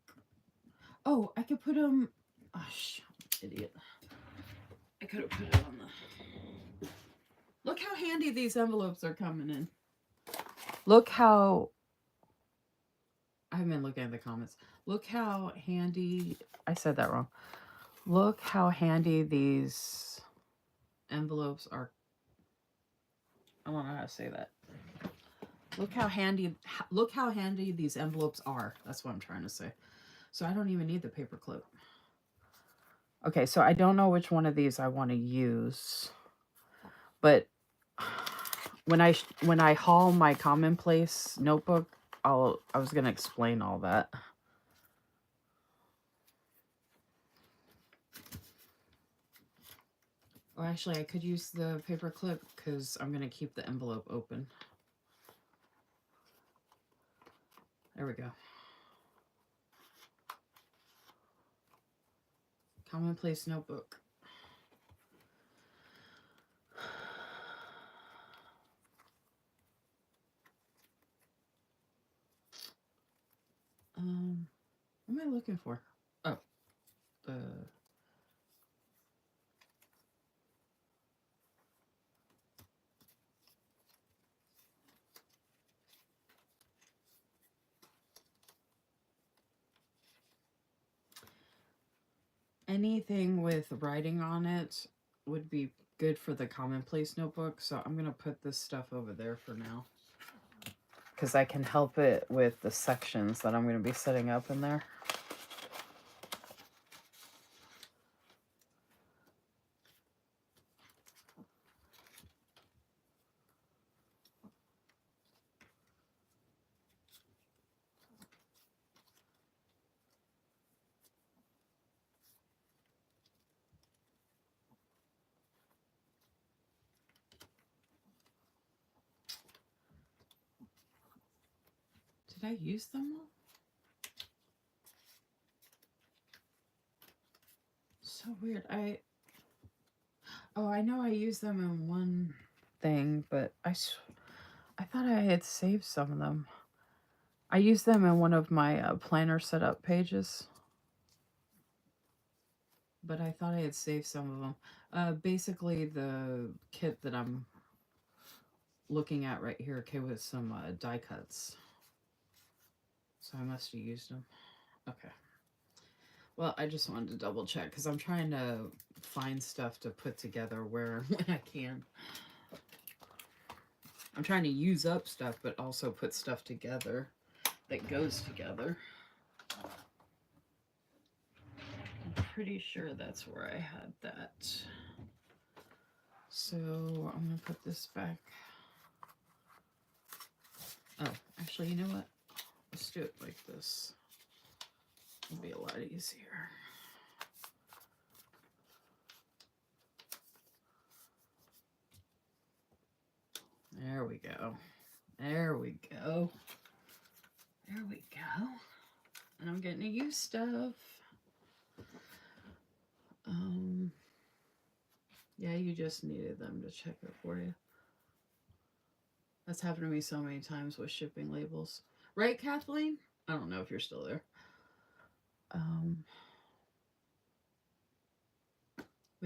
Oh, I could put them. Oh, idiot. I could have put it on the. Look how handy these envelopes are coming in. Look how. I haven't been looking at the comments. Look how handy. I said that wrong. Look how handy these envelopes are. I don't know how to say that. Look how handy these envelopes are. That's what I'm trying to say. So I don't even need the paper clip. Okay, so I don't know which one of these I want to use. But when I haul my commonplace notebook, I was going to explain all that. Oh, actually, I could use the paper clip because I'm going to keep the envelope open. There we go. Commonplace notebook. What am I looking for? Oh, the... Anything with writing on it would be good for the commonplace notebook, so I'm going to put this stuff over there for now. Because I can help it with the sections that I'm going to be setting up in there. Did I use them all? So weird. I know I used them in one thing, but I thought I had saved some of them. I used them in one of my planner setup pages, but I thought I had saved some of them. Basically, the kit that I'm looking at right here came with some die cuts, so I must have used them. Okay. Well, I just wanted to double check because I'm trying to find stuff to put together where when I can. I'm trying to use up stuff, but also put stuff together that goes together. I'm pretty sure that's where I had that. So I'm going to put this back. Oh, actually, you know what? Let's do it like this. It'll be a lot easier. There we go. There we go. There we go. And I'm getting to use stuff. Yeah, you just needed them to check it for you. That's happened to me so many times with shipping labels. Right, Kathleen? I don't know if you're still there.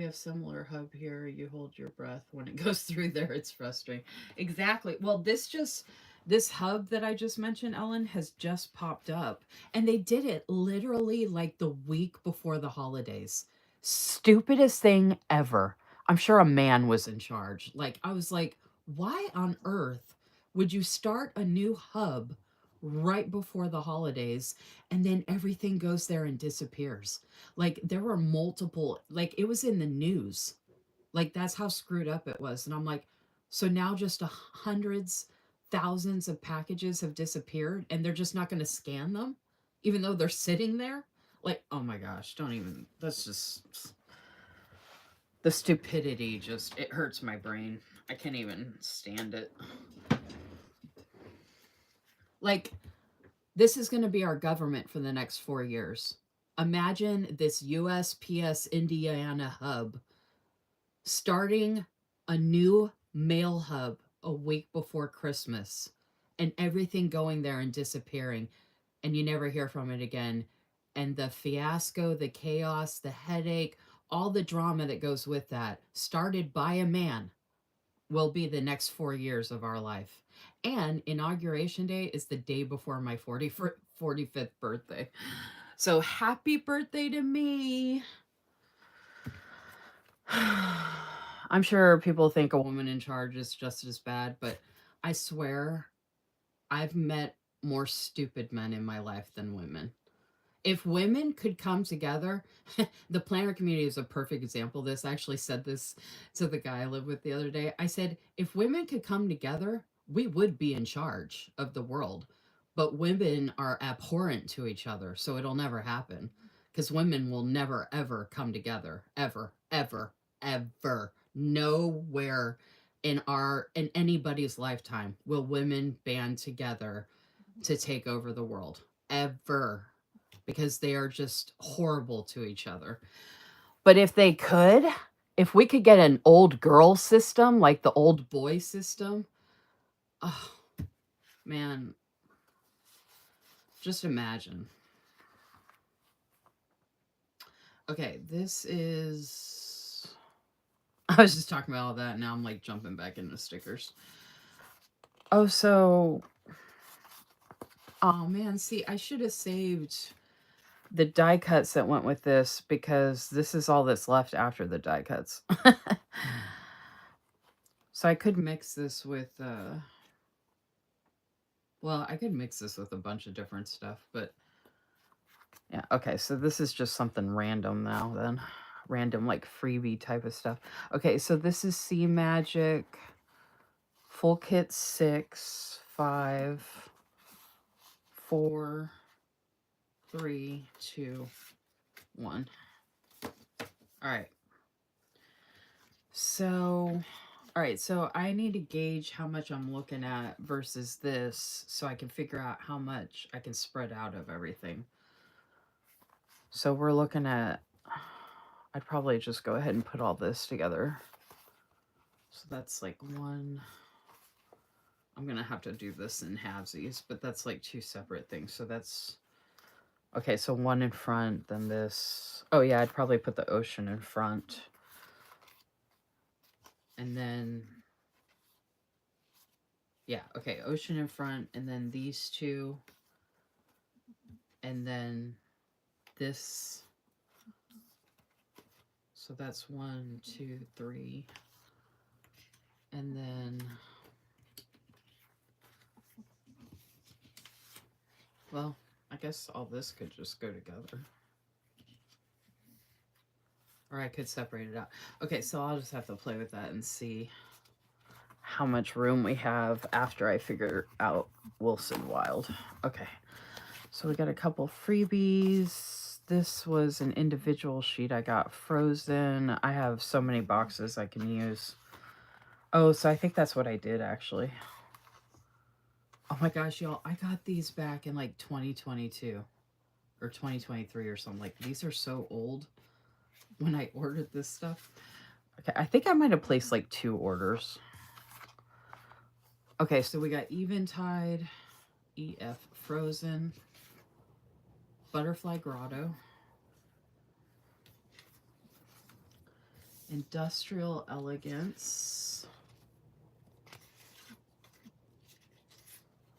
We have similar hub here. You hold your breath when it goes through there. It's frustrating. Exactly. Well, this hub that I just mentioned, Ellen, has just popped up. And they did it literally like the week before the holidays. Stupidest thing ever. I'm sure a man was in charge. Like, I was like, why on earth would you start a new hub right before the holidays and then everything goes there and disappears? Like, there were multiple, like, it was in the news. Like, that's how screwed up it was. And I'm like, so now just hundreds, thousands of packages have disappeared and they're just not going to scan them, even though they're sitting there? Like, oh my gosh, don't even, that's just, the stupidity just, it hurts my brain. I can't even stand it. Like, this is going to be our government for the next 4 years. Imagine this USPS Indiana hub starting a new mail hub a week before Christmas and everything going there and disappearing, and you never hear from it again. And the fiasco, the chaos, the headache, all the drama that goes with that, started by a man, will be the next 4 years of our life. And Inauguration Day is the day before my 45th birthday. So happy birthday to me. I'm sure people think a woman in charge is just as bad, but I swear I've met more stupid men in my life than women. If women could come together, the planner community is a perfect example of this. I actually said this to the guy I lived with the other day. I said, if women could come together, we would be in charge of the world. But women are abhorrent to each other, so it'll never happen. Because women will never, ever come together. Ever, ever, ever. Nowhere in anybody's lifetime will women band together to take over the world. Ever, because they are just horrible to each other. But if they could, if we could get an old girl system like the old boy system, oh man, just imagine. Okay, this is. I was just talking about all that. Now I'm like jumping back into stickers. Oh, so. Oh man, see, I should have saved the die cuts that went with this because this is all that's left after the die cuts. So I could mix this with well, I could mix this with a bunch of different stuff, but yeah, okay, so this is just something random now then. Random like freebie type of stuff. Okay, so this is Sea Magic full kit 6, 5, 4, 3, 2, 1. All right. So, all right, so I need to gauge how much I'm looking at versus this so I can figure out how much I can spread out of everything. So we're looking at, I'd probably just go ahead and put all this together. So that's like one, I'm going to have to do this in halvesies, but that's like 2 separate things. So that's, okay, so one in front, then this. Oh yeah, I'd probably put the ocean in front. And then, yeah, okay, ocean in front, and then these 2. And then this. So that's 1, 2, 3. And then, well, I guess all this could just go together. Or I could separate it out. Okay, so I'll just have to play with that and see how much room we have after I figure out Wilson Wild. Okay, so we got a couple freebies. This was an individual sheet I got frozen. I have so many boxes I can use. Oh, so I think that's what I did actually. Oh my gosh, y'all, I got these back in like 2022 or 2023 or something. Like, these are so old when I ordered this stuff. Okay, I think I might have placed like 2 orders. Okay, so we got Eventide, EF Frozen, Butterfly Grotto, Industrial Elegance.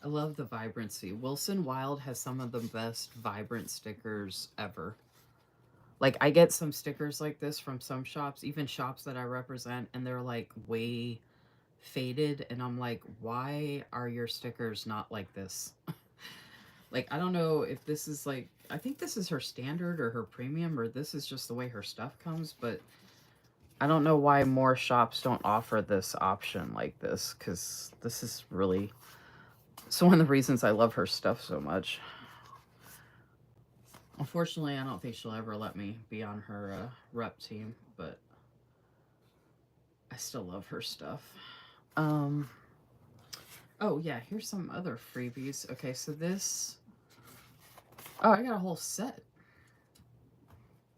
I love the vibrancy. Wilson Wild has some of the best vibrant stickers ever. Like, I get some stickers like this from some shops, even shops that I represent, and they're like way faded. And I'm like, why are your stickers not like this? Like, I don't know if this is like, I think this is her standard or her premium, or this is just the way her stuff comes, but I don't know why more shops don't offer this option like this, because this is really, it's one of the reasons I love her stuff so much. Unfortunately, I don't think she'll ever let me be on her rep team, but I still love her stuff. Oh yeah, here's some other freebies. Okay, so this, oh, I got a whole set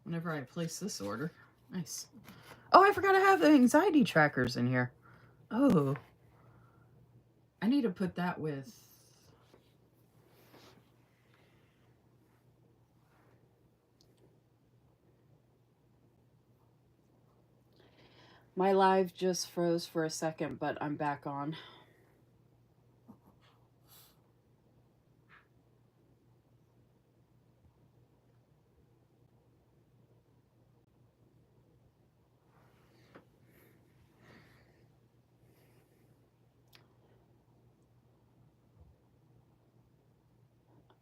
whenever I place this order. Nice. Oh, I forgot to have the anxiety trackers in here. Oh, I need to put that with, my live just froze for a second, but I'm back on.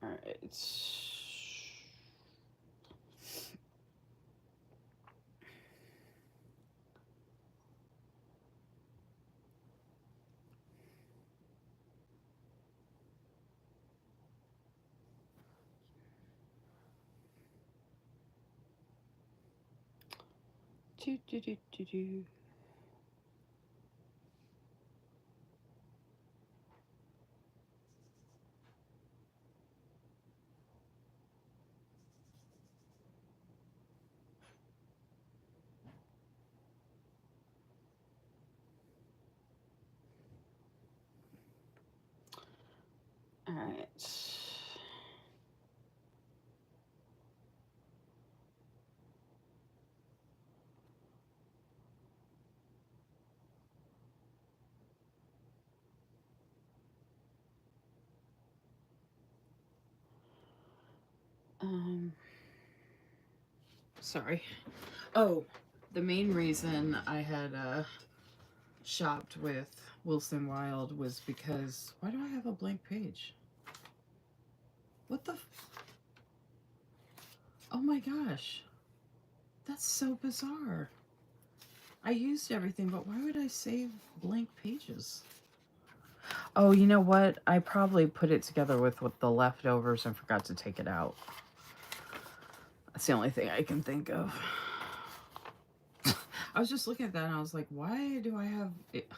All right. Do, do, do, do, do. All right. Sorry. Oh, the main reason I had shopped with Wilson Wild was because, why do I have a blank page? What the? Oh my gosh. That's so bizarre. I used everything, but why would I save blank pages? Oh, you know what? I probably put it together with the leftovers and forgot to take it out. That's the only thing I can think of. I was just looking at that and I was like, why do I have it?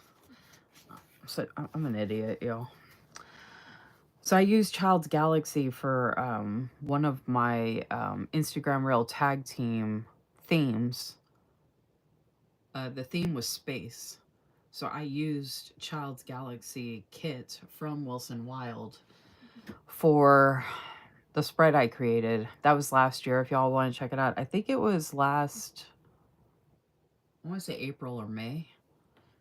So I'm an idiot, y'all. So I used Child's Galaxy for one of my Instagram Reel tag team themes. The theme was space. So I used Child's Galaxy kit from Wilson Wild for the spread I created. That was last year, if y'all want to check it out. I think it was last, I want to say April or May.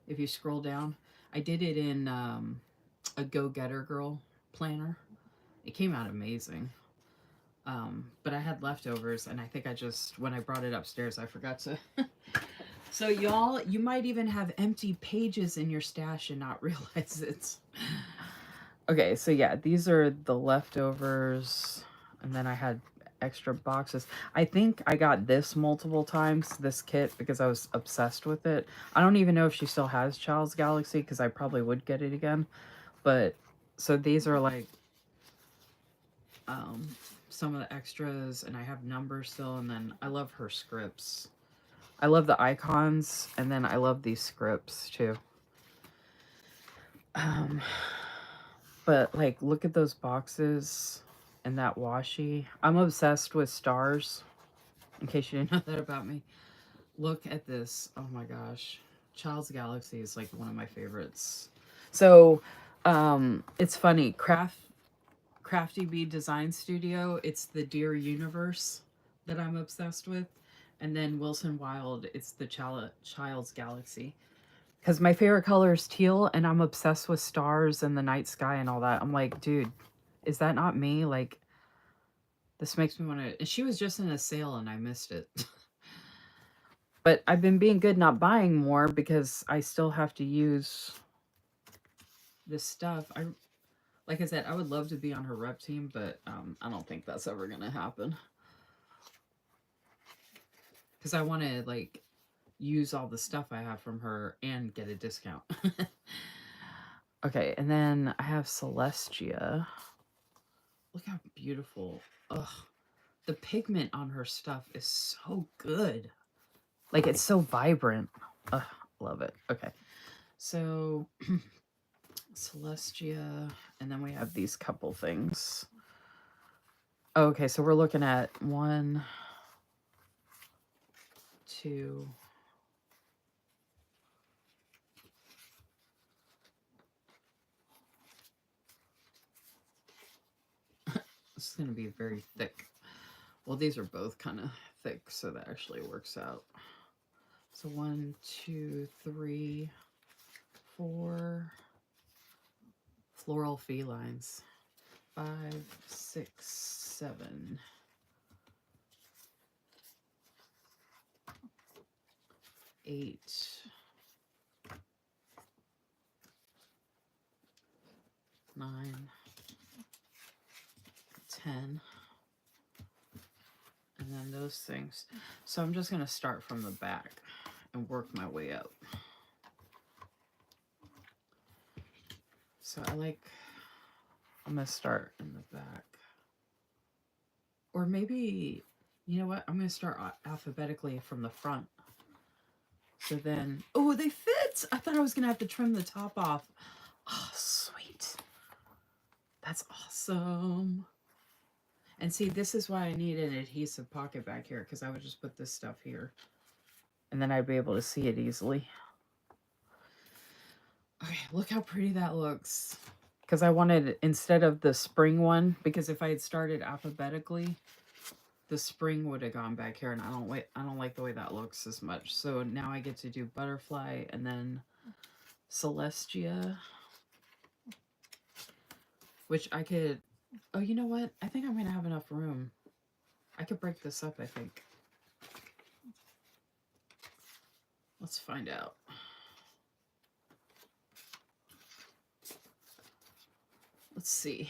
If you scroll down, I did it in a Go-Getter Girl planner. It came out amazing. But I had leftovers, and I think I just, when I brought it upstairs, I forgot to. So y'all, you might even have empty pages in your stash and not realize it. Okay, so yeah, these are the leftovers, and then I had extra boxes. I think I got this multiple times, this kit, because I was obsessed with it. I don't even know if she still has Child's Galaxy, because I probably would get it again. But, so these are like some of the extras, and I have numbers still, and then I love her scripts. I love the icons, and then I love these scripts too. But like, look at those boxes and that washi. I'm obsessed with stars, in case you didn't know that about me. Look at this. Oh my gosh. Child's Galaxy is like one of my favorites. So, it's funny. Crafty Bee Design Studio, it's the Dear Universe that I'm obsessed with. And then Wilson Wild, it's the Child's Galaxy. Because my favorite color is teal, and I'm obsessed with stars and the night sky and all that. I'm like, dude, is that not me? Like, this makes me want to. And she was just in a sale, and I missed it. But I've been being good not buying more because I still have to use this stuff. Like I said, I would love to be on her rep team, but I don't think that's ever gonna happen. Because I want to like use all the stuff I have from her and get a discount. Okay, and then I have Celestia. Look how beautiful. Ugh. The pigment on her stuff is so good. Like, it's so vibrant. Ugh, love it. Okay. So, Celestia. And then we have these couple things. Okay, so we're looking at 1, 2. This is going to be very thick. Well, these are both kind of thick, so that actually works out. So 1, 2, 3, 4 floral felines. 5, 6, 7. 8. 9. 10. And then those things. So I'm just going to start from the back and work my way up. So I'm going to start in the back. Or maybe, you know what? I'm going to start alphabetically from the front. So then, oh, they fit! I thought I was going to have to trim the top off. Oh, sweet. That's awesome. And see, this is why I need an adhesive pocket back here, because I would just put this stuff here. And then I'd be able to see it easily. Okay, look how pretty that looks. Because I wanted, instead of the spring one, because if I had started alphabetically, the spring would have gone back here, and I don't like the way that looks as much. So now I get to do butterfly and then Celestia, which I could. Oh, you know what? I think I'm gonna have enough room. I could break this up, I think. Let's find out. Let's see.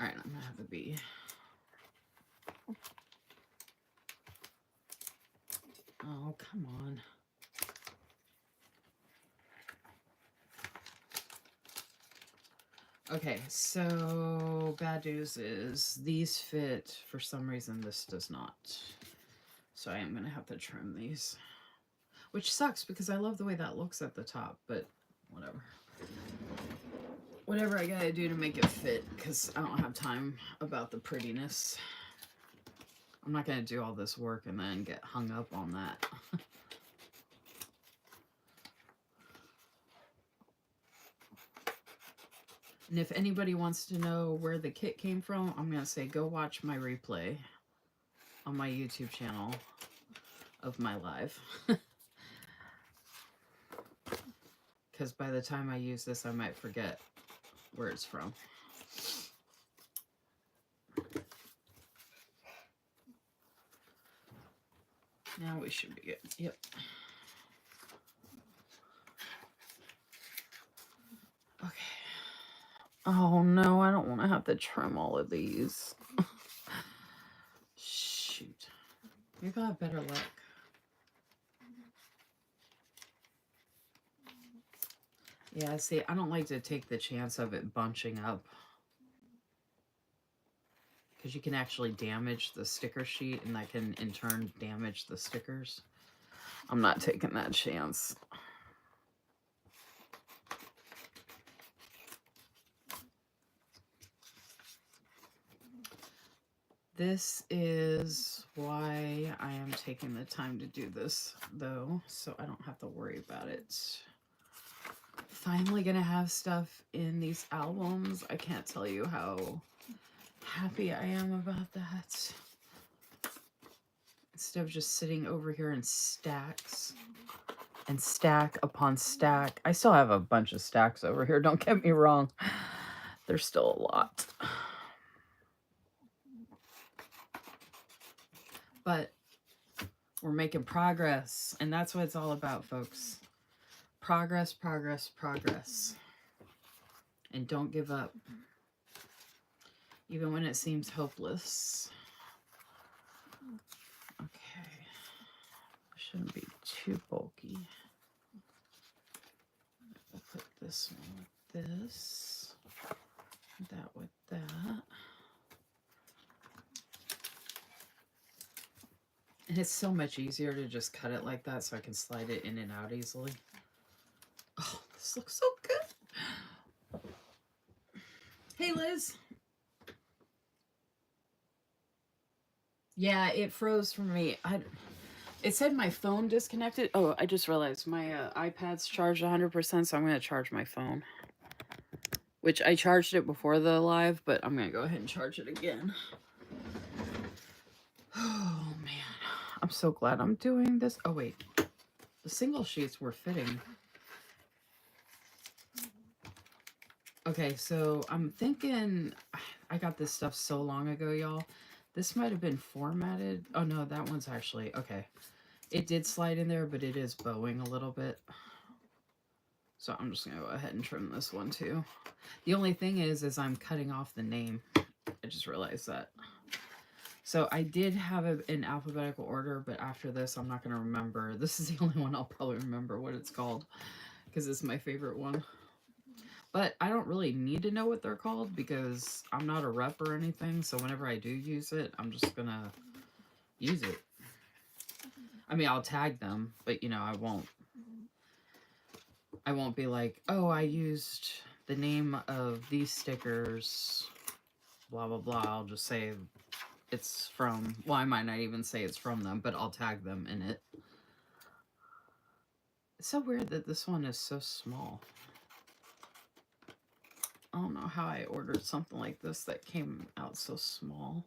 All right, I'm gonna have the B. Oh, come on. Okay, so bad news is these fit. For some reason, this does not. So I am going to have to trim these. Which sucks because I love the way that looks at the top, but whatever. Whatever I gotta do to make it fit, because I don't have time about the prettiness. I'm not going to do all this work and then get hung up on that. And if anybody wants to know where the kit came from, I'm going to say go watch my replay on my YouTube channel of my live. Because by the time I use this, I might forget where it's from. Now we should be good. Yep. Okay. Oh no, I don't want to have to trim all of these. Shoot. Maybe I'll have better luck. Yeah, see, I don't like to take the chance of it bunching up. Because you can actually damage the sticker sheet, and that can in turn damage the stickers. I'm not taking that chance. This is why I am taking the time to do this, though, so I don't have to worry about it. Finally gonna have stuff in these albums. I can't tell you how happy I am about that. Instead of just sitting over here in stacks and stack upon stack. I still have a bunch of stacks over here, don't get me wrong. There's still a lot. But we're making progress, and that's what it's all about, folks. Progress, progress, progress. And don't give up, even when it seems hopeless. Okay. Shouldn't be too bulky. We'll put this one with this, that with that. And it's so much easier to just cut it like that so I can slide it in and out easily. Oh, this looks so good. Hey, Liz. Yeah, it froze for me. It said my phone disconnected. Oh, I just realized my iPad's charged 100%, so I'm going to charge my phone. Which I charged it before the live, but I'm going to go ahead and charge it again. Oh, man. I'm so glad I'm doing this. Oh, wait. The single sheets were fitting. Okay, so I'm thinking... I got this stuff so long ago, y'all. This might have been formatted. Oh, no, that one's actually... Okay. It did slide in there, but it is bowing a little bit. So I'm just going to go ahead and trim this one, too. The only thing is I'm cutting off the name. I just realized that. So I did have it in alphabetical order, but after this, I'm not going to remember. This is the only one I'll probably remember what it's called, because it's my favorite one. But I don't really need to know what they're called, because I'm not a rep or anything, so whenever I do use it, I'm just going to use it. I mean, I'll tag them, but, you know, I won't be like, oh, I used the name of these stickers, blah, blah, blah. I'll just say it's from, well, I might not even say it's from them, but I'll tag them in it. It's so weird that this one is so small. I don't know how I ordered something like this that came out so small.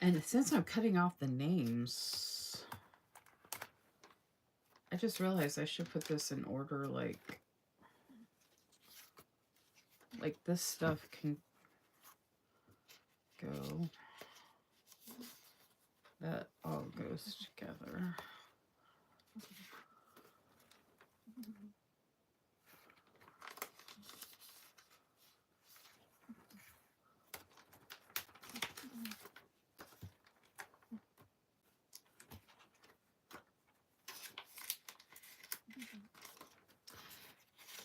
And since I'm cutting off the names, I just realized I should put this in order, like this stuff can go. That all goes together.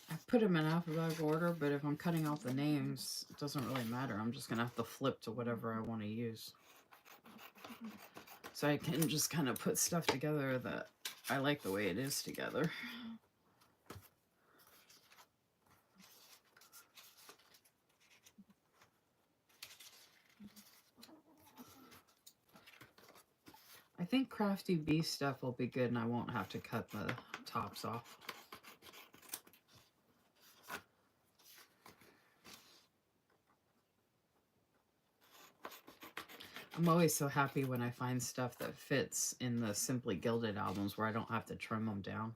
I put them in alphabetical order, but if I'm cutting off the names, it doesn't really matter. I'm just going to have to flip to whatever I want to use. So I can just kind of put stuff together that I like the way it is together. I think Crafty Bee stuff will be good and I won't have to cut the tops off. I'm always so happy when I find stuff that fits in the Simply Gilded albums where I don't have to trim them down.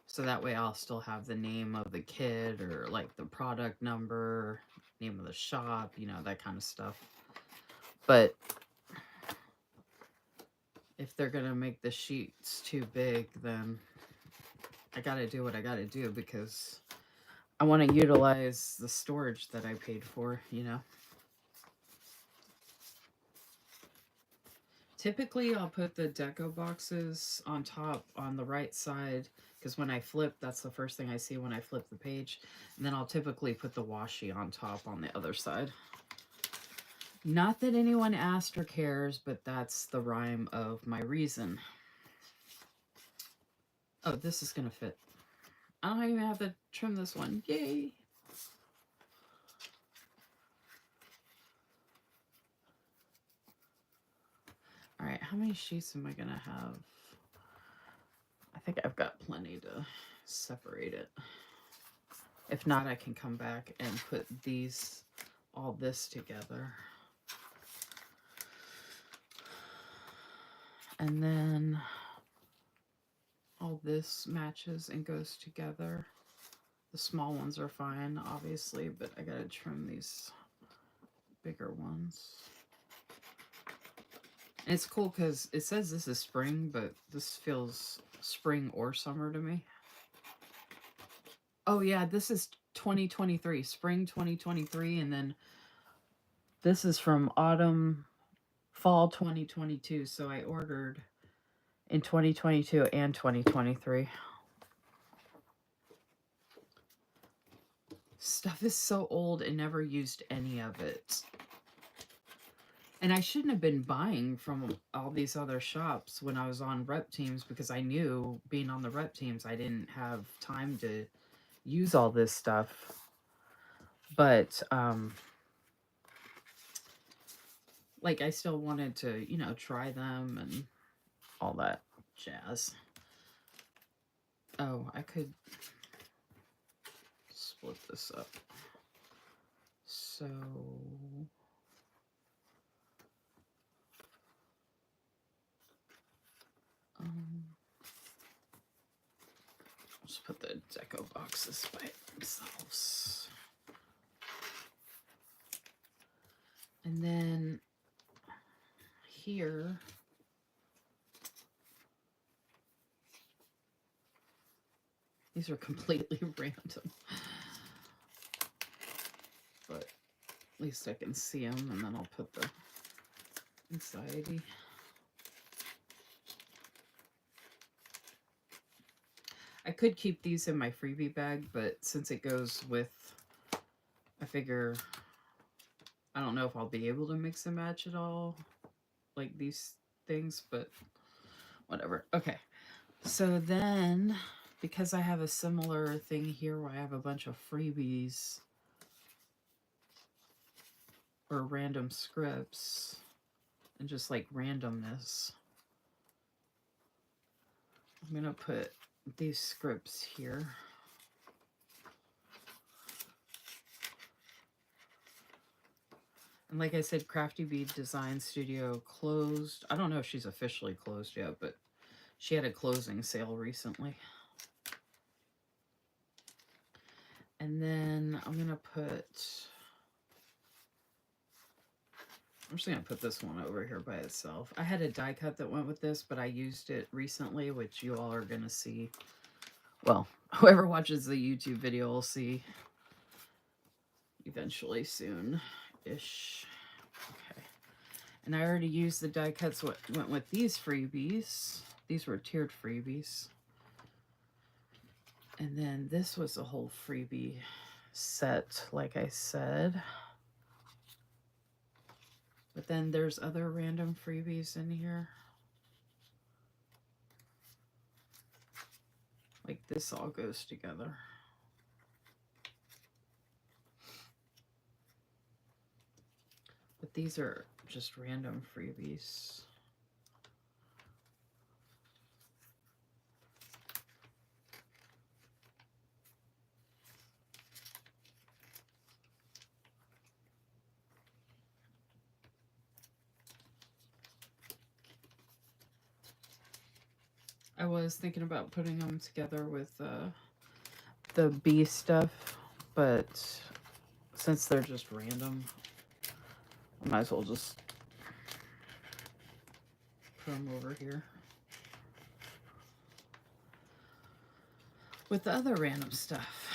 So that way I'll still have the name of the kid or like the product number, name of the shop, you know, that kind of stuff. But if they're going to make the sheets too big, then I got to do what I got to do because I want to utilize the storage that I paid for, you know. Typically, I'll put the deco boxes on top on the right side because when I flip, that's the first thing I see when I flip the page. And then I'll typically put the washi on top on the other side. Not that anyone asked or cares, but that's the rhyme of my reason. Oh, this is going to fit. I don't even have to trim this one. Yay! All right, how many sheets am I going to have? think I've got plenty to separate it. If not, I can come back and put all this together. And then all this matches and goes together. The small ones are fine, obviously, but I gotta trim these bigger ones. And it's cool because it says this is spring, but this feels spring or summer to me. Oh yeah, this is 2023, spring 2023, and then this is from autumn, fall 2022. So I ordered in 2022 and 2023. Stuff is so old and never used any of it. And I shouldn't have been buying from all these other shops when I was on rep teams, because I knew being on the rep teams, I didn't have time to use all this stuff. But, like, I still wanted to, you know, try them and all that jazz. Oh, I could split this up. So... just put the deco boxes by themselves. And then here, these are completely random. But at least I can see them, and then I'll put the anxiety. I could keep these in my freebie bag, but since it goes with, I figure, I don't know if I'll be able to mix and match it all, like these things, but whatever. Okay, so then, because I have a similar thing here where I have a bunch of freebies or random scripts and just like randomness, I'm gonna put these scripts here. And like I said, Crafty Bee Design Studio closed. I don't know if she's officially closed yet, but she had a closing sale recently. And then I'm just going to put this one over here by itself. I had a die cut that went with this, but I used it recently, which you all are going to see. Well, whoever watches the YouTube video will see eventually soon-ish. Okay. And I already used the die cuts what went with these freebies. These were tiered freebies. And then this was a whole freebie set, like I said. But then there's other random freebies in here. Like this all goes together. But these are just random freebies. I was thinking about putting them together with the bee stuff, but since they're just random, I might as well just put them over here with the other random stuff.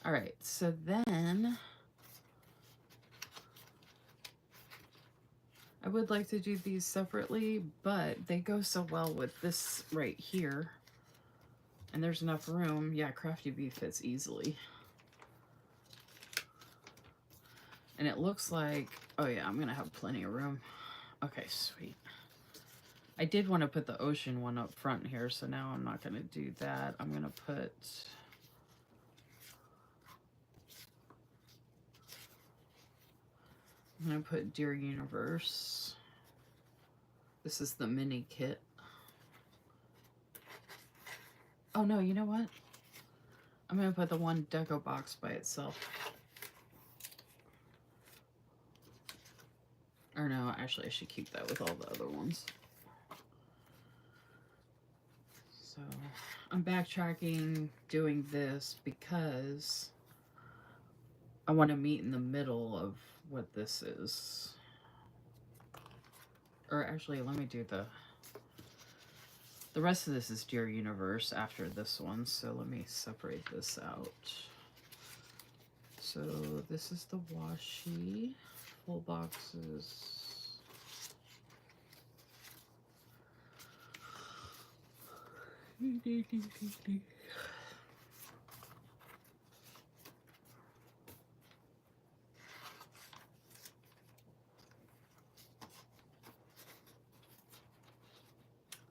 All right, so then I would like to do these separately, but they go so well with this right here. And there's enough room. Yeah, Crafty Bee fits easily. And it looks like, oh yeah, I'm gonna have plenty of room. Okay, sweet. I did want to put the ocean one up front here, so now I'm not gonna do that. I'm gonna put I'm going to put Dear Universe. This is the mini kit. Oh no, you know what? I'm going to put the one deco box by itself. Or no, actually I should keep that with all the other ones. So I'm backtracking doing this because I want to meet in the middle of what this is. Or actually, let me do the rest of this is Dear Universe after this one, so let me separate this out. So this is the washi, full boxes.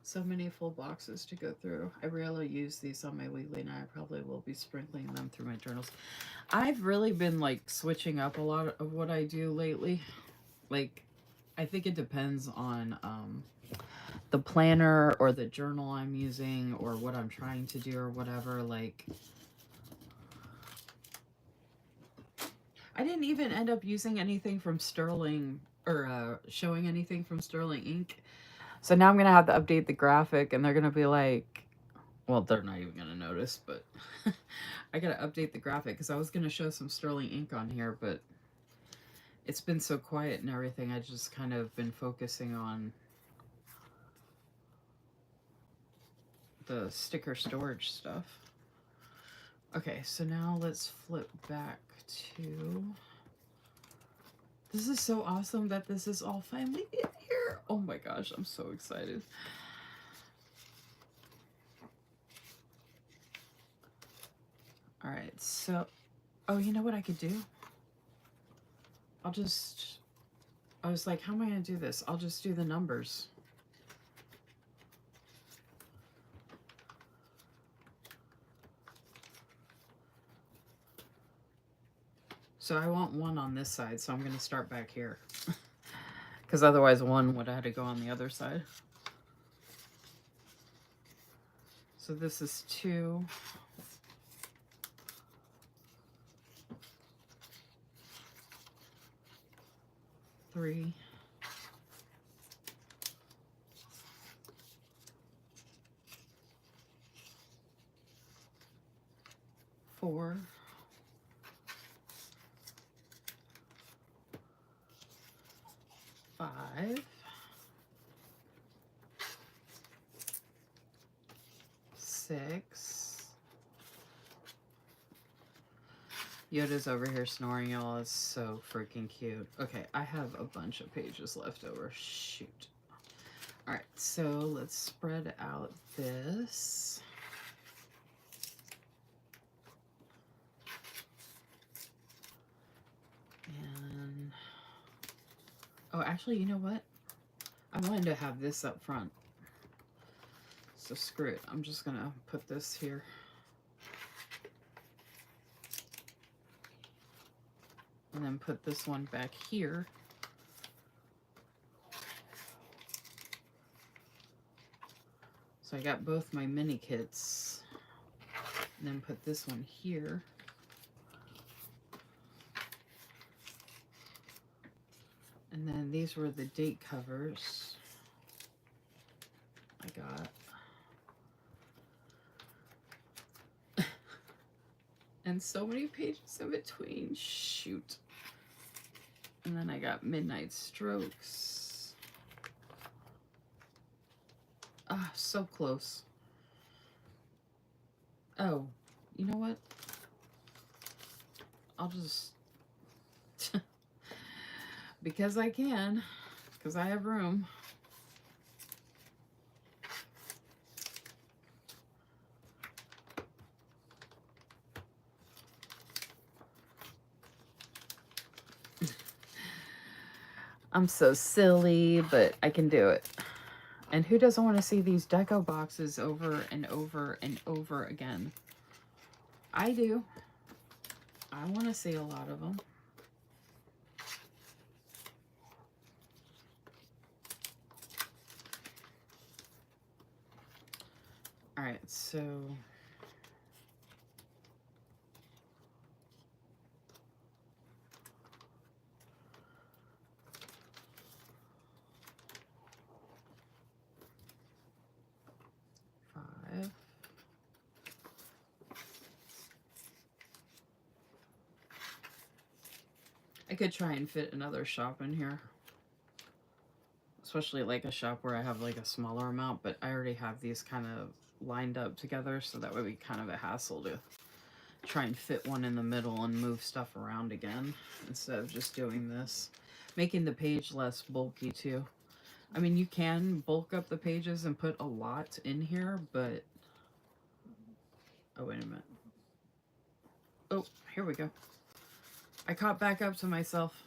So many full boxes to go through. I rarely use these on my weekly, and I probably will be sprinkling them through my journals. I've really been like switching up a lot of what I do lately. Like, I think it depends on the planner or the journal I'm using or what I'm trying to do or whatever. Like, I didn't even end up using anything from Sterling or showing anything from Sterling ink. So now I'm going to have to update the graphic, and they're going to be like, well, they're not even going to notice, but I got to update the graphic because I was going to show some Sterling ink on here, but it's been so quiet and everything. I just kind of been focusing on the sticker storage stuff. Okay, so now let's flip back to... This is so awesome that this is all finally in here. Oh my gosh, I'm so excited. All right, so... Oh, you know what I could do? I was like, how am I going to do this? I'll just do the numbers. So I want one on this side, so I'm going to start back here. Because otherwise one would have had to go on the other side. So this is 2. 3. 4. 5. 6. Yoda's over here snoring, y'all. It's so freaking cute. Okay, I have a bunch of pages left over. Shoot. All right, so let's spread out this. And, oh, actually, you know what? I wanted to have this up front. So screw it. I'm just going to put this here. And then put this one back here. So I got both my mini kits. And then put this one here. And then these were the date covers I got. And so many pages in between. Shoot. And then I got Midnight Strokes. Ah, so close. Oh, you know what? I'll just... because I can. Because I have room. I'm so silly, but I can do it. And who doesn't want to see these deco boxes over and over and over again? I do. I want to see a lot of them. All right, so five. I could try and fit another shop in here. Especially like a shop where I have like a smaller amount, but I already have these kind of lined up together, so that would be kind of a hassle to try and fit one in the middle and move stuff around again instead of just doing this. Making the page less bulky too. I mean, you can bulk up the pages and put a lot in here, but... Oh, wait a minute. Oh, here we go. I caught back up to myself.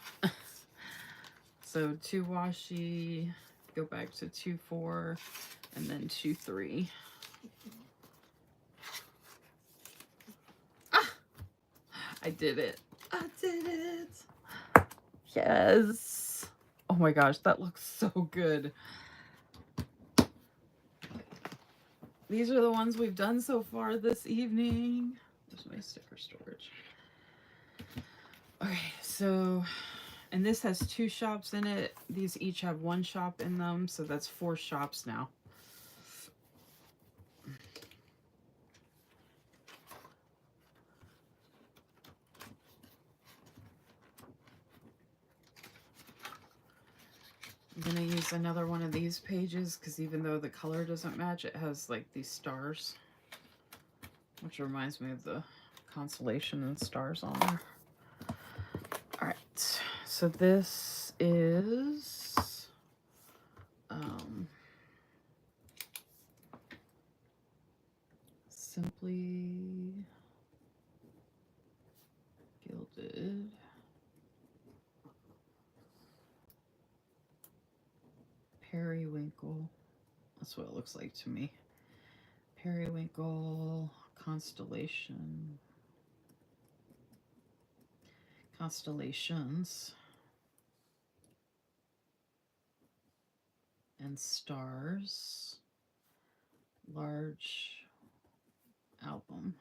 So 2 washi, go back to 2-4, and then 2-3. Ah! I did it. I did it. Yes. Oh my gosh, that looks so good. These are the ones we've done so far this evening. There's my sticker storage. Okay, so, and this has 2 shops in it. These each have 1 shop in them, so that's 4 shops now. I'm gonna use another one of these pages because even though the color doesn't match, it has like these stars, which reminds me of the constellation and stars on there. All right, so this is Simply Gilded. Periwinkle. That's what it looks like to me. Periwinkle Constellation. Constellations. And Stars. Large album.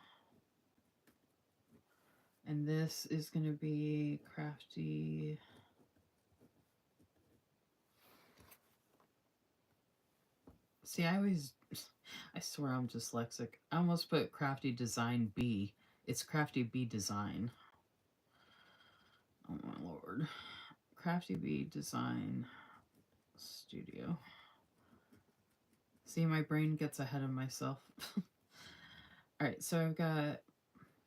And this is going to be Crafty. See, I swear I'm dyslexic. I almost put Crafty Design B. It's Crafty B Design. Oh my lord. Crafty B Design Studio. See, my brain gets ahead of myself. Alright, so I've got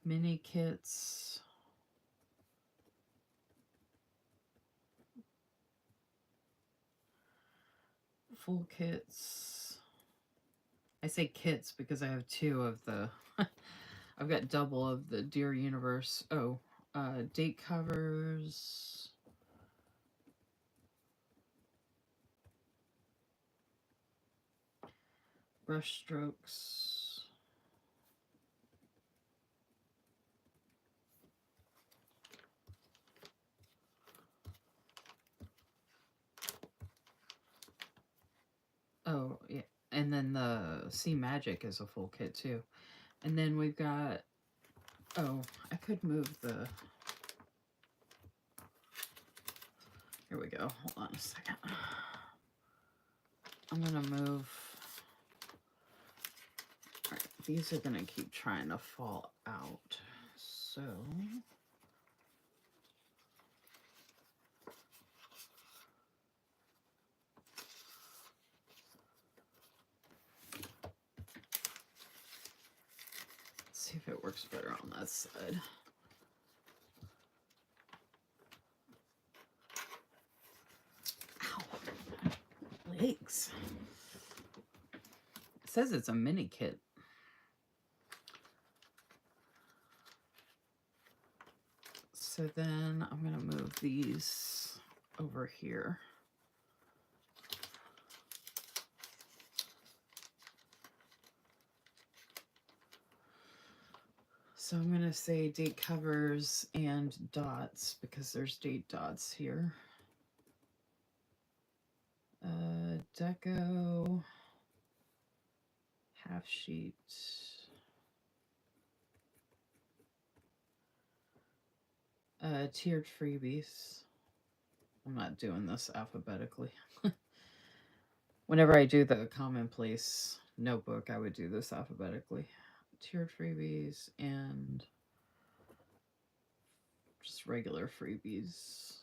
mini kits. Full kits. I say kits because I have 2 of the... I've got double of the Dear Universe. Oh, date covers. Brush strokes. Oh, yeah. And then the Sea Magic is a full kit too. And then we've got... Oh, I could move the... Here we go. Hold on a second. I'm going to move... Alright, these are going to keep trying to fall out. So... Let's see if it works better on that side. Ow. Legs. It says it's a mini kit. So then I'm going to move these over here. So I'm going to say date covers and dots because there's date dots here. Deco half sheet. Tiered freebies. I'm not doing this alphabetically. Whenever I do the commonplace notebook, I would do this alphabetically. Tiered freebies and just regular freebies.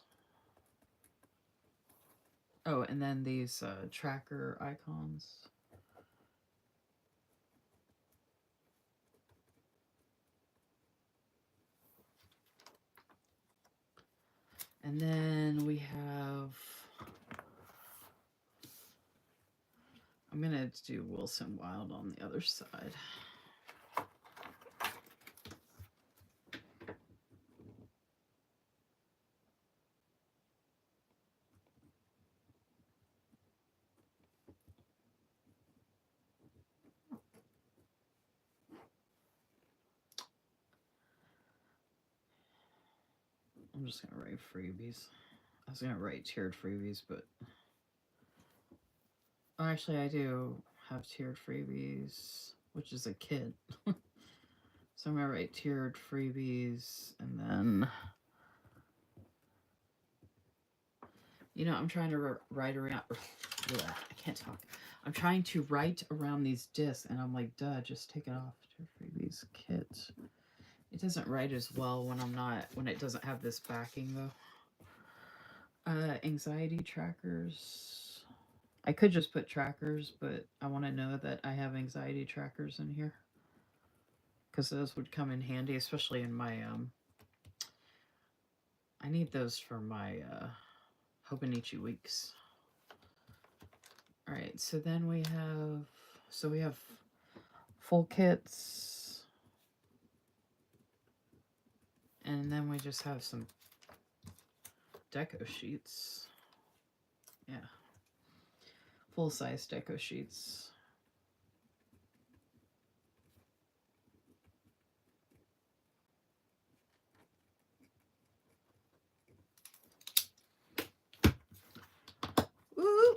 Oh, and then these tracker icons. And then we have, I'm going to do Wilson Wild on the other side. I'm just going to write freebies. I was going to write tiered freebies, but... Oh, actually, I do have tiered freebies, which is a kit. So I'm going to write tiered freebies, and then... You know, I'm trying to write around... I can't talk. I'm trying to write around these discs, and I'm like, duh, just take it off. Tiered freebies, kit. It doesn't write as well when it doesn't have this backing, though. Anxiety trackers. I could just put trackers, but I want to know that I have anxiety trackers in here, because those would come in handy, especially in my, I need those for my, Hobonichi weeks. All right, so then we have full kits. And then we just have some deco sheets. Yeah. Full-size deco sheets. Woo!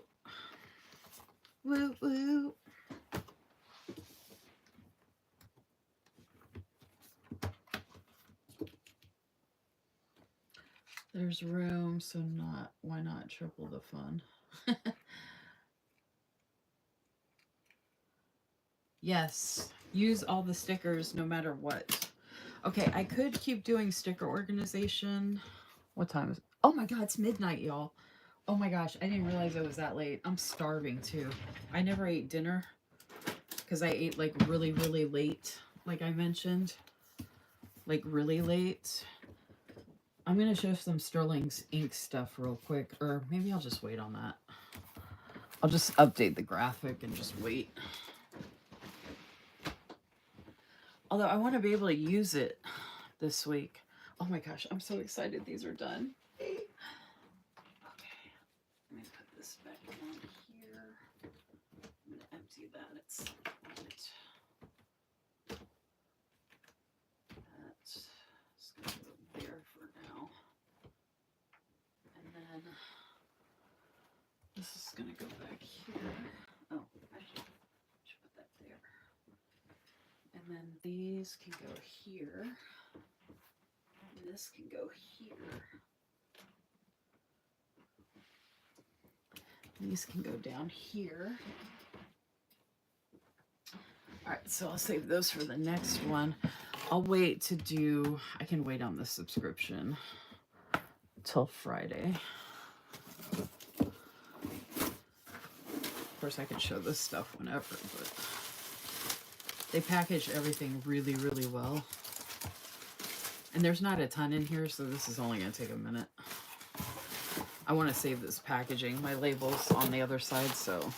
Woo, woo. There's room, so why not triple the fun? Yes, use all the stickers no matter what. Okay, I could keep doing sticker organization. What time is it? Oh my god, it's midnight, y'all. Oh my gosh, I didn't realize it was that late. I'm starving too. I never ate dinner because I ate like really, really late, like I mentioned. Like really late. I'm going to show some Sterling's ink stuff real quick, or maybe I'll just wait on that. I'll just update the graphic and just wait. Although I want to be able to use it this week. Oh my gosh, I'm so excited these are done. Okay, let me put this back on here. I'm going to empty that. It's that's going to go there for now. And then this is going to go back here. Oh, I should put that there. And then these can go here. And this can go here. These can go down here. All right, so I'll save those for the next one. I'll wait to do, I can wait on the subscription till Friday. Of course, I could show this stuff whenever, but they package everything really, really well. And there's not a ton in here, so this is only going to take a minute. I want to save this packaging. My label's on the other side, so...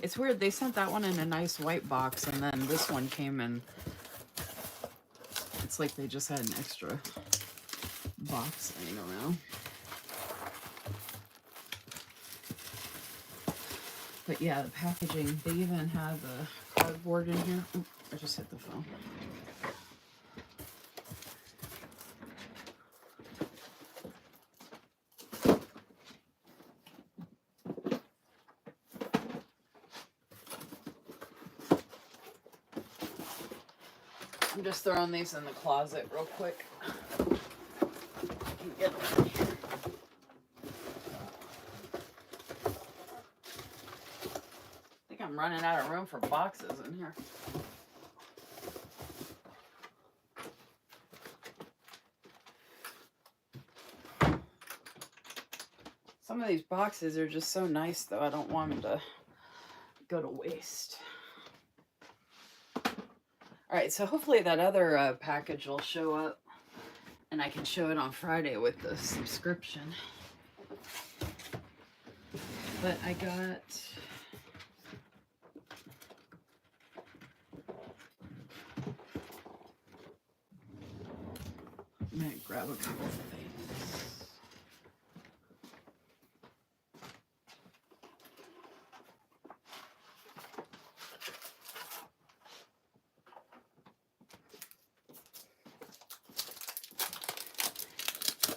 It's weird, they sent that one in a nice white box, and then this one came in... It's like they just had an extra box laying around. But yeah, the packaging, they even have the cardboard in here. Ooh, I just hit the phone. I'm just throwing these in the closet real quick. Get them in here. I think I'm running out of room for boxes in here. Some of these boxes are just so nice, though. I don't want them to go to waste. All right, so hopefully that other package will show up and I can show it on Friday with the subscription. But I got... I'm going to grab a couple of things.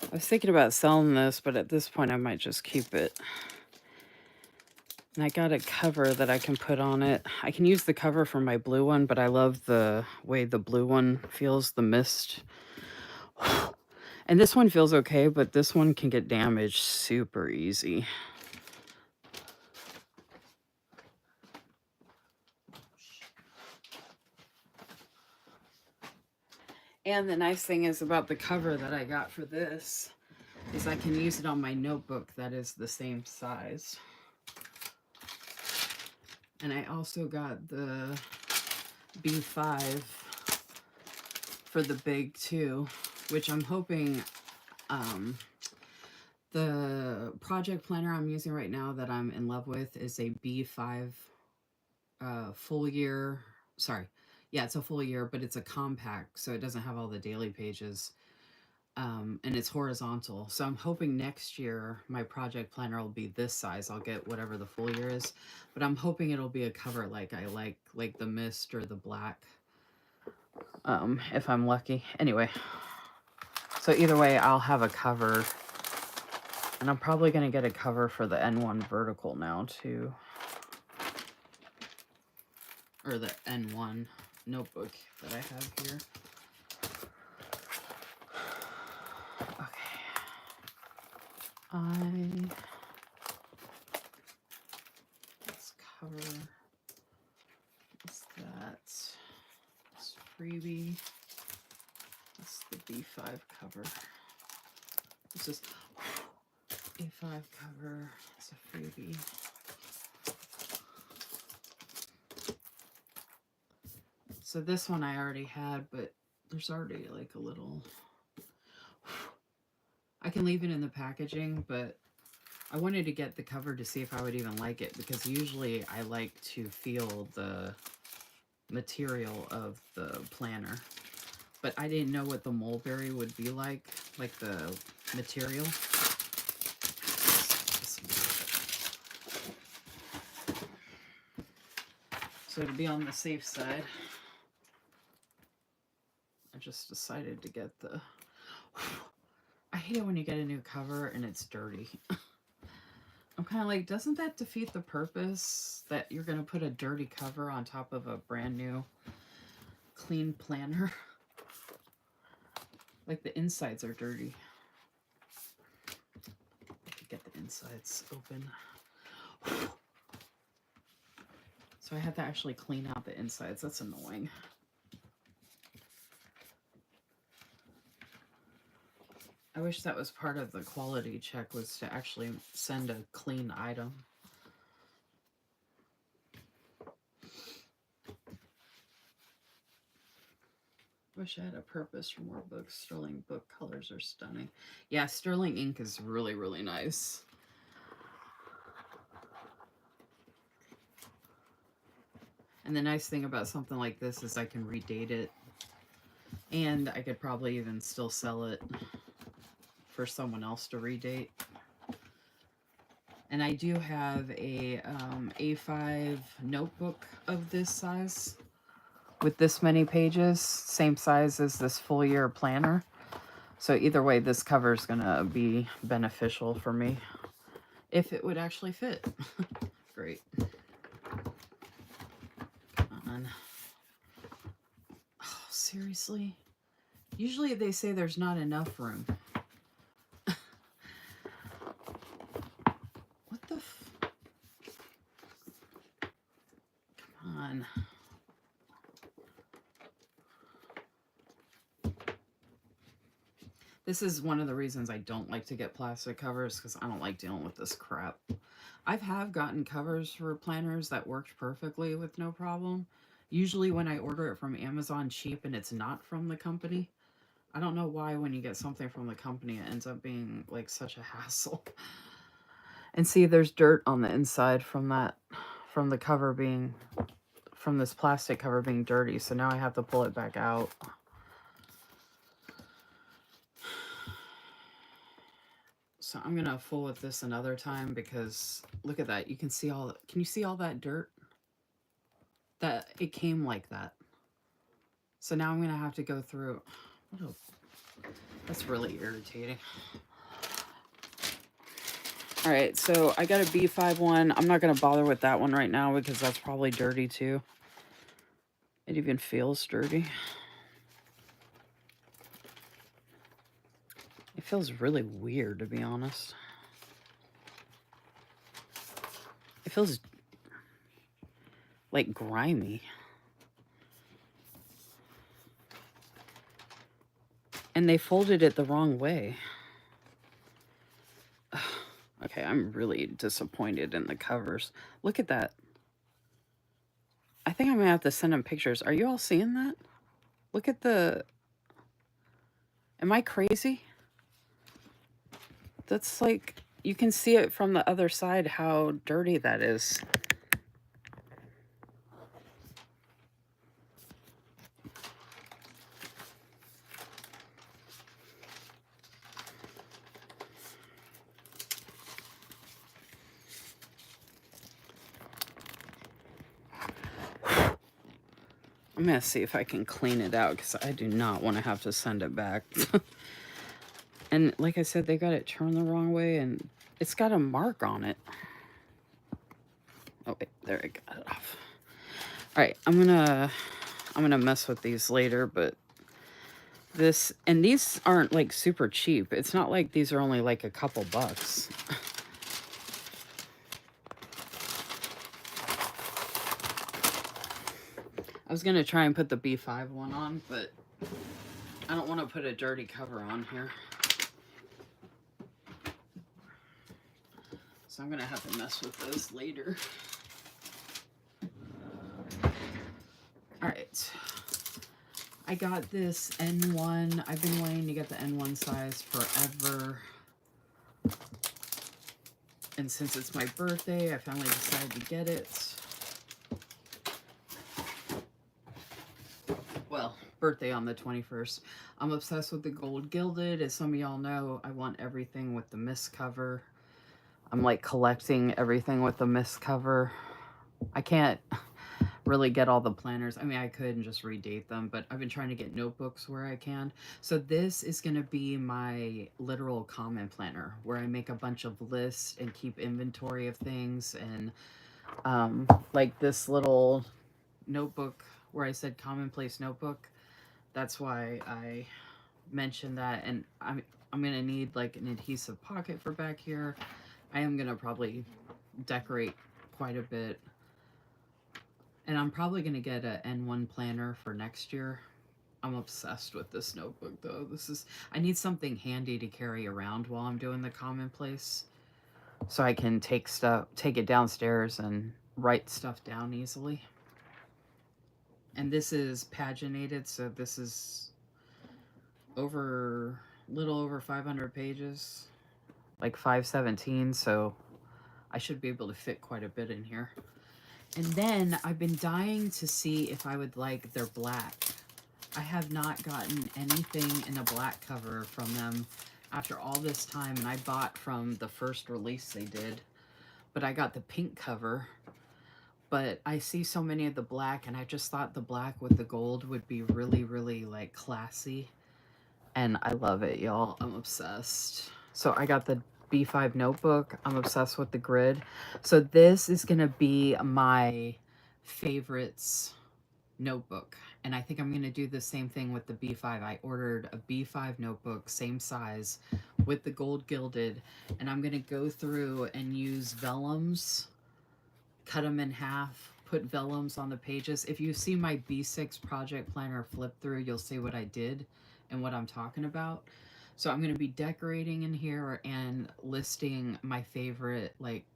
I was thinking about selling this, but at this point I might just keep it. And I got a cover that I can put on it. I can use the cover for my blue one, but I love the way the blue one feels, the mist. And this one feels okay, but this one can get damaged super easy. And the nice thing is about the cover that I got for this is I can use it on my notebook that is the same size. And I also got the B5 for the big too, which I'm hoping the project planner I'm using right now that I'm in love with is a B5 full year. Sorry. Yeah, it's a full year, but it's a compact, so it doesn't have all the daily pages. And it's horizontal. So I'm hoping next year my project planner will be this size. I'll get whatever the full year is, but I'm hoping it'll be a cover like I like the mist or the black, if I'm lucky. Anyway, so either way, I'll have a cover, and I'm probably going to get a cover for the N1 vertical now too, or the N1 notebook that I have here. Let's cover, what's that? It's freebie. That's the B5 cover. It's just A5 cover. It's a freebie. So this one I already had, but there's already like a little... I can leave it in the packaging, but I wanted to get the cover to see if I would even like it, because usually I like to feel the material of the planner. But I didn't know what the mulberry would be like the material. So to be on the safe side, I just decided to get the... I hate it when you get a new cover and it's dirty. I'm kind of like, doesn't that defeat the purpose that you're going to put a dirty cover on top of a brand new clean planner? Like, the insides are dirty. I could get the insides open. So I have to actually clean out the insides. That's annoying. I wish that was part of the quality check, was to actually send a clean item. Wish I had a purpose for more books. Sterling book colors are stunning. Yeah, sterling ink is really, really nice. And the nice thing about something like this is I can redate it. And I could probably even still sell it for someone else to redate. And I do have a A5 notebook of this size with this many pages, same size as this full year planner. So either way, this cover is going to be beneficial for me if it would actually fit. Great. Come on. Oh, seriously? Usually they say there's not enough room. What the come on. This is one of the reasons I don't like to get plastic covers, because I don't like dealing with this crap. Have gotten covers for planners that worked perfectly with no problem. Usually when I order it from Amazon cheap and it's not from the company. I don't know why when you get something from the company it ends up being like such a hassle. And see, there's dirt on the inside from the cover being, from this plastic cover being dirty. So now I have to pull it back out. So I'm going to fool with this another time, because look at that. You can see can you see all that dirt? That it came like that. So now I'm going to have to go through. That's really irritating. All right, so I got a B5 one. I'm not going to bother with that one right now because that's probably dirty too. It even feels dirty. It feels really weird, to be honest. It feels like grimy. And they folded it the wrong way. Okay, I'm really disappointed in the covers. Look at that. I think I'm going to have to send them pictures. Are you all seeing that? Look at the... Am I crazy? That's like... You can see it from the other side how dirty that is. I'm going to see if I can clean it out because I do not want to have to send it back. And like I said, they got it turned the wrong way and it's got a mark on it. Oh, wait, there I got it off. All right, I'm gonna mess with these later, but and these aren't like super cheap. It's not like these are only like a couple bucks. I was gonna try and put the B5 one on, but I don't want to put a dirty cover on here. So I'm gonna have to mess with those later. All right. I got this N1. I've been wanting to get the N1 size forever. And since it's my birthday, I finally decided to get it. Well, birthday on the 21st. I'm obsessed with the gold gilded. As some of y'all know, I want everything with the mist cover. I'm like collecting everything with the mist cover. I can't really get all the planners. I mean, I could and just redate them, but I've been trying to get notebooks where I can. So this is going to be my literal comment planner where I make a bunch of lists and keep inventory of things. And like this little notebook where I said commonplace notebook, that's why I mentioned that. And I'm going to need like an adhesive pocket for back here. I am going to probably decorate quite a bit. And I'm probably going to get a N1 planner for next year. I'm obsessed with this notebook, though. I need something handy to carry around while I'm doing the commonplace. So I can take it downstairs and write stuff down easily. And this is paginated, so this is little over 500 pages. Like 517, so I should be able to fit quite a bit in here. And then I've been dying to see if I would like their black. I have not gotten anything in a black cover from them after all this time. And I bought from the first release they did. But I got the pink cover. But I see so many of the black. And I just thought the black with the gold would be really, really like classy. And I love it, y'all. I'm obsessed. So I got the B5 notebook. I'm obsessed with the grid. So this is going to be my favorites notebook. And I think I'm going to do the same thing with the B5. I ordered a B5 notebook, same size, with the gold gilded. And I'm going to go through and use vellums, cut them in half, put vellums on the pages. If you see my B6 project planner flip through, you'll see what I did and what I'm talking about. So I'm going to be decorating in here and listing my favorite, like,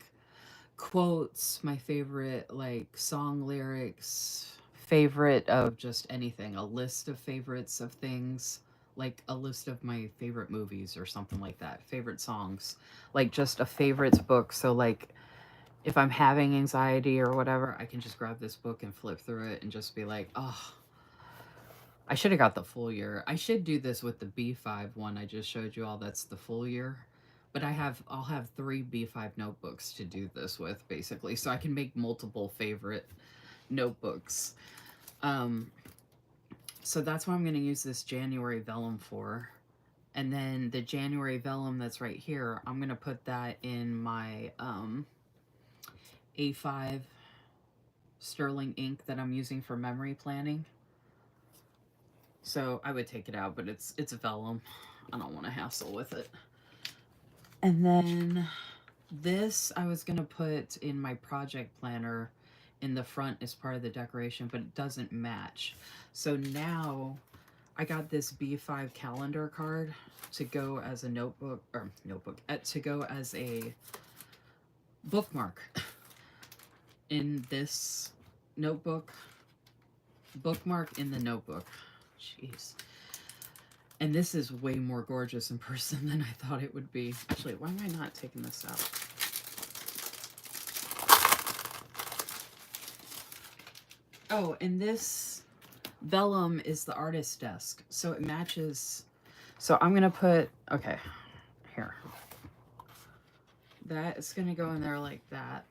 quotes, my favorite, like, song lyrics, favorite of just anything, a list of favorites of things, like a list of my favorite movies or something like that, favorite songs, like just a favorites book. So, like, if I'm having anxiety or whatever, I can just grab this book and flip through it and just be like, oh, I should have got the full year. I should do this with the B5 one I just showed you all. That's the full year. But I'll have 3 B5 notebooks to do this with, basically. So I can make multiple favorite notebooks. So that's what I'm going to use this January vellum for. And then the January vellum that's right here, I'm going to put that in my A5 sterling ink that I'm using for memory planning. So I would take it out, but it's vellum. I don't want to hassle with it. And then this I was going to put in my project planner in the front as part of the decoration, but it doesn't match. So now I got this B5 calendar card to go as a to go as a bookmark in this notebook. Bookmark in the notebook. Jeez. And this is way more gorgeous in person than I thought it would be. Actually, why am I not taking this out? Oh, and this vellum is the artist desk. So it matches. So I'm going to put, okay, here. That is going to go in there like that.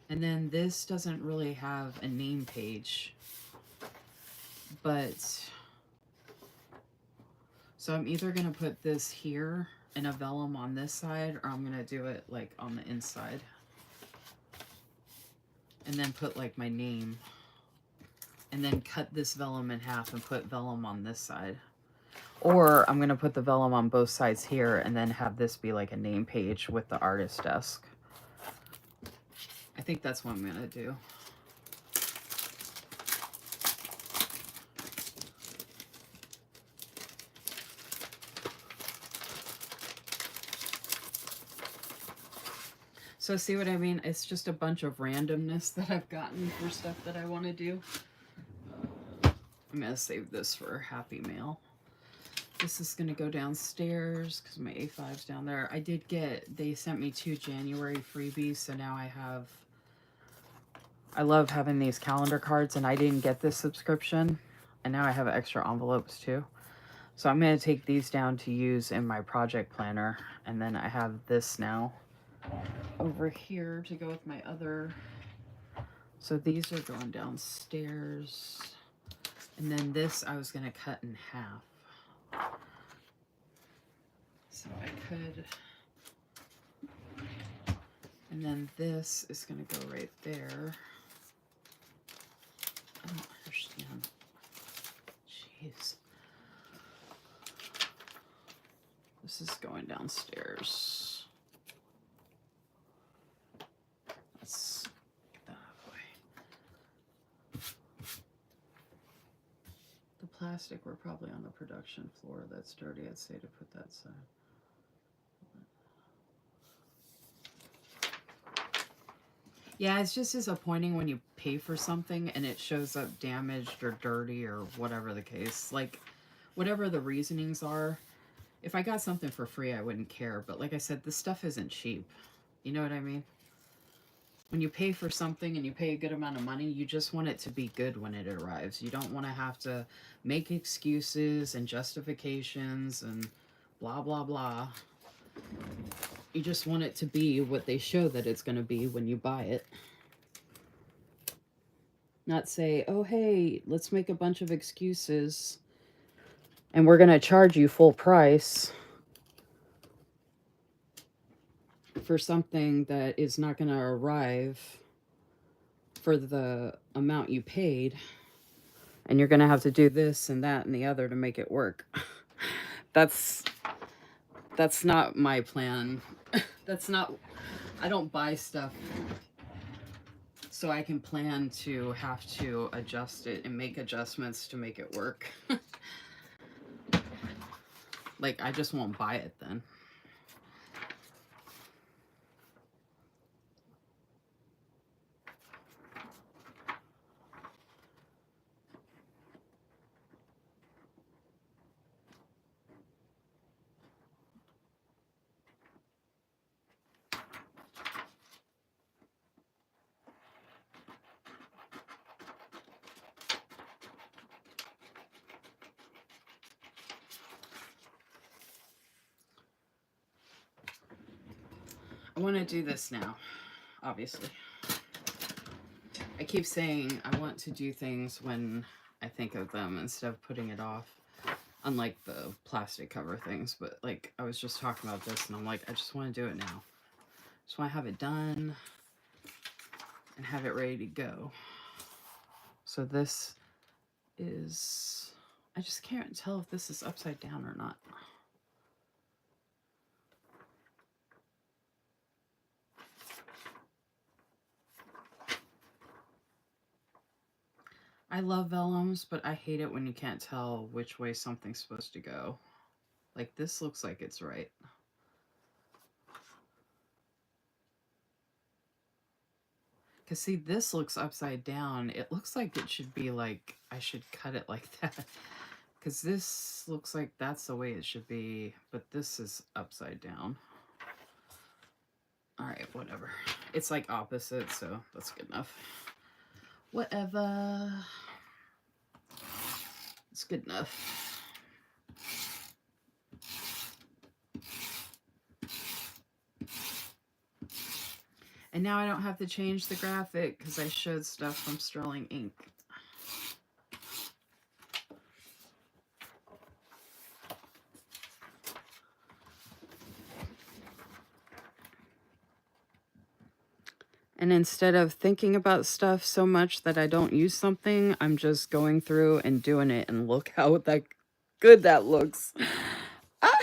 And then this doesn't really have a name page. But, so I'm either going to put this here and a vellum on this side, or I'm going to do it like on the inside. And then put like my name. And then cut this vellum in half and put vellum on this side. Or I'm going to put the vellum on both sides here and then have this be like a name page with the artist desk. I think that's what I'm going to do. So see what I mean? It's just a bunch of randomness that I've gotten for stuff that I want to do. I'm going to save this for Happy Mail. This is going to go downstairs because my A5's down there. They sent me 2 January freebies, so now I love having these calendar cards, and I didn't get this subscription, and now I have extra envelopes too. So I'm going to take these down to use in my project planner, and then I have this now over here to go with my other. So these are going downstairs, and then this I was going to cut in half. So I could, and then this is going to go right there. I don't understand. Jeez. This is going downstairs. Let's get that out of the way. The plastic, we're probably on the production floor. That's dirty. I'd say to put that side. Yeah, it's just disappointing when you pay for something and it shows up damaged or dirty or whatever the case. Like, whatever the reasonings are. If I got something for free, I wouldn't care. But like I said, this stuff isn't cheap. You know what I mean? When you pay for something and you pay a good amount of money, you just want it to be good when it arrives. You don't want to have to make excuses and justifications and blah, blah, blah. You just want it to be what they show that it's going to be when you buy it. Not say, oh, hey, let's make a bunch of excuses and we're going to charge you full price for something that is not going to arrive for the amount you paid, and you're going to have to do this and that and the other to make it work. That's not my plan. That's not, I don't buy stuff so I can plan to have to adjust it and make adjustments to make it work. Like, I just won't buy it then. I want to do this now, obviously. I keep saying I want to do things when I think of them instead of putting it off, unlike the plastic cover things. But like, I was just talking about this and I'm like, I just want to do it now. Just want to have it done and have it ready to go. So this is, I just can't tell if this is upside down or not. I love vellums, but I hate it when you can't tell which way something's supposed to go. Like, this looks like it's right. Because see, this looks upside down. It looks like it should be like, I should cut it like that. Because this looks like that's the way it should be, but this is upside down. Alright, whatever. It's like opposite, so that's good enough. Whatever. It's good enough. And now I don't have to change the graphic because I showed stuff from Sterling Ink. And instead of thinking about stuff so much that I don't use something, I'm just going through and doing it, and look how good that looks. Ah!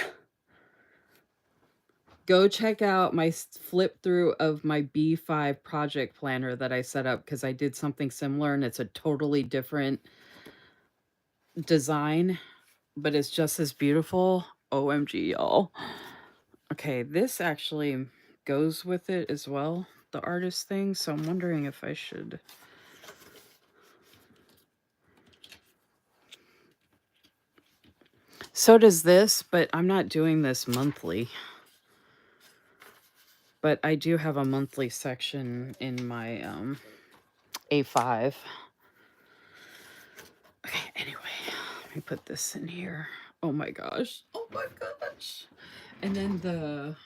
Go check out my flip through of my B5 project planner that I set up because I did something similar and it's a totally different design, but it's just as beautiful. OMG, y'all. Okay, this actually goes with it as well, the artist thing, so I'm wondering if I should. So does this, but I'm not doing this monthly. But I do have a monthly section in my A5. Okay, anyway, let me put this in here. Oh my gosh. Oh my gosh. And then the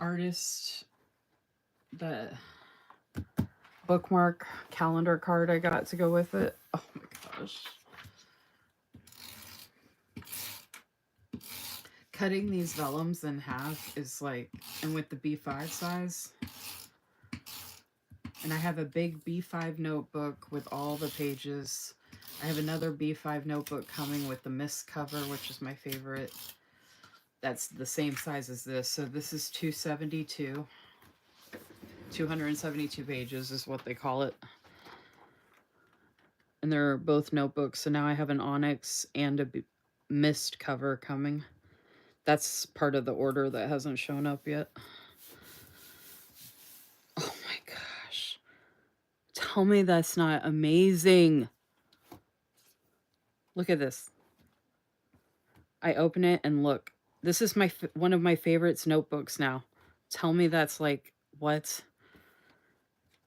artist, the bookmark calendar card I got to go with it. Oh my gosh. Cutting these vellums in half is like, and with the B5 size, and I have a big B5 notebook with all the pages. I have another B5 notebook coming with the mist cover, which is my favorite. That's the same size as this. So this is 272. 272 pages is what they call it. And they're both notebooks. So now I have an onyx and a mist cover coming. That's part of the order that hasn't shown up yet. Oh my gosh. Tell me that's not amazing. Look at this. I open it and look. This is one of my favorites notebooks now. Tell me that's like, what?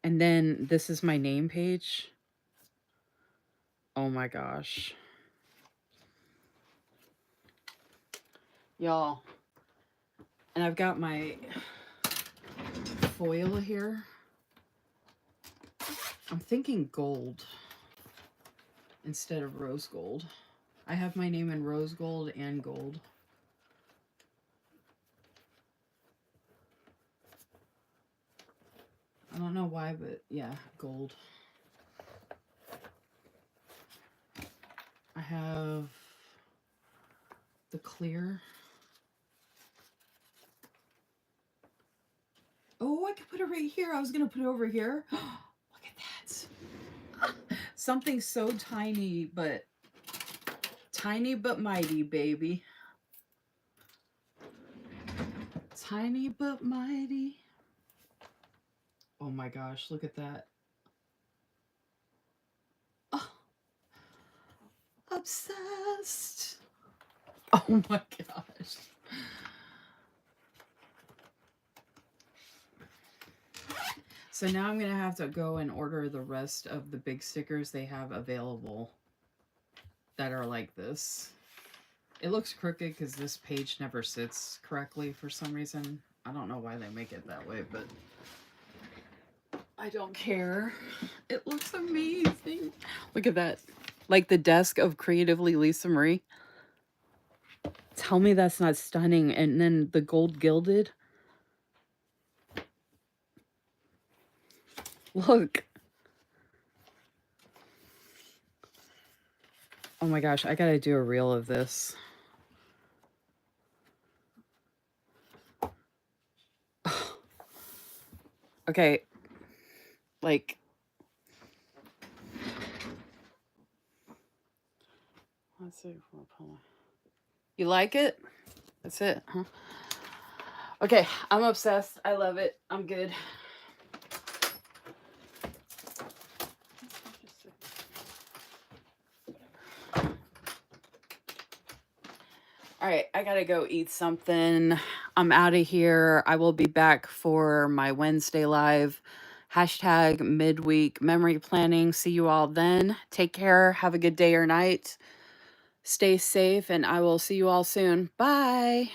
And then this is my name page. Oh my gosh. Y'all. And I've got my foil here. I'm thinking gold instead of rose gold. I have my name in rose gold and gold. I don't know why, but yeah, gold. I have the clear. Oh, I could put it right here. I was going to put it over here. Look at that. Something so tiny but mighty, baby. Tiny but mighty. Oh my gosh, look at that. Oh, obsessed. Oh my gosh. So now I'm going to have to go and order the rest of the big stickers they have available that are like this. It looks crooked because this page never sits correctly for some reason. I don't know why they make it that way, but I don't care. It looks amazing. Look at that. Like the desk of Creatively Lisa Marie. Tell me that's not stunning. And then the gold gilded. Look. Oh my gosh, I gotta do a reel of this. Okay. Like, let's see. You like it? That's it, huh? Okay, I'm obsessed. I love it. I'm good. All right, I gotta go eat something. I'm out of here. I will be back for my Wednesday live. Hashtag midweek memory planning. See you all then. Take care. Have a good day or night. Stay safe, and I will see you all soon. Bye.